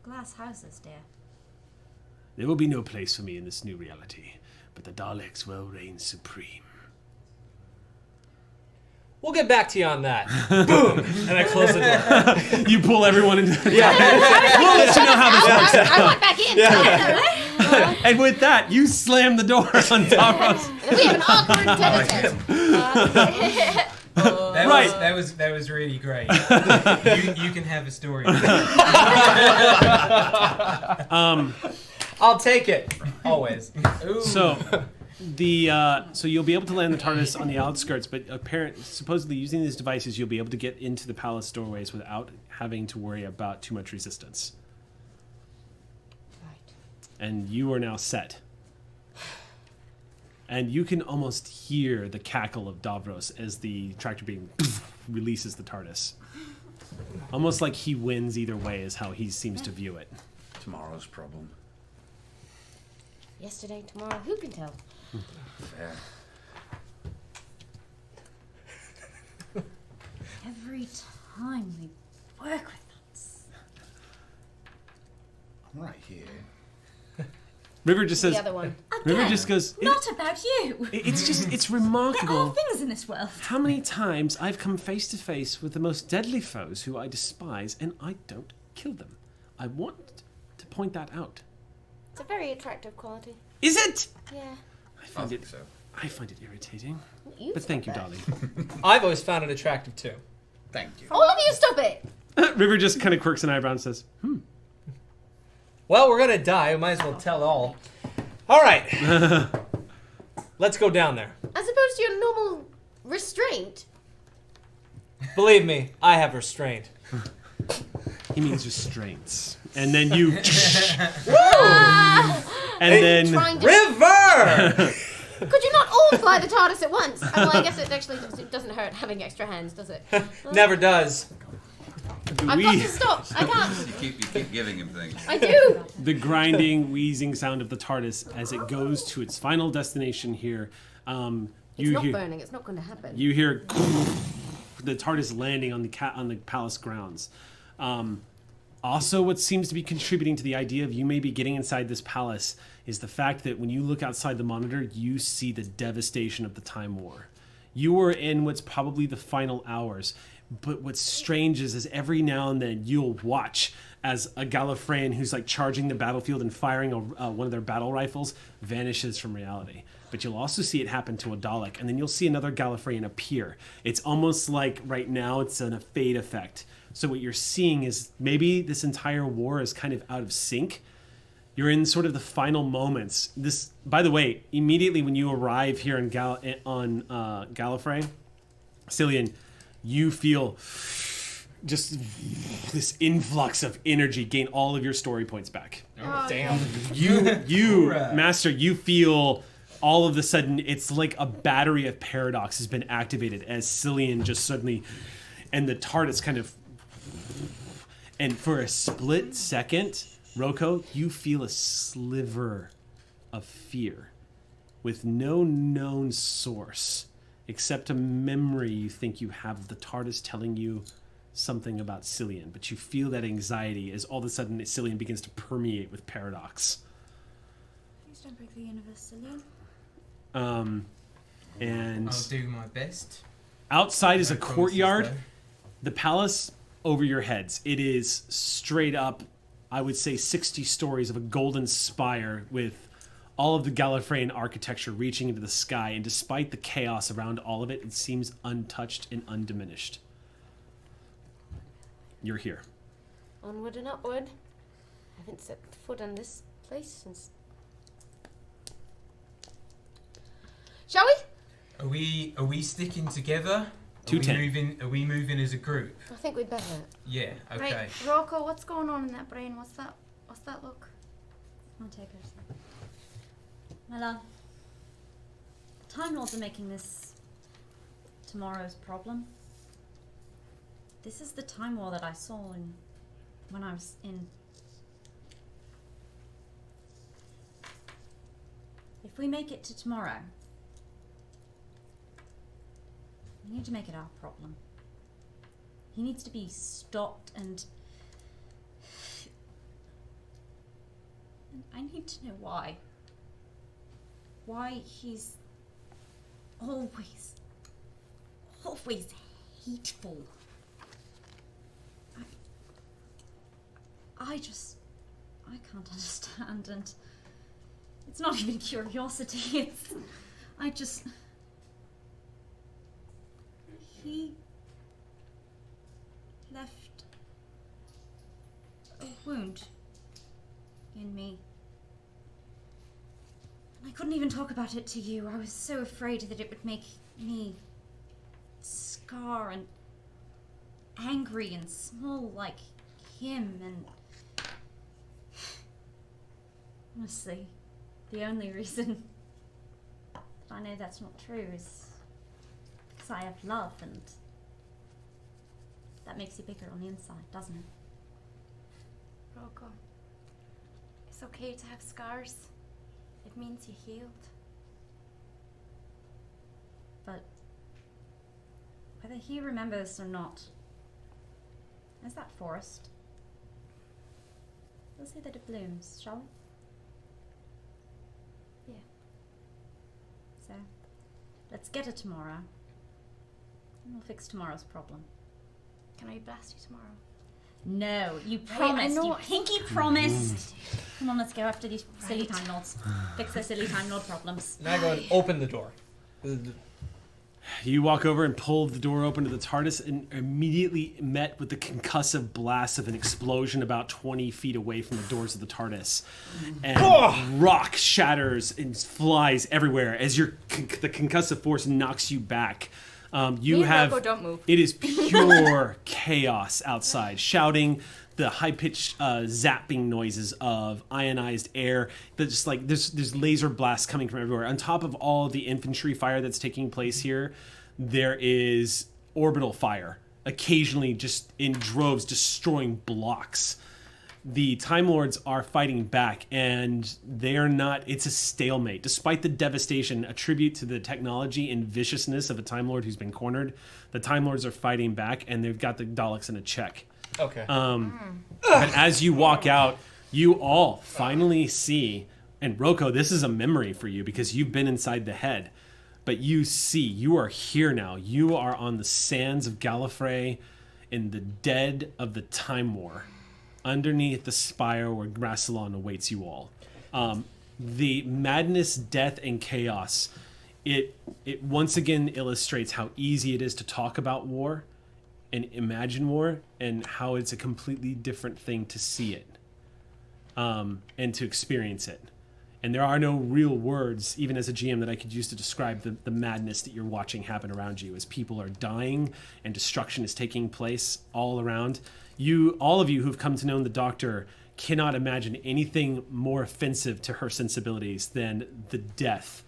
Glass houses, dear. There will be no place for me in this new reality, but the Daleks will reign supreme. We'll get back to you on that. Boom! And I close the door. You pull everyone into the Yeah. We'll let you know how this works out. I want back in. Yeah. And with that, you slam the door on Davros. And we have an awkward tete-a-tete. That was really great. you can have a story. I'll take it always. So you'll be able to land the TARDIS on the outskirts, but supposedly using these devices, you'll be able to get into the palace doorways without having to worry about too much resistance. Right. And you are now set. And you can almost hear the cackle of Davros as the tractor beam releases the TARDIS. Almost like he wins either way is how he seems to view it. Tomorrow's problem. Yesterday, tomorrow, who can tell? Fair. Every time we work with us. I'm right here. River just says. The other one. River just goes. Not about you. It's remarkable. There are things in this world. How many times I've come face to face with the most deadly foes who I despise, and I don't kill them. I want to point that out. It's a very attractive quality. Is it? Yeah. I find it irritating. You But thank you, stop darling. I've always found it attractive too. Thank you. All of you, stop it! River just kind of quirks an eyebrow and says, Well, we're gonna die. We might as well tell all. All right. Let's go down there. As opposed to your normal restraint. Believe me, I have restraint. He means restraints. And then you... And then... River! Could you not all fly the TARDIS at once? Well, I guess it actually doesn't hurt having extra hands, does it? Never does. I've got to stop. I can't. You keep giving him things. I do. The grinding, wheezing sound of the TARDIS as it goes to its final destination here. It's not burning. It's not going to happen. You hear the TARDIS landing on the palace grounds. Also, what seems to be contributing to the idea of you maybe getting inside this palace is the fact that when you look outside the monitor, you see the devastation of the Time War. You are in what's probably the final hours. But what's strange is every now and then you'll watch as a Gallifreyan who's like charging the battlefield and firing one of their battle rifles vanishes from reality. But you'll also see it happen to a Dalek, and then you'll see another Gallifreyan appear. It's almost like right now it's a fade effect. So what you're seeing is maybe this entire war is kind of out of sync. You're in sort of the final moments. This, by the way, immediately when you arrive here on Gallifrey, Cillian, you feel just this influx of energy gain all of your story points back. Oh, damn. You Master, you feel all of a sudden it's like a battery of paradox has been activated as Cillian just suddenly, and the TARDIS kind of, and for a split second, Roko, you feel a sliver of fear with no known source except a memory you think you have of the TARDIS telling you something about Cillian. But you feel that anxiety as all of a sudden Cillian begins to permeate with paradox. Please don't break the universe, Cillian. And I'll do my best. Outside is a courtyard. The palace over your heads. It is straight up, I would say 60 stories of a golden spire with all of the Gallifreyan architecture reaching into the sky, and despite the chaos around all of it, it seems untouched and undiminished. You're here. Onward and upward. I haven't set foot on this place since... Shall we? Are we sticking together? Are we moving as a group? I think we'd better. Yeah, okay. Right, Rocco, what's going on in that brain? What's that look? I'll take her. My love, the Time Lords are making this tomorrow's problem. This is the Time War that I saw when I was in. If we make it to tomorrow, we need to make it our problem. He needs to be stopped and I need to know why. Why he's always hateful. I can't understand, and it's not even curiosity, he left a wound in me. And I couldn't even talk about it to you. I was so afraid that it would make me scar and angry and small like him, and honestly, the only reason that I know that's not true is because I have love, and that makes you bigger on the inside, doesn't it? Roko, it's okay to have scars. It means you healed. But whether he remembers or not, there's that forest. We'll see that it blooms, shall we? Yeah. So, let's get it tomorrow. And we'll fix tomorrow's problem. Can I blast you tomorrow? No, you promised. know You it. pinky promised. Come on, let's go after these silly Time Lords. Fix their silly Time Lord problems. Now go and open the door. You walk over and pull the door open to the TARDIS and immediately met with the concussive blast of an explosion about 20 feet away from the doors of the TARDIS. And rock shatters and flies everywhere as the concussive force knocks you back. You have. Roko don't move. It is pure chaos outside. Shouting, the high-pitched zapping noises of ionized air. Just like there's laser blasts coming from everywhere. On top of all the infantry fire that's taking place here, there is orbital fire, occasionally just in droves, destroying blocks. The Time Lords are fighting back, and they are not. It's a stalemate. Despite the devastation, a tribute to the technology and viciousness of a Time Lord who's been cornered, the Time Lords are fighting back, and they've got the Daleks in a check. Okay. But as you walk out, you all finally see, and Roko, this is a memory for you because you've been inside the head, but you see, you are here now. You are on the sands of Gallifrey in the dead of the Time War, underneath the spire where Rassilon awaits you all. The madness, death, and chaos, it once again illustrates how easy it is to talk about war and imagine war, and how it's a completely different thing to see it and to experience it. And there are no real words, even as a GM, that I could use to describe the madness that you're watching happen around you as people are dying and destruction is taking place all around. All of you who've come to know the Doctor cannot imagine anything more offensive to her sensibilities than the death.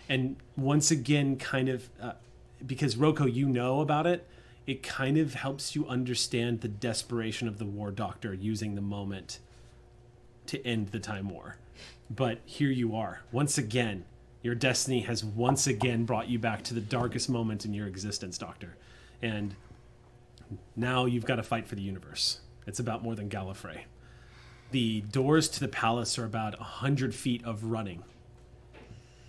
And once again, kind of, because Roko, you know about it, it kind of helps you understand the desperation of the War Doctor using the moment to end the Time War. But here you are. Once again, your destiny has once again brought you back to the darkest moment in your existence, Doctor. And now you've got to fight for the universe. It's about more than Gallifrey. The doors to the palace are about 100 feet of running.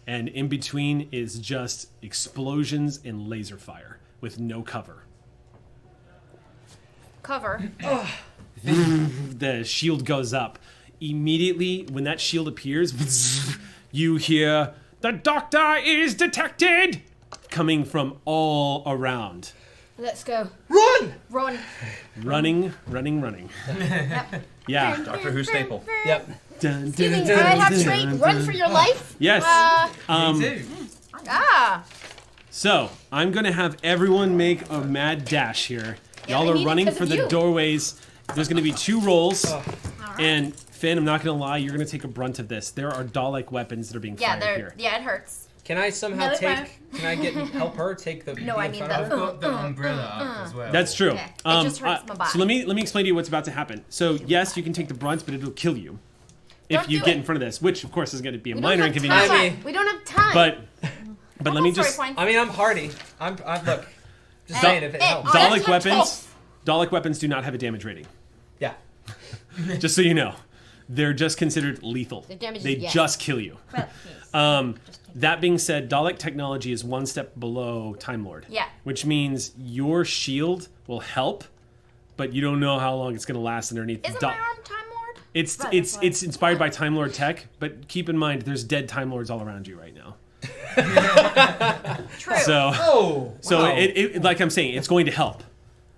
And in between is just explosions and laser fire with no cover. Cover. The shield goes up. Immediately, when that shield appears, you hear, "The Doctor is detected!" coming from all around. Let's go. Run! Run. Running. Yeah. Doctor Who staple. Yep. Dun, Steven, can I have trait run for your life? Yes. Me too. So, I'm going to have everyone make a mad dash here. Yeah, Y'all I are need it running 'cause for of the you. doorways. There's going to be 2 rolls. And Finn, I'm not going to lie, you're going to take a brunt of this. There are Dalek weapons that are being fired here. Yeah, it hurts. Can I somehow No, it won't. Can I help her take the? No, be I in need front of the- her? I've got the umbrella up as well. That's true. Okay. It just hurts my body. So let me explain to you what's about to happen. So yes, you can take the brunt, but it'll kill you if Don't you do get it. in front of this, which of course is going to be a We don't minor have inconvenience. time. I mean- We don't have time. But let me Story just points. I mean, I'm hardy. I'm look. Just saying if it helps. Dalek that's weapons. Dalek weapons do not have a damage rating. Yeah. Just so you know, they're just considered lethal. The damage is They yes. just kill you. Well, yes. That being said, Dalek technology is one step below Time Lord. Yeah. Which means your shield will help, but you don't know how long it's going to last underneath. Isn't my arm Time Lord? It's Right, it's that's why. it's inspired by Time Lord tech, but keep in mind there's dead Time Lords all around you right now. True. So, wow. it like I'm saying, it's going to help,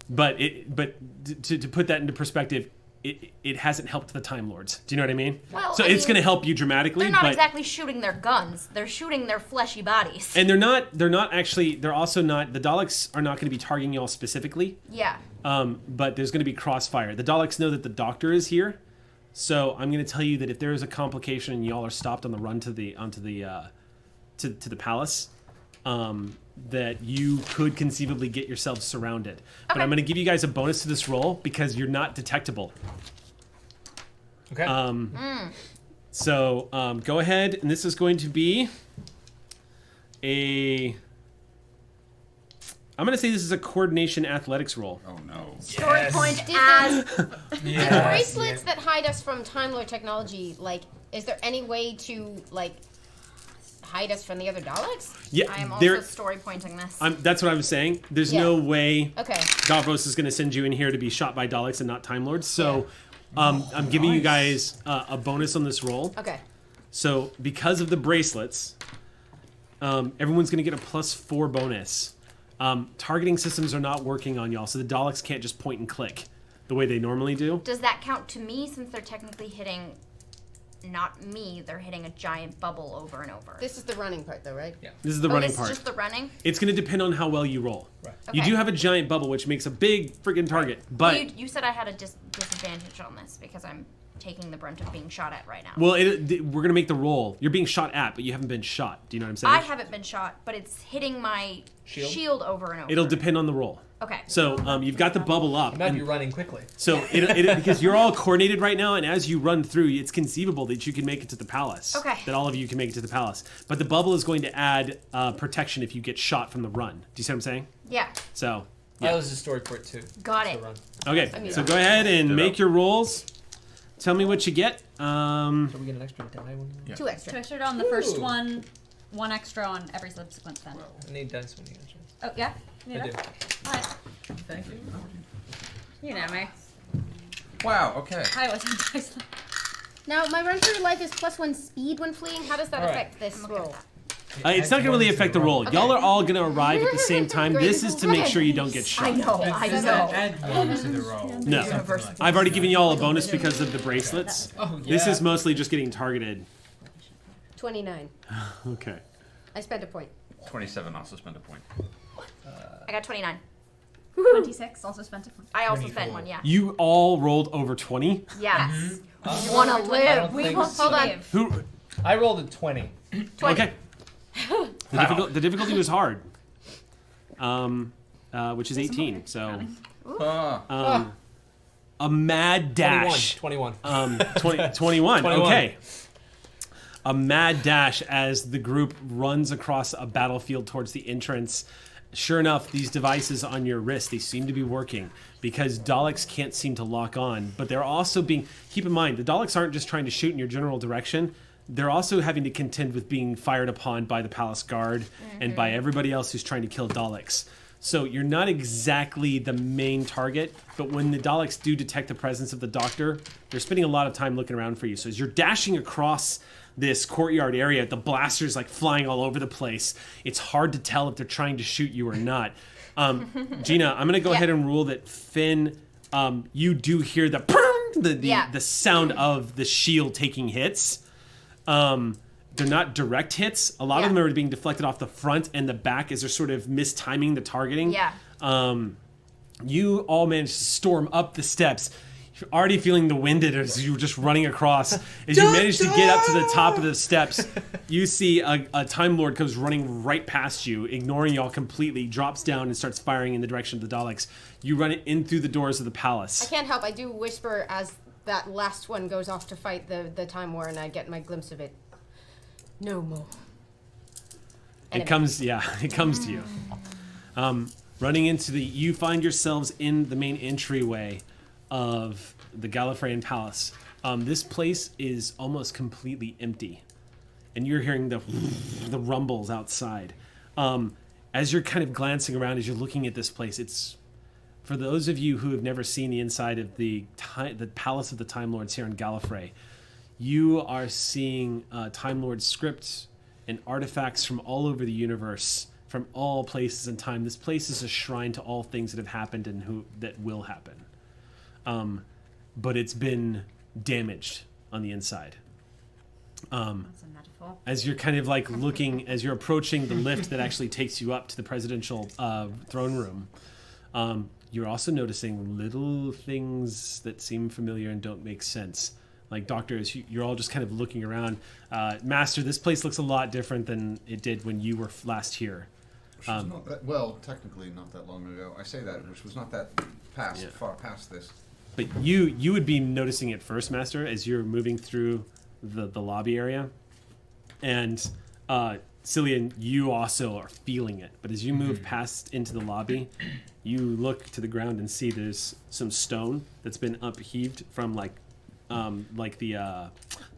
but to put that into perspective, it hasn't helped the Time Lords. Do you know what I mean? Well, so I it's mean, going to help you dramatically. They're not but, exactly shooting their guns. They're shooting their fleshy bodies. and they're not actually. They're also not. The Daleks are not going to be targeting y'all specifically. Yeah. But there's going to be crossfire. The Daleks know that the Doctor is here, so I'm going to tell you that if there is a complication and y'all are stopped on the run to the palace, that you could conceivably get yourselves surrounded. But I'm going to give you guys a bonus to this roll because you're not detectable. Okay. So go ahead, and this is going to be I'm going to say this is a coordination athletics roll. Oh no. Story point Did as The bracelets that hide us from Time Lord technology, like, is there any way to, like, hide us from the other Daleks? Yeah, I am also story pointing this. that's what I'm saying. There's no way Okay. Davros is going to send you in here to be shot by Daleks and not Time Lords. So I'm giving you guys a bonus on this roll. Okay. So because of the bracelets, everyone's going to get a +4 bonus. Targeting systems are not working on y'all, so the Daleks can't just point and click the way they normally do. Does that count to me since they're technically hitting not me, they're hitting a giant bubble over and over? This is the running part, though, right? Yeah. This is the running this part. is just the running? It's going to depend on how well you roll. Right. You Okay. do have a giant bubble, which makes a big freaking target, but... Well, you said I had a disadvantage on this because I'm taking the brunt of being shot at right now. Well, we're gonna make the roll. You're being shot at, but you haven't been shot. Do you know what I'm saying? I haven't been shot, but it's hitting my shield over and over. It'll depend on the roll. Okay. So you've got the bubble up. You might and- be running quickly. So because you're all coordinated right now, and as you run through, it's conceivable that you can make it to the palace. Okay. That all of you can make it to the palace. But the bubble is going to add protection if you get shot from the run. Do you see what I'm saying? Yeah. So. That was a story point too. Got to it. run. Okay. So go ahead and make your rolls. Tell me what you get. So we get an extra die when Yeah. 2 extra. 2 extra on the first Ooh. one, 1 extra on every subsequent then. I need dice when you get yours. Oh, yeah? You I know? do. Alright. Thank you. You know me. Wow, okay. I always have Now, my run for your life is +1 speed when fleeing. How does that All right. affect this roll? It's not going to really affect the roll. Y'all are all going to arrive at the same time. Great. This is to make sure you don't get shot. I know. Does that add 1 to the roll? No. I've already given y'all a bonus because of the bracelets. Oh, This yeah. is mostly just getting targeted. 29. Okay. I spent a point. 27, also spent a point. I got 29. 26, also spent a point. I also spent one, yeah. You all rolled over 20. Yes. Mm-hmm. Wanna I live. don't We think want so. to live. Who? I rolled a 20. Okay. The difficulty was hard. Which is 18. So. A mad dash. 21. 21. 21. Okay. A mad dash as the group runs across a battlefield towards the entrance. Sure enough, these devices on your wrist, they seem to be working because Daleks can't seem to lock on, but they're also being, keep in mind, the Daleks aren't just trying to shoot in your general direction. They're also having to contend with being fired upon by the palace guard and by everybody else who's trying to kill Daleks. So you're not exactly the main target, but when the Daleks do detect the presence of the Doctor, they're spending a lot of time looking around for you. So as you're dashing across this courtyard area, the blasters like flying all over the place. It's hard to tell if they're trying to shoot you or not. Gina, I'm gonna go ahead and rule that Finn, you do hear the sound of the shield taking hits. They're not direct hits. A lot of them are being deflected off the front and the back as they're sort of mistiming the targeting. Yeah. You all managed to storm up the steps. You're already feeling the winded as you're just running across. As you manage to get up to the top of the steps, you see a Time Lord comes running right past you, ignoring y'all completely, drops down and starts firing in the direction of the Daleks. You run it in through the doors of the palace. I can't help. I do whisper as that last one goes off to fight the Time War, and I get my glimpse of it. No more. It comes to you. Running into you find yourselves in the main entryway of the Gallifreyan Palace. This place is almost completely empty, and you're hearing the rumbles outside. As you're kind of glancing around, as you're looking at this place, it's for those of you who have never seen the inside of the Palace of the Time Lords here in Gallifrey. You are seeing Time Lord script and artifacts from all over the universe, from all places and time. This place is a shrine to all things that have happened and that will happen. But it's been damaged on the inside. That's a metaphor. As you're kind of like looking, as you're approaching the lift that actually takes you up to the presidential throne room, you're also noticing little things that seem familiar and don't make sense. Like, doctors, you're all just kind of looking around. Master, this place looks a lot different than it did when you were last here. Which was not that, well, technically not that long ago. I say that, which was not that far past this. But you would be noticing it first, Master, as you're moving through the lobby area. And Cillian, you also are feeling it. But as you move past into the lobby, you look to the ground and see there's some stone that's been upheaved from like the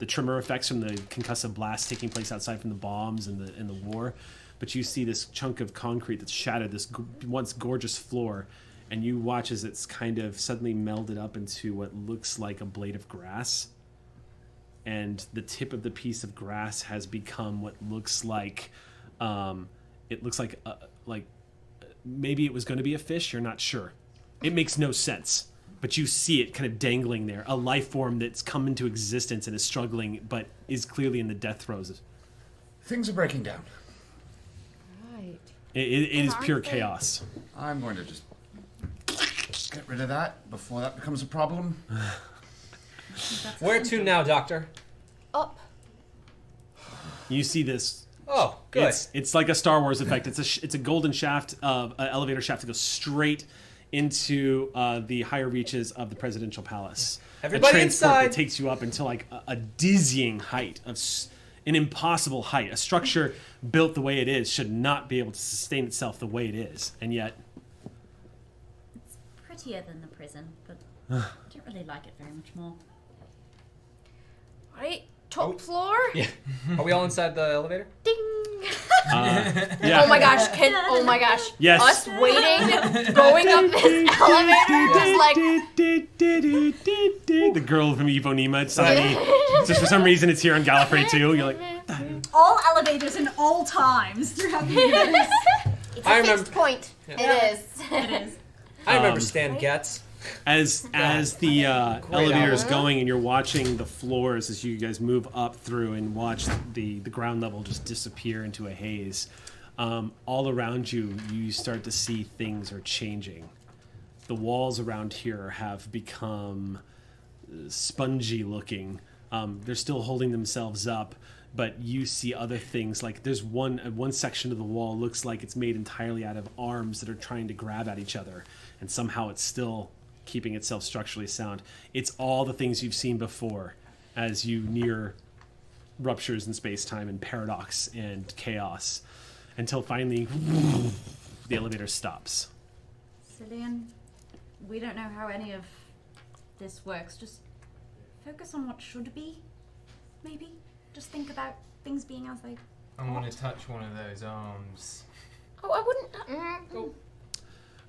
tremor effects from the concussive blast taking place outside from the bombs and the war. But you see this chunk of concrete that's shattered this once gorgeous floor, and you watch as it's kind of suddenly melded up into what looks like a blade of grass. And the tip of the piece of grass has become what looks like, maybe it was going to be a fish. You're not sure. It makes no sense. But you see it kind of dangling there, a life form that's come into existence and is struggling, but is clearly in the death throes. Things are breaking down. Right. It is pure chaos. I'm going to just get rid of that before that becomes a problem. Where to now, Doctor? Up. You see this. Oh, good. It's like a Star Wars effect. It's a golden shaft of an elevator shaft that goes straight into the higher reaches of the presidential palace. Everybody a transport inside. that takes you up until like a dizzying height of an impossible height. A structure built the way it is should not be able to sustain itself the way it is, and yet It's prettier than the prison, but I don't really like it very much more. Right. Top floor. Yeah. Are we all inside the elevator? Ding. yeah. Oh my gosh, oh my gosh. Yes. Us waiting, going up this elevator was like... The girl from Evo Nima suddenly, just for some reason, it's here on Gallifrey too. You're like, All elevators in all times throughout the universe. It's a fixed point. It is. It is. I remember Stan Getz. As the elevator is album. going and you're watching the floors as you guys move up through and watch the ground level just disappear into a haze, all around you start to see things are changing. The walls around here have become spongy looking. They're still holding themselves up, but you see other things. Like there's one section of the wall looks like it's made entirely out of arms that are trying to grab at each other, and somehow it's still keeping itself structurally sound. It's all the things you've seen before as you near ruptures in space-time and paradox and chaos, until finally the elevator stops. Cillian, we don't know how any of this works. Just focus on what should be, maybe. Just think about things being as they I want to touch one of those arms. Oh, I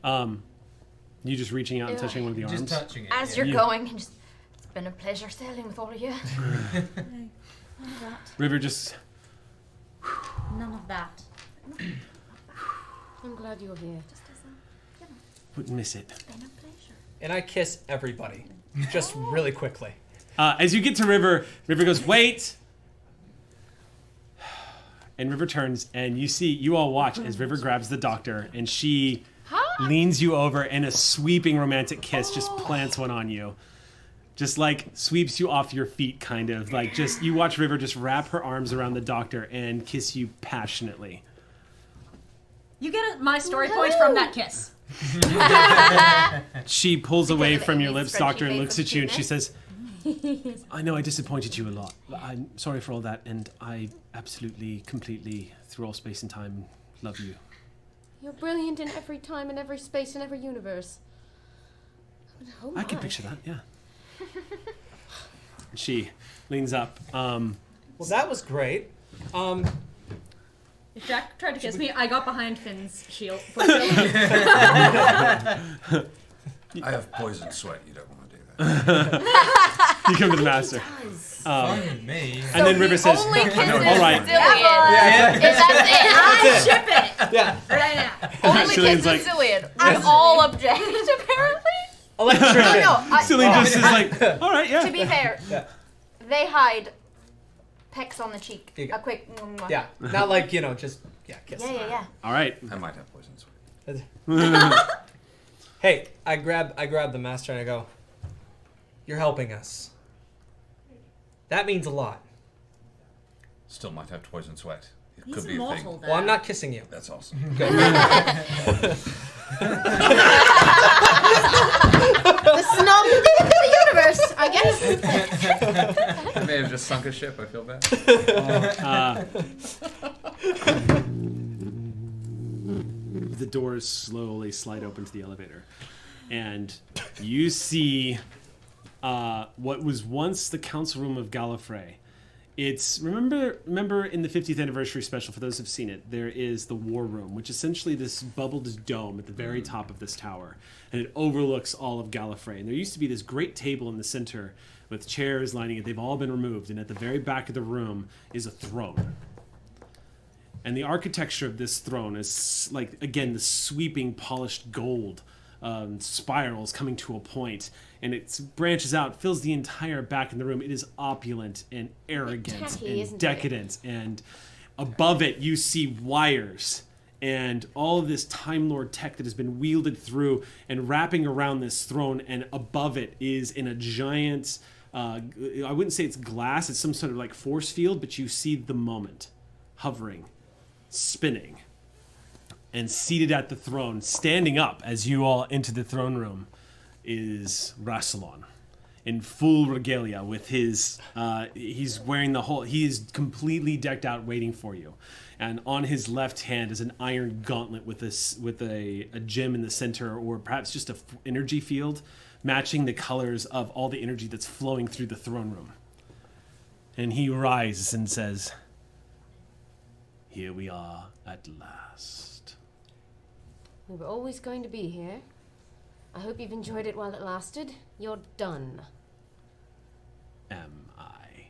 wouldn't... You just reaching out and touching one of the arms? Just touching it. As you're going, and just... It's been a pleasure sailing with all of you. None of that. River just... None of that. I'm glad you're here. Just as a, Wouldn't miss it. been a pleasure. And I kiss everybody. Just really quickly. As you get to River, River goes, wait! And River turns, and you all watch as River grabs the doctor, and she leans you over, and a sweeping romantic kiss just plants one on you. Just like sweeps you off your feet, kind of. Like just, you watch River just wrap her arms around the doctor and kiss you passionately. You get my story point from that kiss. She pulls away of from your Amy's lips, doctor, and scrunchy looks face at you, and of she says, I know I disappointed you a lot. I'm sorry for all that, and I absolutely, completely, through all space and time, love you. You're brilliant in every time, in every space, in every universe. Oh I can my. picture that, yeah. She leans up. Well, that was great. If Jack tried to kiss me, I got behind Finn's shield. I have poison sweat. You don't want to do that. You come to the master. Fine with me. And then River says, Only kisses all right. Zillion. If that's it, I ship it Yeah. right now. only Julian's kisses like- Zillion. I'm all object, apparently. Electrician. Cillian just is like, all right, yeah. To be fair, Yeah. they hide pecks on the cheek. You go. A quick mwah. Yeah. Not like, just, kiss. Yeah. All right. I might have poison sweat. Hey, I grab the master and I go, you're helping us. That means a lot. Still might have poison sweat. It He's could be a immortal, thing. though. Well, I'm not kissing you. That's awesome. Good. The snob of the universe, I guess. I may have just sunk a ship. I feel bad. The doors slowly slide open to the elevator, and you see what was once the council room of Gallifrey. It's remember in the 50th anniversary special, for those who've seen it, there is the war room, which is essentially this bubbled dome at the very top of this tower, and it overlooks all of Gallifrey. And there used to be this great table in the center with chairs lining it. They've all been removed, and at the very back of the room is a throne. And the architecture of this throne is like, again, the sweeping polished gold spirals coming to a point, and it branches out, fills the entire back of the room. It is opulent and arrogant Tacky, and isn't it? decadent. And above it, you see wires and all of this Time Lord tech that has been wielded through and wrapping around this throne. And above it is in a giant, I wouldn't say it's glass, it's some sort of like force field, but you see the moment hovering, spinning. And seated at the throne, standing up as you all enter the throne room, is Rassilon in full regalia with his, he's wearing he is completely decked out waiting for you. And on his left hand is an iron gauntlet with a gem in the center, or perhaps just a energy field matching the colors of all the energy that's flowing through the throne room. And he rises and says, "Here we are at last." We were always going to be here. I hope you've enjoyed it while it lasted. You're done. Am I?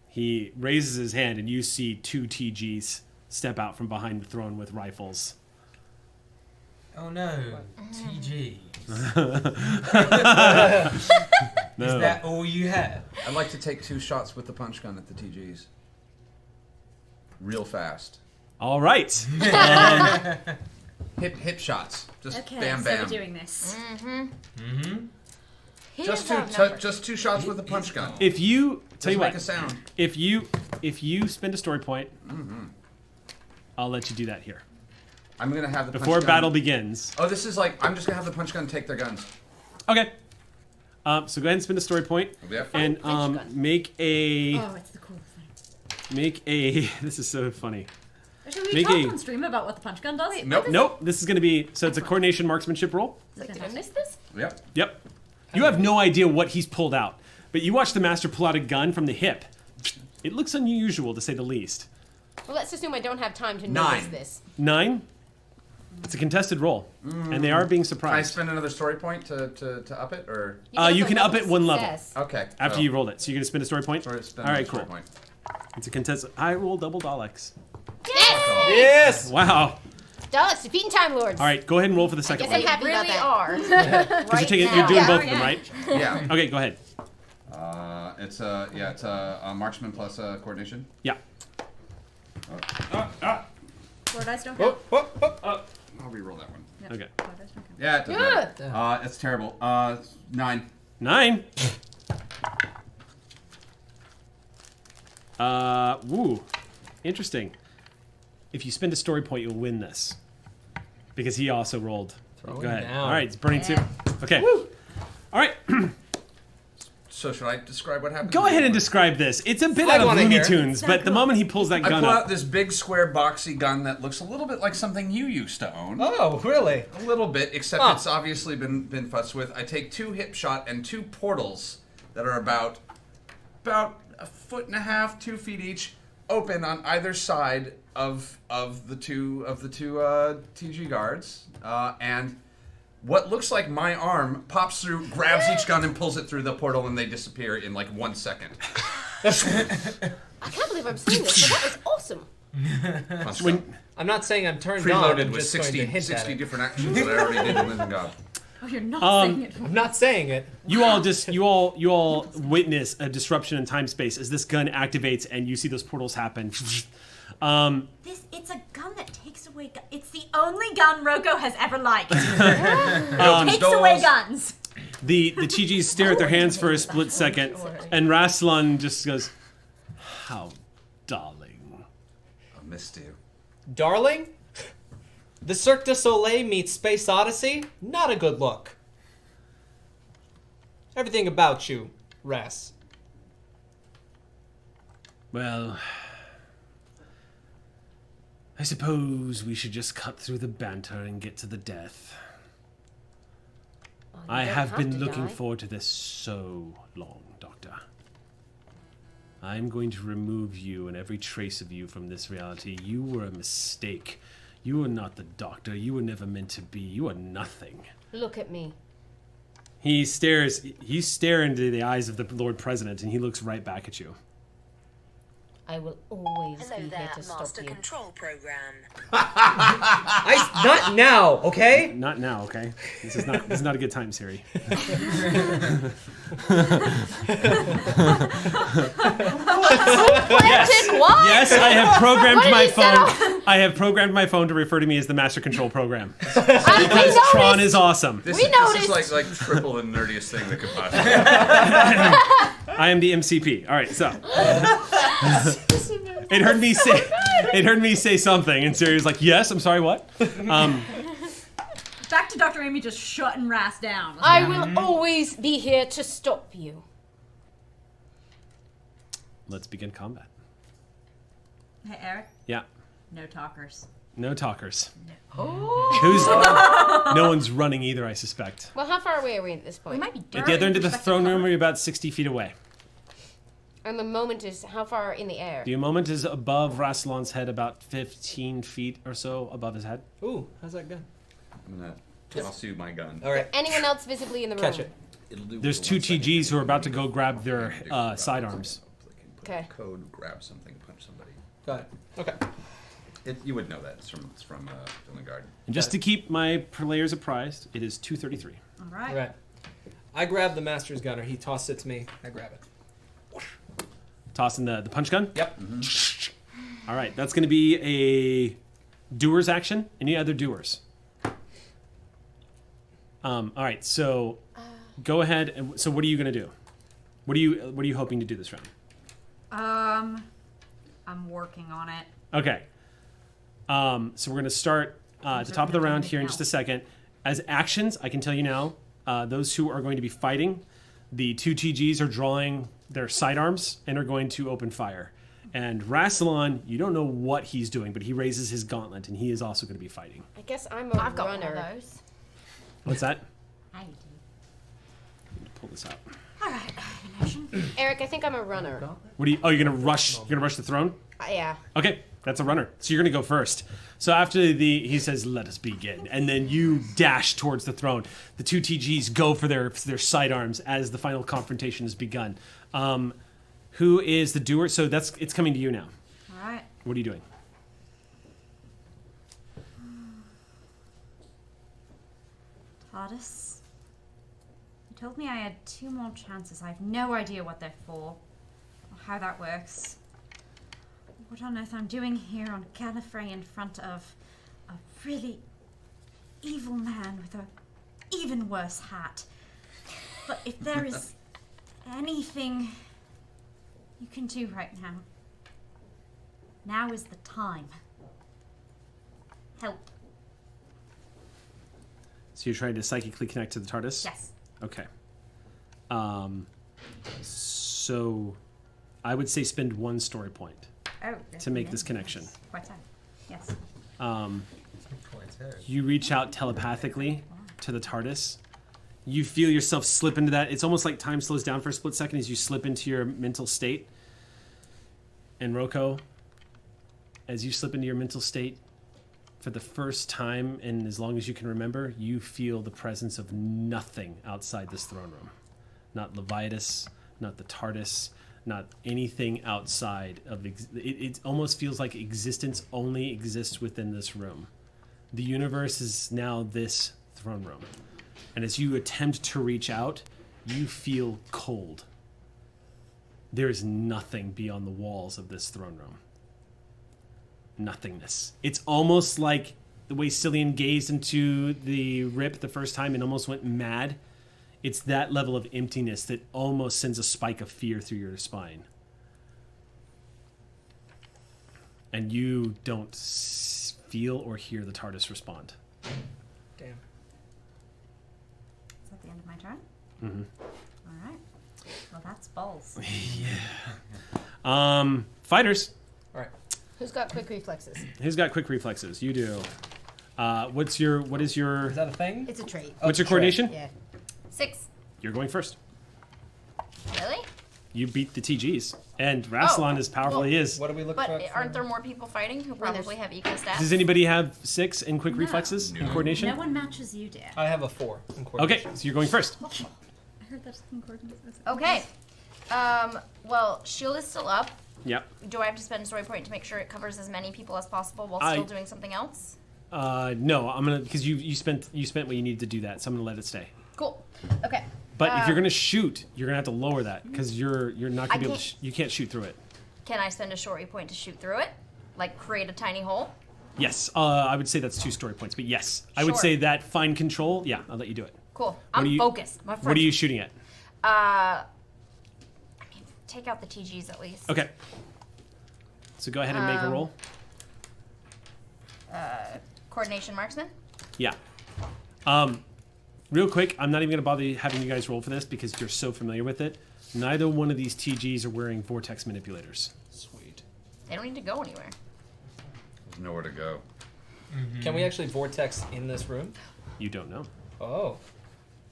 He raises his hand, and you see two TGs step out from behind the throne with rifles. Oh no, TG. No. Is that all you have? I'd like to take 2 shots with the punch gun at the TGs. Real fast. All right. Hip shots. Just Okay, bam so bam. we're doing this. Just 2 shots with the punch gun. If you tell you make what, a sound. if you spend a story point, I'll let you do that here I'm gonna have the before punch gun. battle begins. Oh, this is like I'm just gonna have the punch gun take their guns. Okay. So go ahead and spend a story point, Yep. and make a Oh, it's the coolest thing. make a. This is so funny. Should we Make talk a- on stream about what the punch gun does? Nope. This is going to be it's a coordination marksmanship roll. Did I miss this? Yep. Yep. You have no idea what he's pulled out, but you watch the master pull out a gun from the hip. It looks unusual, to say the least. Well, let's assume I don't have time to 9. notice this. 9. It's a contested roll, and they are being Can I surprised. spend another story point to up it, or You can up it 1 level Success. okay? after so- you rolled it. So you're going to spend a story point. Sorry, spend All another right, cool. story point. It's a contested. I roll double Daleks. Yes! Wow. Daleks defeating Time Lords. All right, go ahead and roll for the second Guess I'm one. happy about Really that. are. Because you're now. doing Yeah, both of yeah. them, right? Yeah. Okay, go ahead. It's a marksman plus coordination. Yeah. Four dice don't Whoop, count. whoop, whoop. I'll re-roll that one. Yep. Okay. Four dice don't count. Yeah, it doesn't matter. It's terrible. 9. 9. Woo. Interesting. If you spend a story point, you'll win this. Because he also rolled. Throwing Go ahead. down. All right, it's burning too. Okay. All right. So should I describe what happened? Go ahead and describe this. It's a bit I out of wanna Looney hear. Tunes, but the moment he pulls that I gun pull up. out this big square boxy gun that looks a little bit like something you used to own. Oh, really? A little bit, except Huh. it's obviously been futzed with. I take 2 hip shot and 2 portals that are about 1.5 feet, 2 feet each, open on either side of the two TG guards, and what looks like my arm pops through, grabs each gun, and pulls it through the portal, and they disappear in like 1 second. I can't believe I'm saying this, but that was awesome. I'm not saying I'm turned on. Preloaded I'm with just going to hint 60 at it. different actions that I already did in Living God. Oh, you're not saying it. I'm not saying it. You all witness a disruption in time space as this gun activates and you see those portals happen. It's a gun that takes away. It's the only gun Roko has ever liked. Takes away guns. The TGs stare at their hands for a split second, and Rassilon just goes, "How darling." I missed you. Darling? The Cirque du Soleil meets Space Odyssey? Not a good look. Everything about you, Ras. Well, I suppose we should just cut through the banter and get to the death. I have been looking forward to this so long, Doctor. I'm going to remove you and every trace of you from this reality. You were a mistake. You are not the Doctor. You were never meant to be. You are nothing. Look at me. You stare into the eyes of the Lord President, and he looks right back at you. I will always be here to stop Master you. Control Program. Not now, okay? Not now, okay? This is not a good time, Siri. Yes, I have programmed my phone. I have programmed my phone to refer to me as the Master Control Program because Tron is awesome. This is like triple the nerdiest thing that could possibly happen. I am the MCP. All right, so it heard me say something, and Siri was like, "Yes, I'm sorry, what?" Back to Dr. Amy just shutting Ras down. I will always be here to stop you. Let's begin combat. Hey, Eric. Yeah. No talkers. No talkers. Oh. No one's running either, I suspect. Well, how far away are we at this point? We might be At the other end of the throne room, we're about 60 feet away. And the moment is how far in the air? The moment is above Rassilon's head, about 15 feet or so above his head. Ooh, how's that gun? I'm gonna toss you my gun. All right. Anyone else visibly in the room? Catch it. There's two TGs who are about to go grab their sidearms. Okay. Code, grab something, punch somebody. Got it. Okay. You would know that. It's from Filming Garden. And just to keep my players apprised, it is 2:33. All right. All right. I grab the Master's gunner. He tosses it to me. I grab it. Tossing the punch gun? Yep. All right, that's going to be a doer's action. Any other doers? All right, so go ahead. And, so what are you going to do? What are you hoping to do this round? I'm working on it. Okay. So we're going to start at the top of the round here in just a second. As actions, I can tell you now, those who are going to be fighting, the two TGs are drawing their sidearms and are going to open fire. And Rassilon, you don't know what he's doing, but he raises his gauntlet, and he is also going to be fighting. I guess I'm a I've got runner. one of those. What's that? I do. Let me pull this out. All right. Eric, I think I'm a runner. What are you? Oh, you're gonna rush. You're gonna rush the throne. Yeah. Okay, that's a runner. So you're gonna go first. So after he says, "Let us begin," and then you dash towards the throne. The two TGs go for their sidearms as the final confrontation has begun. Who is the doer? So it's coming to you now. All right. What are you doing? TARDIS. You told me I had 2 more chances. I have no idea what they're for, or how that works. What on earth I'm doing here on Gallifrey in front of a really evil man with a even worse hat. But if there is anything you can do right now, now is the time. Help. So you're trying to psychically connect to the TARDIS? Yes. Okay. So I would say spend 1 story point to make this connection. Quite so. Yes. You reach out telepathically to the TARDIS. You feel yourself slip into that. It's almost like time slows down for a split second as you slip into your mental state. And Roko, as you slip into your mental state, for the first time, and as long as you can remember, you feel the presence of nothing outside this throne room. Not Levitus, not the TARDIS, not anything outside of... It almost feels like existence only exists within this room. The universe is now this throne room. And as you attempt to reach out, you feel cold. There is nothing beyond the walls of this throne room. Nothingness. It's almost like the way Cillian gazed into the rip the first time and almost went mad. It's that level of emptiness that almost sends a spike of fear through your spine. And you don't feel or hear the TARDIS respond. Damn. Is that the end of my turn? Mm-hmm. All right. Well, that's balls. Yeah. Fighters. All right. Who's got quick reflexes? Who's got quick reflexes? You do. What is your... Is that a thing? It's a trait. What's your coordination? Yeah. 6. You're going first. Really? You beat the TGs. And Rassilon, as powerful he is. What do we look But for? aren't there more people fighting who probably have eco stats? Does anybody have 6 in quick reflexes and coordination? No one matches you, dear. I have a 4 in coordination. Okay, so you're going first. I heard that's in coordination. Okay. Well, shield is still up. Yep. Do I have to spend a story point to make sure it covers as many people as possible while I- still doing something else? No, I'm gonna because you spent what you needed to do that, so I'm gonna let it stay. Cool. Okay. But if you're gonna shoot, you're gonna have to lower that because you're not gonna I be able can't- to. You can't shoot through it. Can I spend a story point to shoot through it? Like create a tiny hole? Yes, I would say that's 2 story points, but yes, I would Sure. say that fine control. Yeah, I'll let you do it. Cool. What I'm are you- focused. My What are you shooting at? I mean, take out the TGs at least. Okay. So go ahead and make a roll. Coordination marksman? Yeah. Real quick, I'm not even going to bother having you guys roll for this because you're so familiar with it. Neither one of these TGs are wearing vortex manipulators. Sweet. They don't need to go anywhere. There's nowhere to go. Can we actually vortex in this room? You don't know. Oh.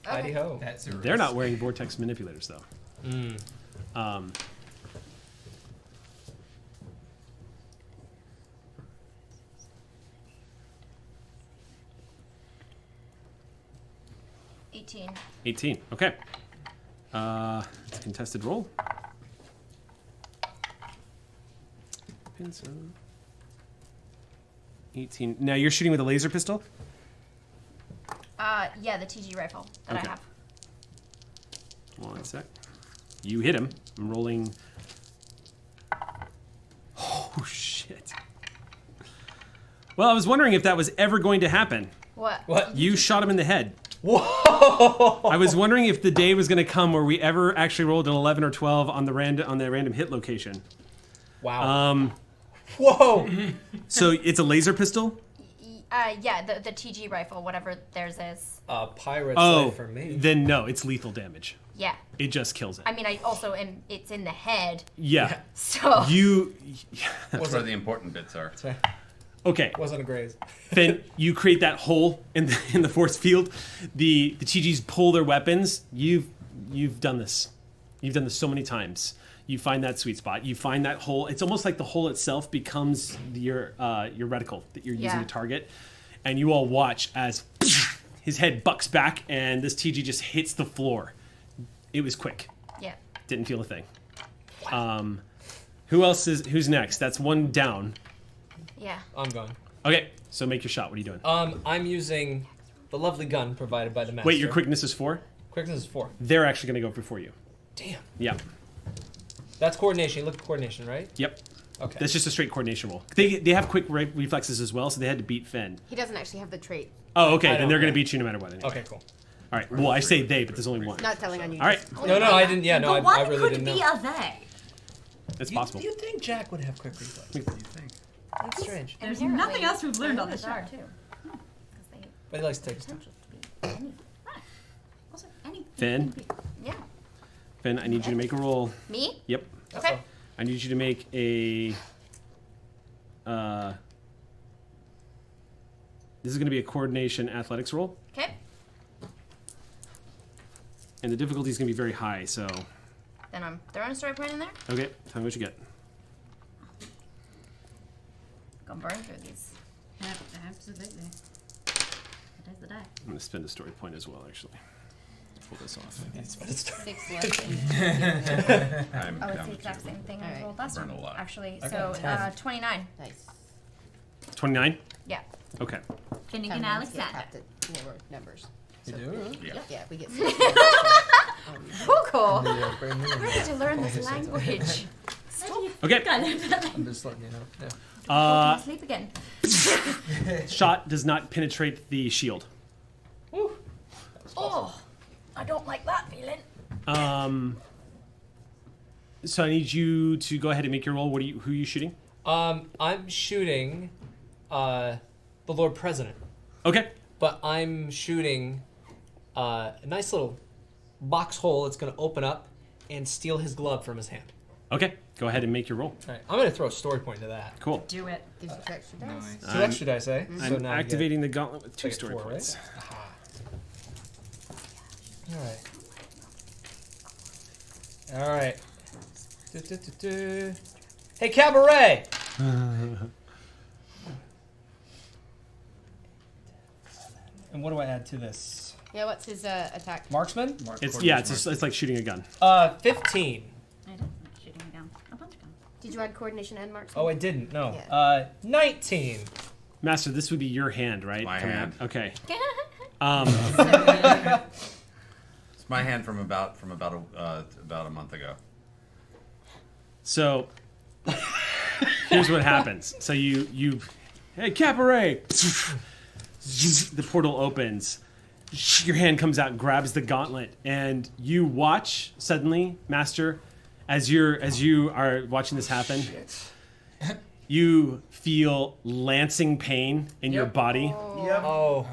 Heidi ho. That's a They're risk. not wearing vortex manipulators, though. Mm. 18. 18. Okay. It's a contested roll. Pencil. 18. Now you're shooting with a laser pistol? Yeah, the TG rifle that Okay. I have. 1 sec. You hit him. I'm rolling. Oh, shit. Well, I was wondering if that was ever going to happen. What? What? You shot him in the head. Whoa! I was wondering if the day was going to come where we ever actually rolled an 11 or 12 on the random hit location. Wow. Whoa! So it's a laser pistol? Yeah, the TG rifle, whatever theirs is. Pirate's Oh, life for me. then no, it's lethal damage. Yeah. It just kills it. I mean, I also am. It's in the head. Yeah. So. You. That's where the important bits are. Okay. Wasn't a graze. Then you create that hole in the force field. The TGs pull their weapons. You've done this. You've done this so many times. You find that sweet spot. You find that hole. It's almost like the hole itself becomes your reticle that you're using to target. And you all watch as his head bucks back and this TG just hits the floor. It was quick. Yeah. Didn't feel a thing. Who's next? That's one down. Yeah. I'm going. Okay, so make your shot. What are you doing? I'm using the lovely gun provided by the master. Wait, your quickness is 4? Quickness is 4. They're actually going to go before you. Damn. Yeah. That's coordination. You look at coordination, right? Yep. Okay. That's just a straight coordination roll. They have quick reflexes as well, so they had to beat Finn. He doesn't actually have the trait. Oh, okay. I Then don't, they're going yeah. to beat you no matter what. Anyway. Okay, cool. All right. Well, I say they, but there's only one. Not telling on you. All right. No, I didn't. Yeah, no, The I one really could didn't be know. a they. It's possible. You'd think Jack would have quick reflex. What do you think? That's strange. There's Inherently, nothing else we've learned on this show. are too. But he likes to take his time. Also, any. Finn, Yeah. Finn, I need you to make a roll. Me? Yep. Okay. I need you to make a. This is going to be a coordination athletics roll, Okay. and the difficulty is going to be very high. So, Then I'm throwing a story point in there. okay, tell me what you get. Gonna burn through these. Absolutely. That is the die. I'm going to spend a story point as well, actually. Pull this off. 6 left. I'm Oh, it's down the exact to same thing I Alright. rolled last burn one, a lot. actually. I So, got 29. Nice. 29? Yeah. Okay. Finnegan Sometimes we Alexander. have to lower numbers. You do? Yeah, we get. Cool. Brand new. Where did you learn this language? Okay. I'm just letting you know. Yeah. Fall asleep again. Shot does not penetrate the shield. Oh, I don't like that feeling. So I need you to go ahead and make your roll. Who are you shooting? I'm shooting the Lord President, Okay. but I'm shooting a nice little box hole that's going to open up and steal his glove from his hand. Okay. Go ahead and make your roll. All right, I'm going to throw a story point to that. Cool. Do it. Gives you 2 extra dice. Nice. Two extra dice, eh? I'm now you get- activating the gauntlet with 2 I get story 4, points. right? Aha. All right. Du-du-du-du. Hey, Cabaret! And what do I add to this? Yeah, what's his attack? Marksman? It's like shooting a gun. 15. I don't know, shooting a gun. A bunch of guns. Did you add coordination and marksman? Oh, I didn't. No. Yeah. 19. Master, this would be your hand, right? My Coming hand. up? Okay. It's my hand from about a month ago. So here's what happens. So you hey, Cabaret. The portal opens. Your hand comes out and grabs the gauntlet, and you watch suddenly, Master, as you are watching this happen. You feel lancing pain in your body. Oh.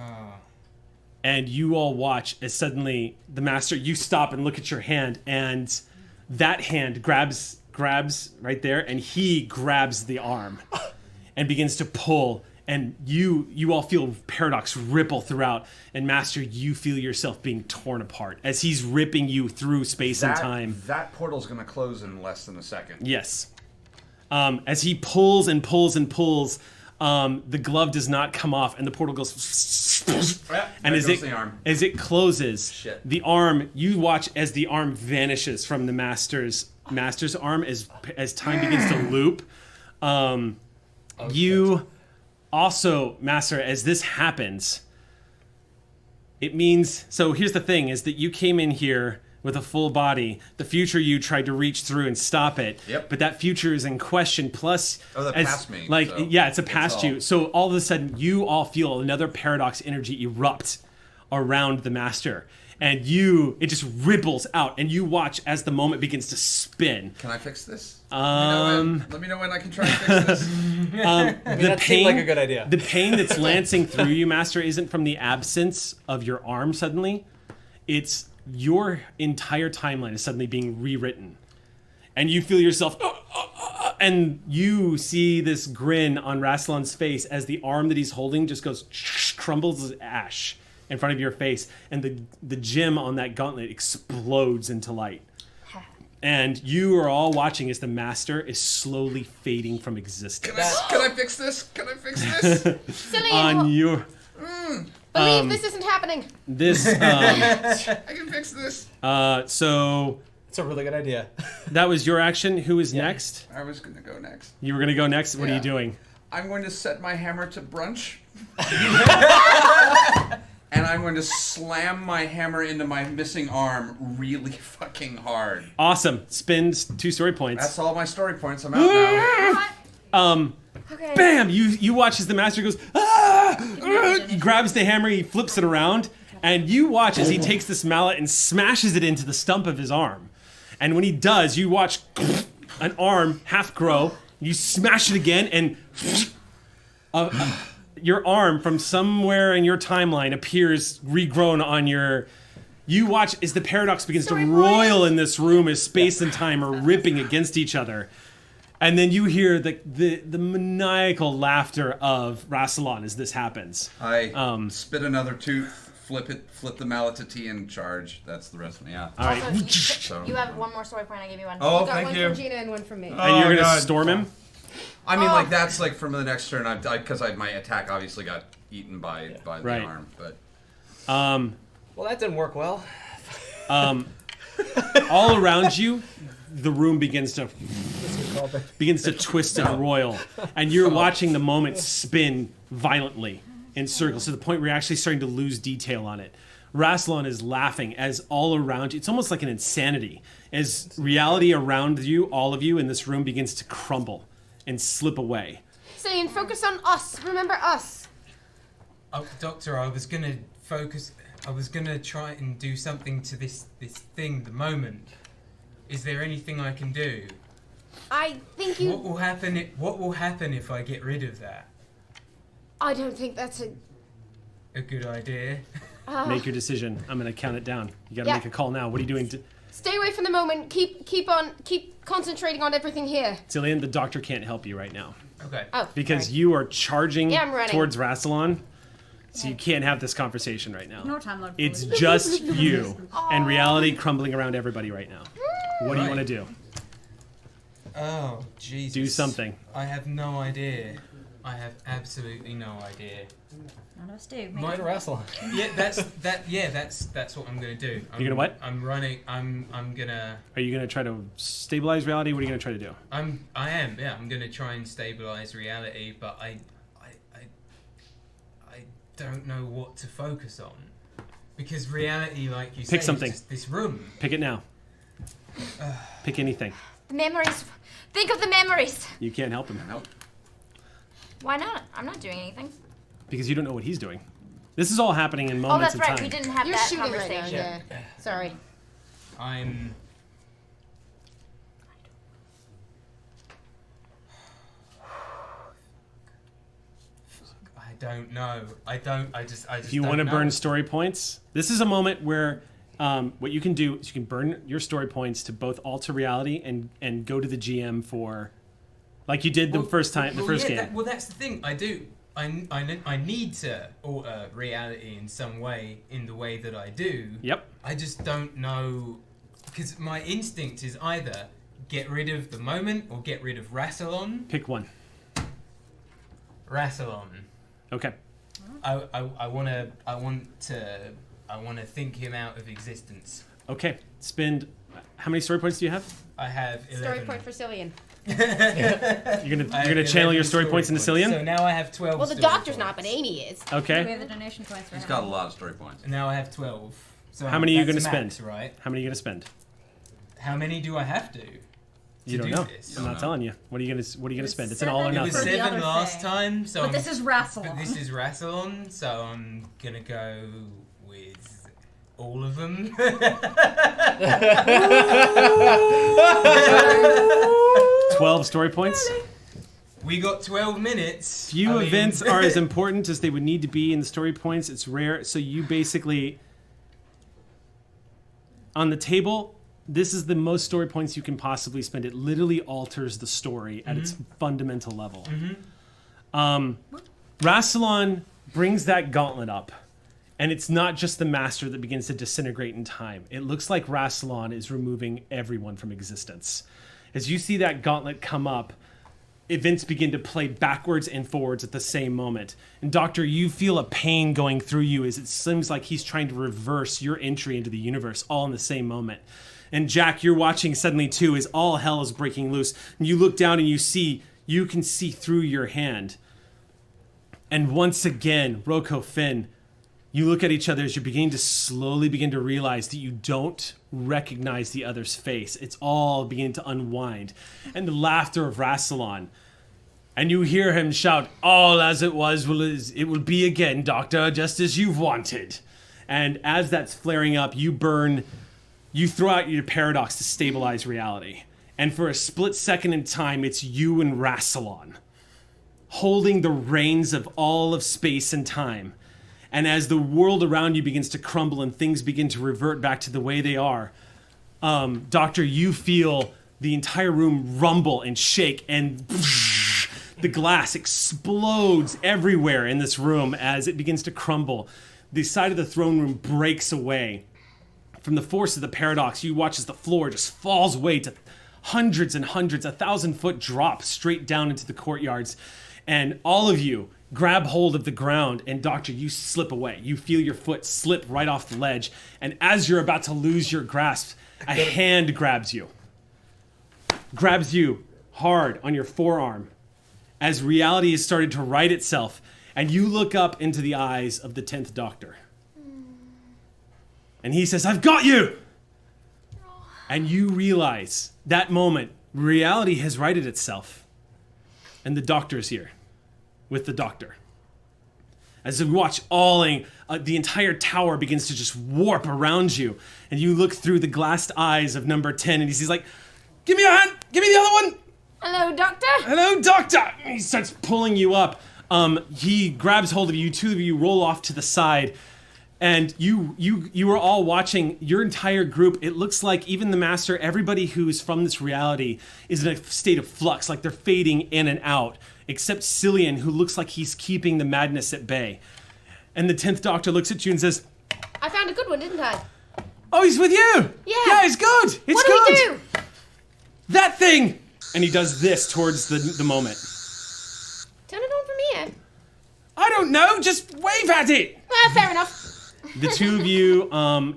And you all watch as suddenly the Master, you stop and look at your hand, and that hand grabs right there, and he grabs the arm and begins to pull, and you all feel Paradox ripple throughout, and Master, you feel yourself being torn apart as he's ripping you through space and time. That portal's going to close in less than a second. Yes. As he pulls and pulls and pulls, the glove does not come off, and the portal goes. And there goes the arm. as it closes, Shit. the arm, you watch as the arm vanishes from the master's arm as time begins to loop. You also, Master, as this happens, it means, so here's the thing, is that you came in here with a full body. The future you tried to reach through and stop it. Yep. But that future is in question. Plus, Oh, that passed me, Like, so yeah, it's a past it's you. all- So all of a sudden, you all feel another paradox energy erupt around the Master. And it just ripples out, and you watch as the moment begins to spin. Can I fix this? Um, Let me know when I can try and fix this. The that seemed like a good idea. The pain that's lancing through you, Master, isn't from the absence of your arm suddenly. It's your entire timeline is suddenly being rewritten. And you feel yourself, and you see this grin on Rassilon's face as the arm that he's holding just goes, crumbles as ash in front of your face. And the gem on that gauntlet explodes into light. And you are all watching as the Master is slowly fading from existence. Can I fix this? Can I fix this? Silly. On your Believe this isn't happening. this, I can fix this. so It's a really good idea. that was your action. Who is next? I was going to go next. You were gonna go next. What are Yeah. you doing? I'm going to set my hammer to brunch. And I'm going to slam my hammer into my missing arm really fucking hard. Awesome. Spins 2 story points. That's all my story points. I'm out now. Okay. Bam! You watch as the Master goes, he grabs the hammer, he flips it around, and you watch as he takes this mallet and smashes it into the stump of his arm. And when he does, you watch an arm half grow, you smash it again, and your arm from somewhere in your timeline appears regrown on your... You watch as the paradox begins to roil in this room as space and time are ripping against each other. And then you hear the maniacal laughter of Rassilon as this happens. I spit another tooth, flip the mallet to T and charge. That's the rest of me. Yeah. All right. Also, you have one more story point. I gave you one. Oh, You got thank one you. from Gina and one from me. And you're going to storm him? I mean, like that's like from the next turn. Because my attack obviously got eaten by the arm, but. Well, that didn't work well. All around you, the room begins to twist and roil, and you're watching the moment spin violently in circles to the point where you're actually starting to lose detail on it. Rassilon is laughing as all around you, it's almost like an insanity, as reality around you, all of you in this room, begins to crumble and slip away. Cillian, focus on us. Remember us. Oh, Doctor, I was gonna focus. I was gonna try and do something to this thing. The moment. Is there anything I can do? I think you. What will happen? What will happen if I get rid of that? I don't think that's a good idea. Make your decision. I'm gonna count it down. You gotta make a call now. What are you doing? Stay away from the moment. Keep concentrating on everything here. Cillian, the doctor can't help you right now. Okay. Oh, because you are charging I'm running. towards Rassilon, so you can't have this conversation right now. No time left. It's just you and reality crumbling around everybody right now. What do you want to do? Oh, Jesus. Do something. I have no idea. I have absolutely no idea. None of us do. Mine Rassilon. Yeah, that's what I'm gonna do. You're gonna what? I'm running. I'm gonna. Are you gonna try to stabilize reality? What are you gonna try to do? I am. Yeah, I'm gonna try and stabilize reality, but I don't know what to focus on because reality, like you Pick say, something. is just this room. Pick it now. Pick anything. The memories. Think of the memories. You can't help him. Nope. Why not? I'm not doing anything. Because you don't know what he's doing. This is all happening in moments Oh, that's of right. time. We didn't have You're that shooting right conversation. now. Yeah. Sorry. I'm. I don't know. I just. If you want to burn story points, this is a moment where what you can do is you can burn your story points to both alter reality and go to the GM for, like you did the first time, the first game. Well, that's the thing. I do. I need to alter reality in some way, in the way that I do. Yep. I just don't know, because my instinct is either get rid of the moment or get rid of Rassilon. Pick one. Rassilon. Okay. I want to think him out of existence. Okay. Spend. How many story points do you have? I have 11. Story point for Cillian. You're gonna channel your story points into Cillian? So now I have 12. Well, the story doctor's points. not, but Amy is. Okay. We have the donation points for He's him. got a lot of story points. Now I have 12. So How many are you that's gonna max, spend? Right. How many are you gonna spend? How many do I have to? You don't do know. this? I'm not telling you. What are you gonna spend? It's an all or It was nothing. 7 last time, so. But this is Rassilon. But this is Rassilon, so I'm gonna go with all of them. 12 story points. We got 12 minutes. Few events are as important as they would need to be in the story points. It's rare. So you basically, on the table, this is the most story points you can possibly spend. It literally alters the story at its fundamental level. Rassilon brings that gauntlet up. And it's not just the master that begins to disintegrate in time. It looks like Rassilon is removing everyone from existence. As you see that gauntlet come up, events begin to play backwards and forwards at the same moment. And Doctor, you feel a pain going through you as it seems like he's trying to reverse your entry into the universe all in the same moment. And Jack, you're watching suddenly too as all hell is breaking loose. And you look down and you can see through your hand. And once again, Roko, Finn, you look at each other as you're beginning to slowly begin to realize that you don't recognize the other's face. It's all beginning to unwind. And the laughter of Rassilon. And you hear him shout, "All as it was, it will be again, Doctor, just as you've wanted." And as that's flaring up, you throw out your paradox to stabilize reality. And for a split second in time, it's you and Rassilon, holding the reins of all of space and time. And as the world around you begins to crumble and things begin to revert back to the way they are, Doctor, you feel the entire room rumble and shake, and the glass explodes everywhere in this room as it begins to crumble. The side of the throne room breaks away. From the force of the paradox, you watch as the floor just falls away to hundreds and hundreds, 1,000-foot drop straight down into the courtyards. And all of you grab hold of the ground, and Doctor, you slip away. You feel your foot slip right off the ledge. And as you're about to lose your grasp, a hand grabs you hard on your forearm as reality has started to right itself. And you look up into the eyes of the 10th Doctor. And he says, I've got you! And you realize that moment, reality has righted itself. And the Doctor is here with the Doctor. As you watch the entire tower begins to just warp around you. And you look through the glassed eyes of number 10 and he's like, give me your hand! Give me the other one! Hello, Doctor! Hello, Doctor! And he starts pulling you up. He grabs hold of you, two of you roll off to the side, and you are all watching your entire group. It looks like even the Master, everybody who's from this reality is in a state of flux, like they're fading in and out, except Cillian, who looks like he's keeping the madness at bay. And the 10th Doctor looks at you and says, I found a good one, didn't I? Oh, he's with you! Yeah! It's good! It's what good! What do we do? That thing! And he does this towards the moment. Turn it on from here. I don't know, just wave at it! Fair enough. The two of you,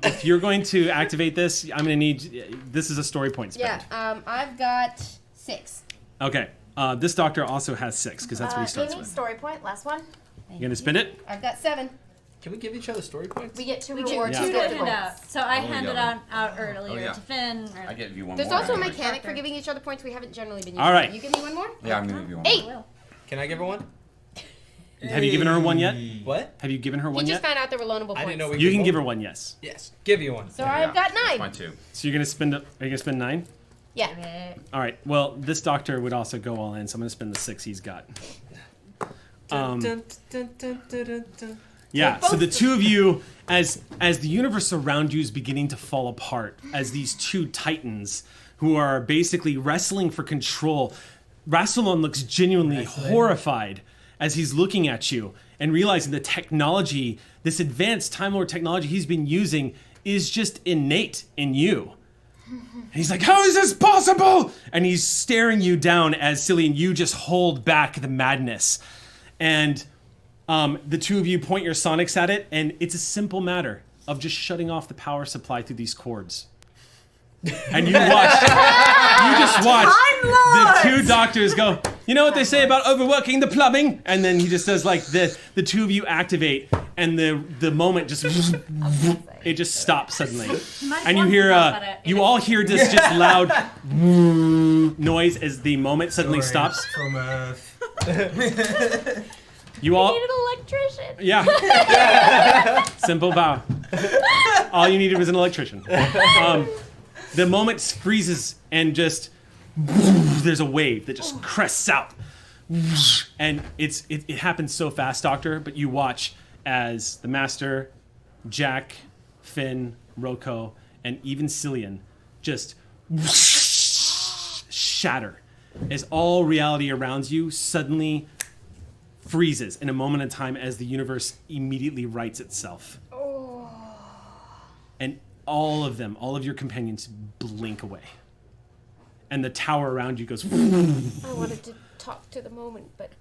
if you're going to activate this, I'm going to need... This is a story point spend. Yeah, I've got 6. Okay. This Doctor also has 6, because that's what he starts Amy, with. story point, last one. You going to spend it? I've got 7. Can we give each other story points? We get 2 We rewards. get Yeah. two for to the hand points. out. So I Oh, handed yeah. out earlier Oh, yeah. to Finn. I give you one There's more. also a anyway. mechanic for giving each other points we haven't generally been using. All right. You give me one more? Yeah, I'm gonna give you one. 8. More. Can I give her one? Have you given her one yet? What? Have you given her You one just yet? found out there were loanable points. I didn't know we You could can give her vote. one, yes. Yes. Give you one. So I've got 9. Mine too. So you're going to spend... Are you going to spend 9? Yeah. All right. Well, this Doctor would also go all in, so I'm going to spend the 6 he's got. Dun, dun, dun, dun, dun, dun, dun. Yeah, so the two of you, as the universe around you is beginning to fall apart, as these two titans who are basically wrestling for control, Rassilon looks genuinely horrified as he's looking at you and realizing the technology, this advanced Time Lord technology he's been using is just innate in you. And he's like, how is this possible? And he's staring you down as Cillian, you just hold back the madness. And the two of you point your sonics at it, and it's a simple matter of just shutting off the power supply through these cords. And you just watch the two doctors go, you know what they say about overworking the plumbing? And then he just does like this. The two of you activate, and the moment just, it just stops suddenly. And you hear, you all hear this just loud noise as the moment suddenly stops. From Earth. You all need an electrician. Yeah. Simple vow. All you needed was an electrician. The moment freezes and just there's a wave that just crests out. And it happens so fast, Doctor, but you watch as the Master, Jack, Finn, Roko, and even Cillian just shatter as all reality around you suddenly freezes in a moment in time as the universe immediately rights itself. Oh. And all of them, all of your companions blink away. And the tower around you goes... I wanted to talk to the moment, but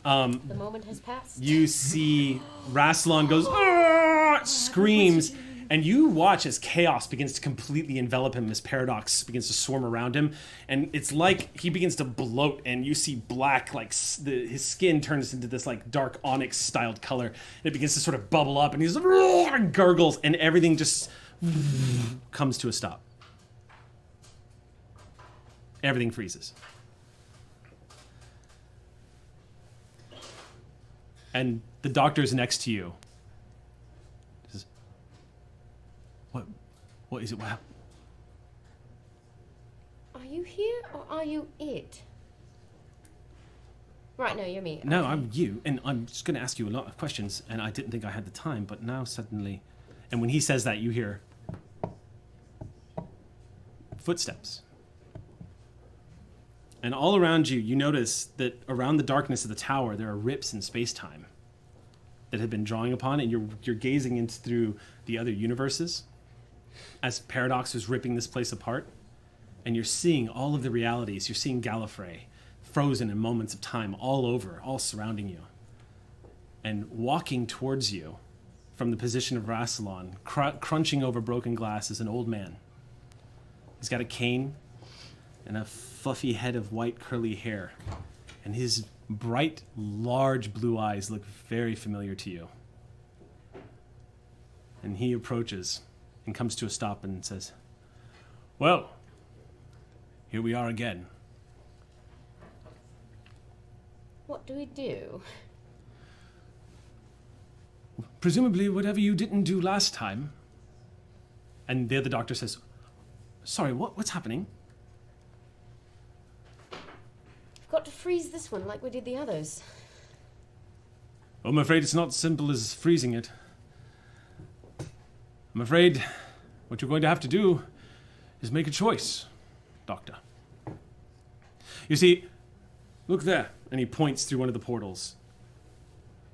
the moment has passed. You see Rassilon goes, "Argh!" screams, and you watch as chaos begins to completely envelop him as Paradox begins to swarm around him. And it's like he begins to bloat, and you see black, like his skin turns into this like dark onyx-styled color. And it begins to sort of bubble up, and he's gurgles, and everything just comes to a stop. Everything freezes. And the doctor's next to you. Says, what is it? What happened? Are you here or are you it? Right, no, you're me. No, Okay. I'm you, and I'm just going to ask you a lot of questions, and I didn't think I had the time, but now suddenly... And when he says that, you hear footsteps. And all around you, you notice that around the darkness of the tower, there are rips in space-time that have been drawing upon, and you're gazing into through the other universes as Paradox is ripping this place apart. And you're seeing all of the realities. You're seeing Gallifrey frozen in moments of time all over, all surrounding you. And walking towards you from the position of Rassilon, crunching over broken glass, is an old man. He's got a cane and a fluffy head of white curly hair. And his bright, large blue eyes look very familiar to you. And he approaches and comes to a stop and says, "Well, here we are again." What do we do? "Presumably whatever you didn't do last time." And there the doctor says, "Sorry, what's happening?" We've got to freeze this one like we did the others. "I'm afraid it's not as simple as freezing it. I'm afraid what you're going to have to do is make a choice, Doctor. You see, look there." And he points through one of the portals.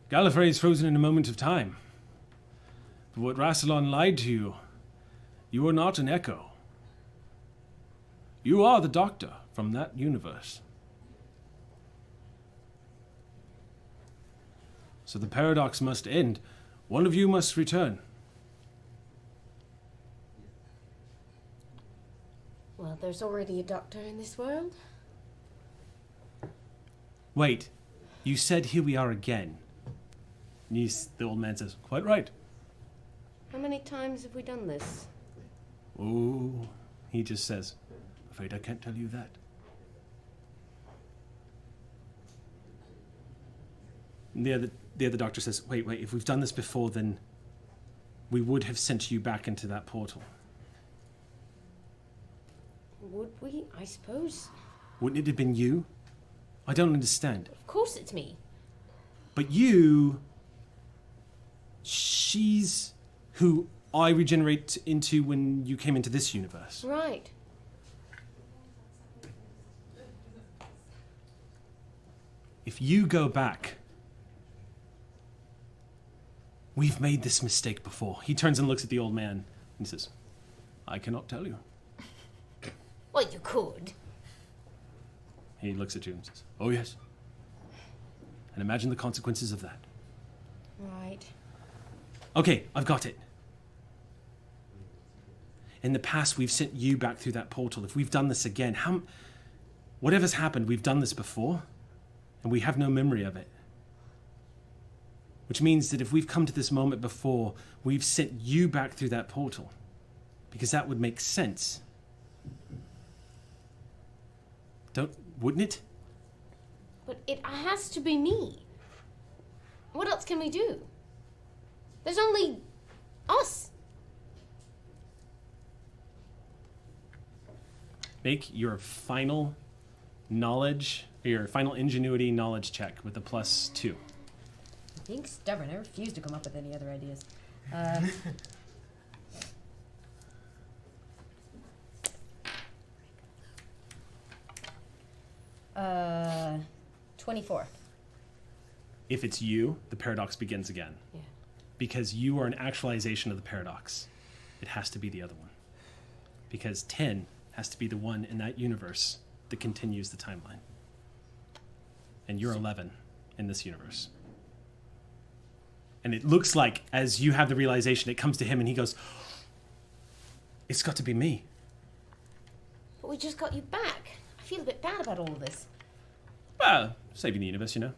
"Gallifrey is frozen in a moment of time. But what Rassilon lied to you, you are not an echo. You are the Doctor from that universe. So the paradox must end. One of you must return." Well, there's already a doctor in this world. "Wait, you said here we are again." And the old man says, "Quite right." How many times have we done this? "Oh," he just says, "Afraid I can't tell you that." And the other doctor says, wait, if we've done this before, then we would have sent you back into that portal. Would we? I suppose. Wouldn't it have been you? I don't understand. Of course it's me. But she's who I regenerate into when you came into this universe. Right. If you go back, we've made this mistake before. He turns and looks at the old man and says, "I cannot tell you." Well, you could. He looks at you and says, "Oh, yes. And imagine the consequences of that." Right. Okay, I've got it. In the past, we've sent you back through that portal. If we've done this again, whatever's happened, we've done this before, and we have no memory of it. Which means that if we've come to this moment before, we've sent you back through that portal. Because that would make sense. Wouldn't it? But it has to be me. What else can we do? There's only us. Make your final knowledge, your final ingenuity knowledge check with a +2. Being stubborn, I refuse to come up with any other ideas. 24. If it's you, the paradox begins again. Yeah. Because you are an actualization of the paradox. It has to be the other one. Because 10 has to be the one in that universe that continues the timeline. And you're 11 in this universe. And it looks like, as you have the realization, it comes to him and he goes, "It's got to be me." But we just got you back. I feel a bit bad about all of this. Well, saving the universe, you know.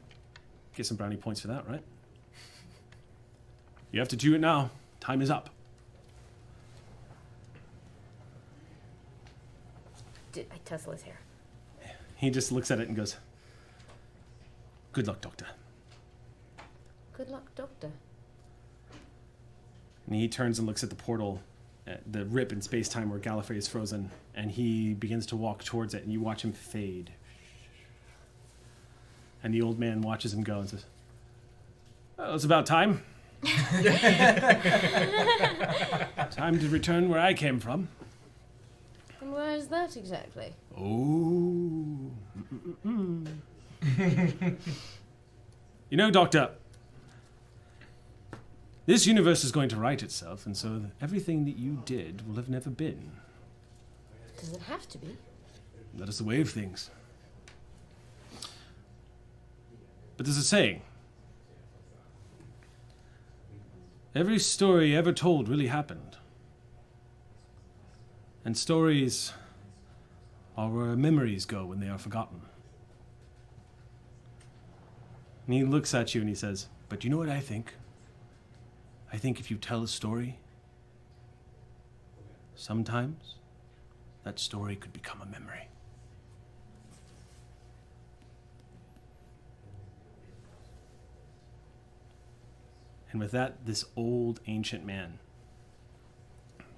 Get some brownie points for that, right? You have to do it now. Time is up. I tussle his hair. He just looks at it and goes, "Good luck, Doctor." Good luck, Doctor. And he turns and looks at the portal, the rip in space-time where Gallifrey is frozen, and he begins to walk towards it, and you watch him fade. And the old man watches him go and says, "Well, it's about time. Time to return where I came from." And where is that exactly? Oh. You know, Doctor, this universe is going to right itself, and so everything that you did will have never been. Does it have to be? That is the way of things. But there's a saying. Every story ever told really happened. And stories are where memories go when they are forgotten. And he looks at you and he says, but you know what I think? I think if you tell a story, sometimes that story could become a memory. And with that, this old ancient man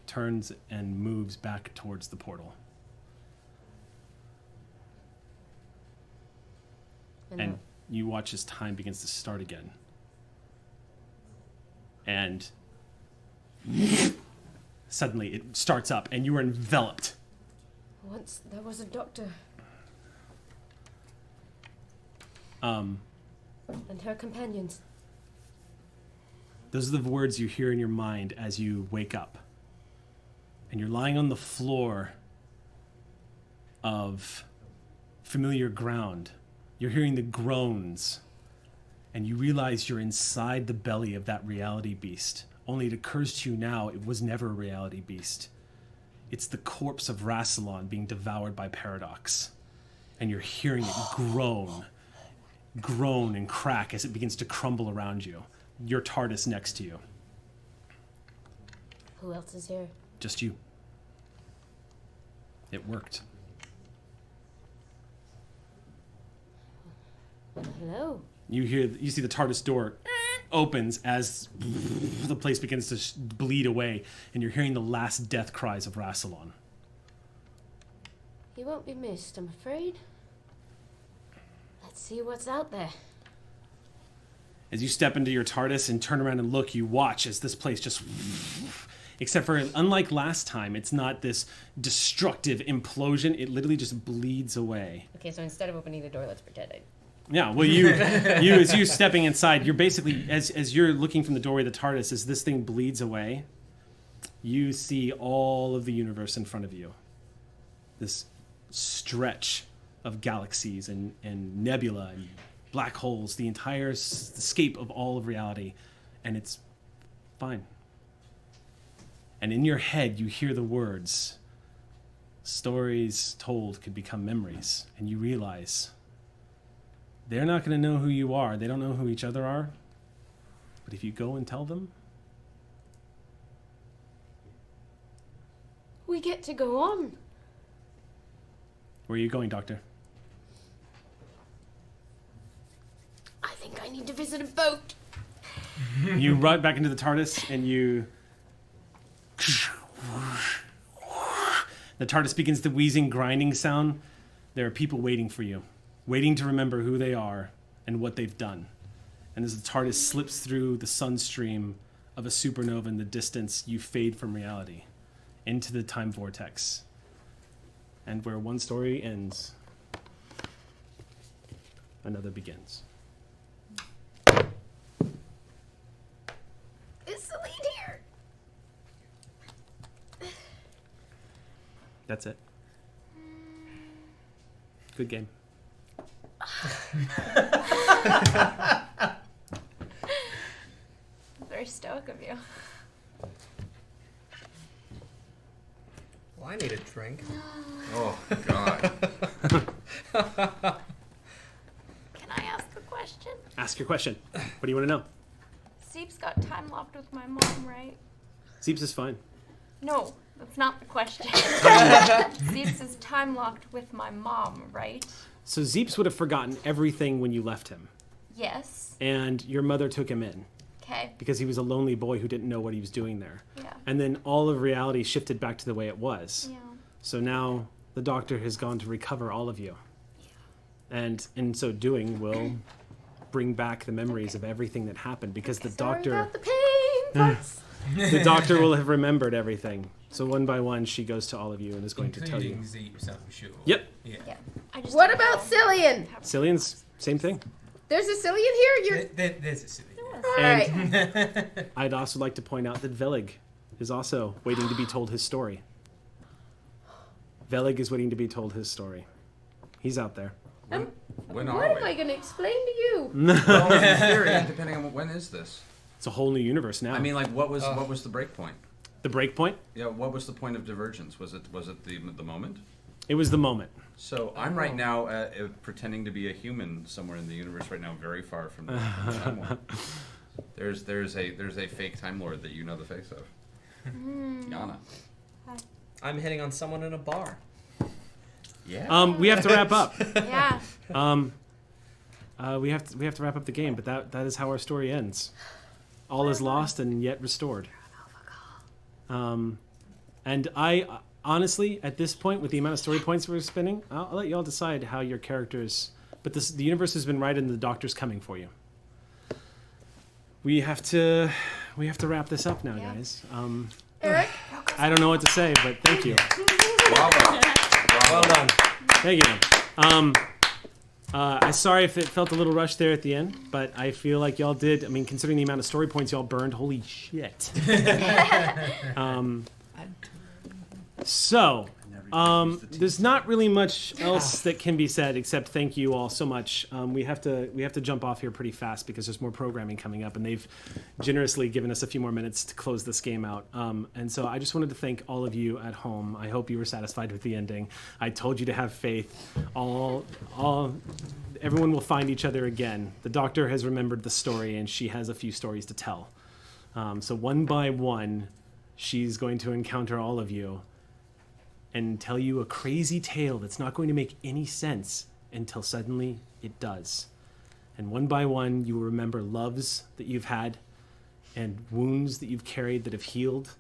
turns and moves back towards the portal. And you watch as time begins to start again. And suddenly it starts up and you are enveloped. Once there was a doctor. And her companions. Those are the words you hear in your mind as you wake up. And you're lying on the floor of familiar ground. You're hearing the groans. And you realize you're inside the belly of that reality beast. Only it occurs to you now it was never a reality beast. It's the corpse of Rassilon being devoured by Paradox. And you're hearing it groan and crack as it begins to crumble around you. Your TARDIS next to you. Who else is here? Just you. It worked. Hello. You see the TARDIS door opens as the place begins to bleed away, and you're hearing the last death cries of Rassilon. He won't be missed, I'm afraid. Let's see what's out there. As you step into your TARDIS and turn around and look, you watch as this place just... Except for, unlike last time, it's not this destructive implosion. It literally just bleeds away. Okay, so instead of opening the door, let's pretend I... Yeah, well, you as you stepping inside, you're basically, as you're looking from the doorway of the TARDIS, as this thing bleeds away, you see all of the universe in front of you. This stretch of galaxies and nebula and black holes, the entire scape of all of reality, and it's fine. And in your head, you hear the words, stories told could become memories, and you realize they're not going to know who you are. They don't know who each other are. But if you go and tell them, we get to go on. Where are you going, Doctor? I think I need to visit a boat. You run back into the TARDIS and you... The TARDIS begins the wheezing, grinding sound. There are people waiting for you, waiting to remember who they are and what they've done. And as the TARDIS slips through the sunstream of a supernova in the distance, you fade from reality into the time vortex. And where one story ends, another begins. Is the lead here? That's it. Good game. Very stoic of you. Well, I need a drink. Oh, God. Can I ask a question? Ask your question. What do you want to know? Seeps got time locked with my mom, right? Seeps is fine. No, that's not the question. Seeps is time locked with my mom, right? So Zeeps would have forgotten everything when you left him. Yes. And your mother took him in. Okay. Because he was a lonely boy who didn't know what he was doing there. Yeah. And then all of reality shifted back to the way it was. Yeah. So now the doctor has gone to recover all of you. Yeah. And in so doing will bring back the memories of everything that happened because the doctor... Sorry about the pain parts. The doctor will have remembered everything. So one by one, she goes to all of you and is going to tell you. Including Zeeps, I'm sure. Yep. Yeah. What about Cillian? Cillian's, same thing. There's a Cillian here? There's a Cillian. Alright. I'd also like to point out that Velig is also waiting to be told his story. Velig is waiting to be told his story. He's out there. When What are am we? I going to explain to you? Well, in theory, depending on when is this? It's a whole new universe now. I mean, like, what was the break point? The break point? Yeah, what was the point of divergence? Was it the moment? It was the moment. So I'm right now pretending to be a human somewhere in the universe right now, very far from the Time Lord. There's a fake Time Lord that you know the face of. Yana. I'm hitting on someone in a bar. Yeah. We have to wrap up. Yeah. We have to wrap up the game, but that is how our story ends. All is lost and yet restored. And I honestly, at this point, with the amount of story points we're spending, I'll let you all decide how your characters. But the universe has been right, and the Doctor's coming for you. We have to wrap this up now, guys. Eric? I don't know what to say, but thank you. Bravo. Well done. Thank you. I'm sorry if it felt a little rushed there at the end, but I feel like y'all did. I mean, considering the amount of story points y'all burned, holy shit. There's not really much else that can be said except thank you all so much. We have to jump off here pretty fast because there's more programming coming up, and they've generously given us a few more minutes to close this game out. And so I just wanted to thank all of you at home. I hope you were satisfied with the ending. I told you to have faith. Everyone will find each other again. The Doctor has remembered the story, and she has a few stories to tell. So one by one, she's going to encounter all of you and tell you a crazy tale that's not going to make any sense until suddenly it does. And one by one, you will remember loves that you've had and wounds that you've carried that have healed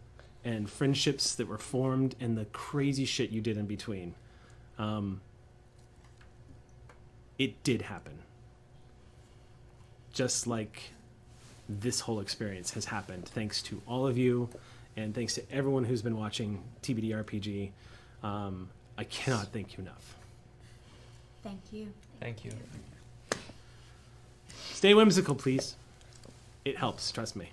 and friendships that were formed and the crazy shit you did in between. It did happen. Just like this whole experience has happened, thanks to all of you and thanks to everyone who's been watching TBD RPG. I cannot thank you enough. Thank you. Thank you. Stay whimsical, please. It helps, trust me.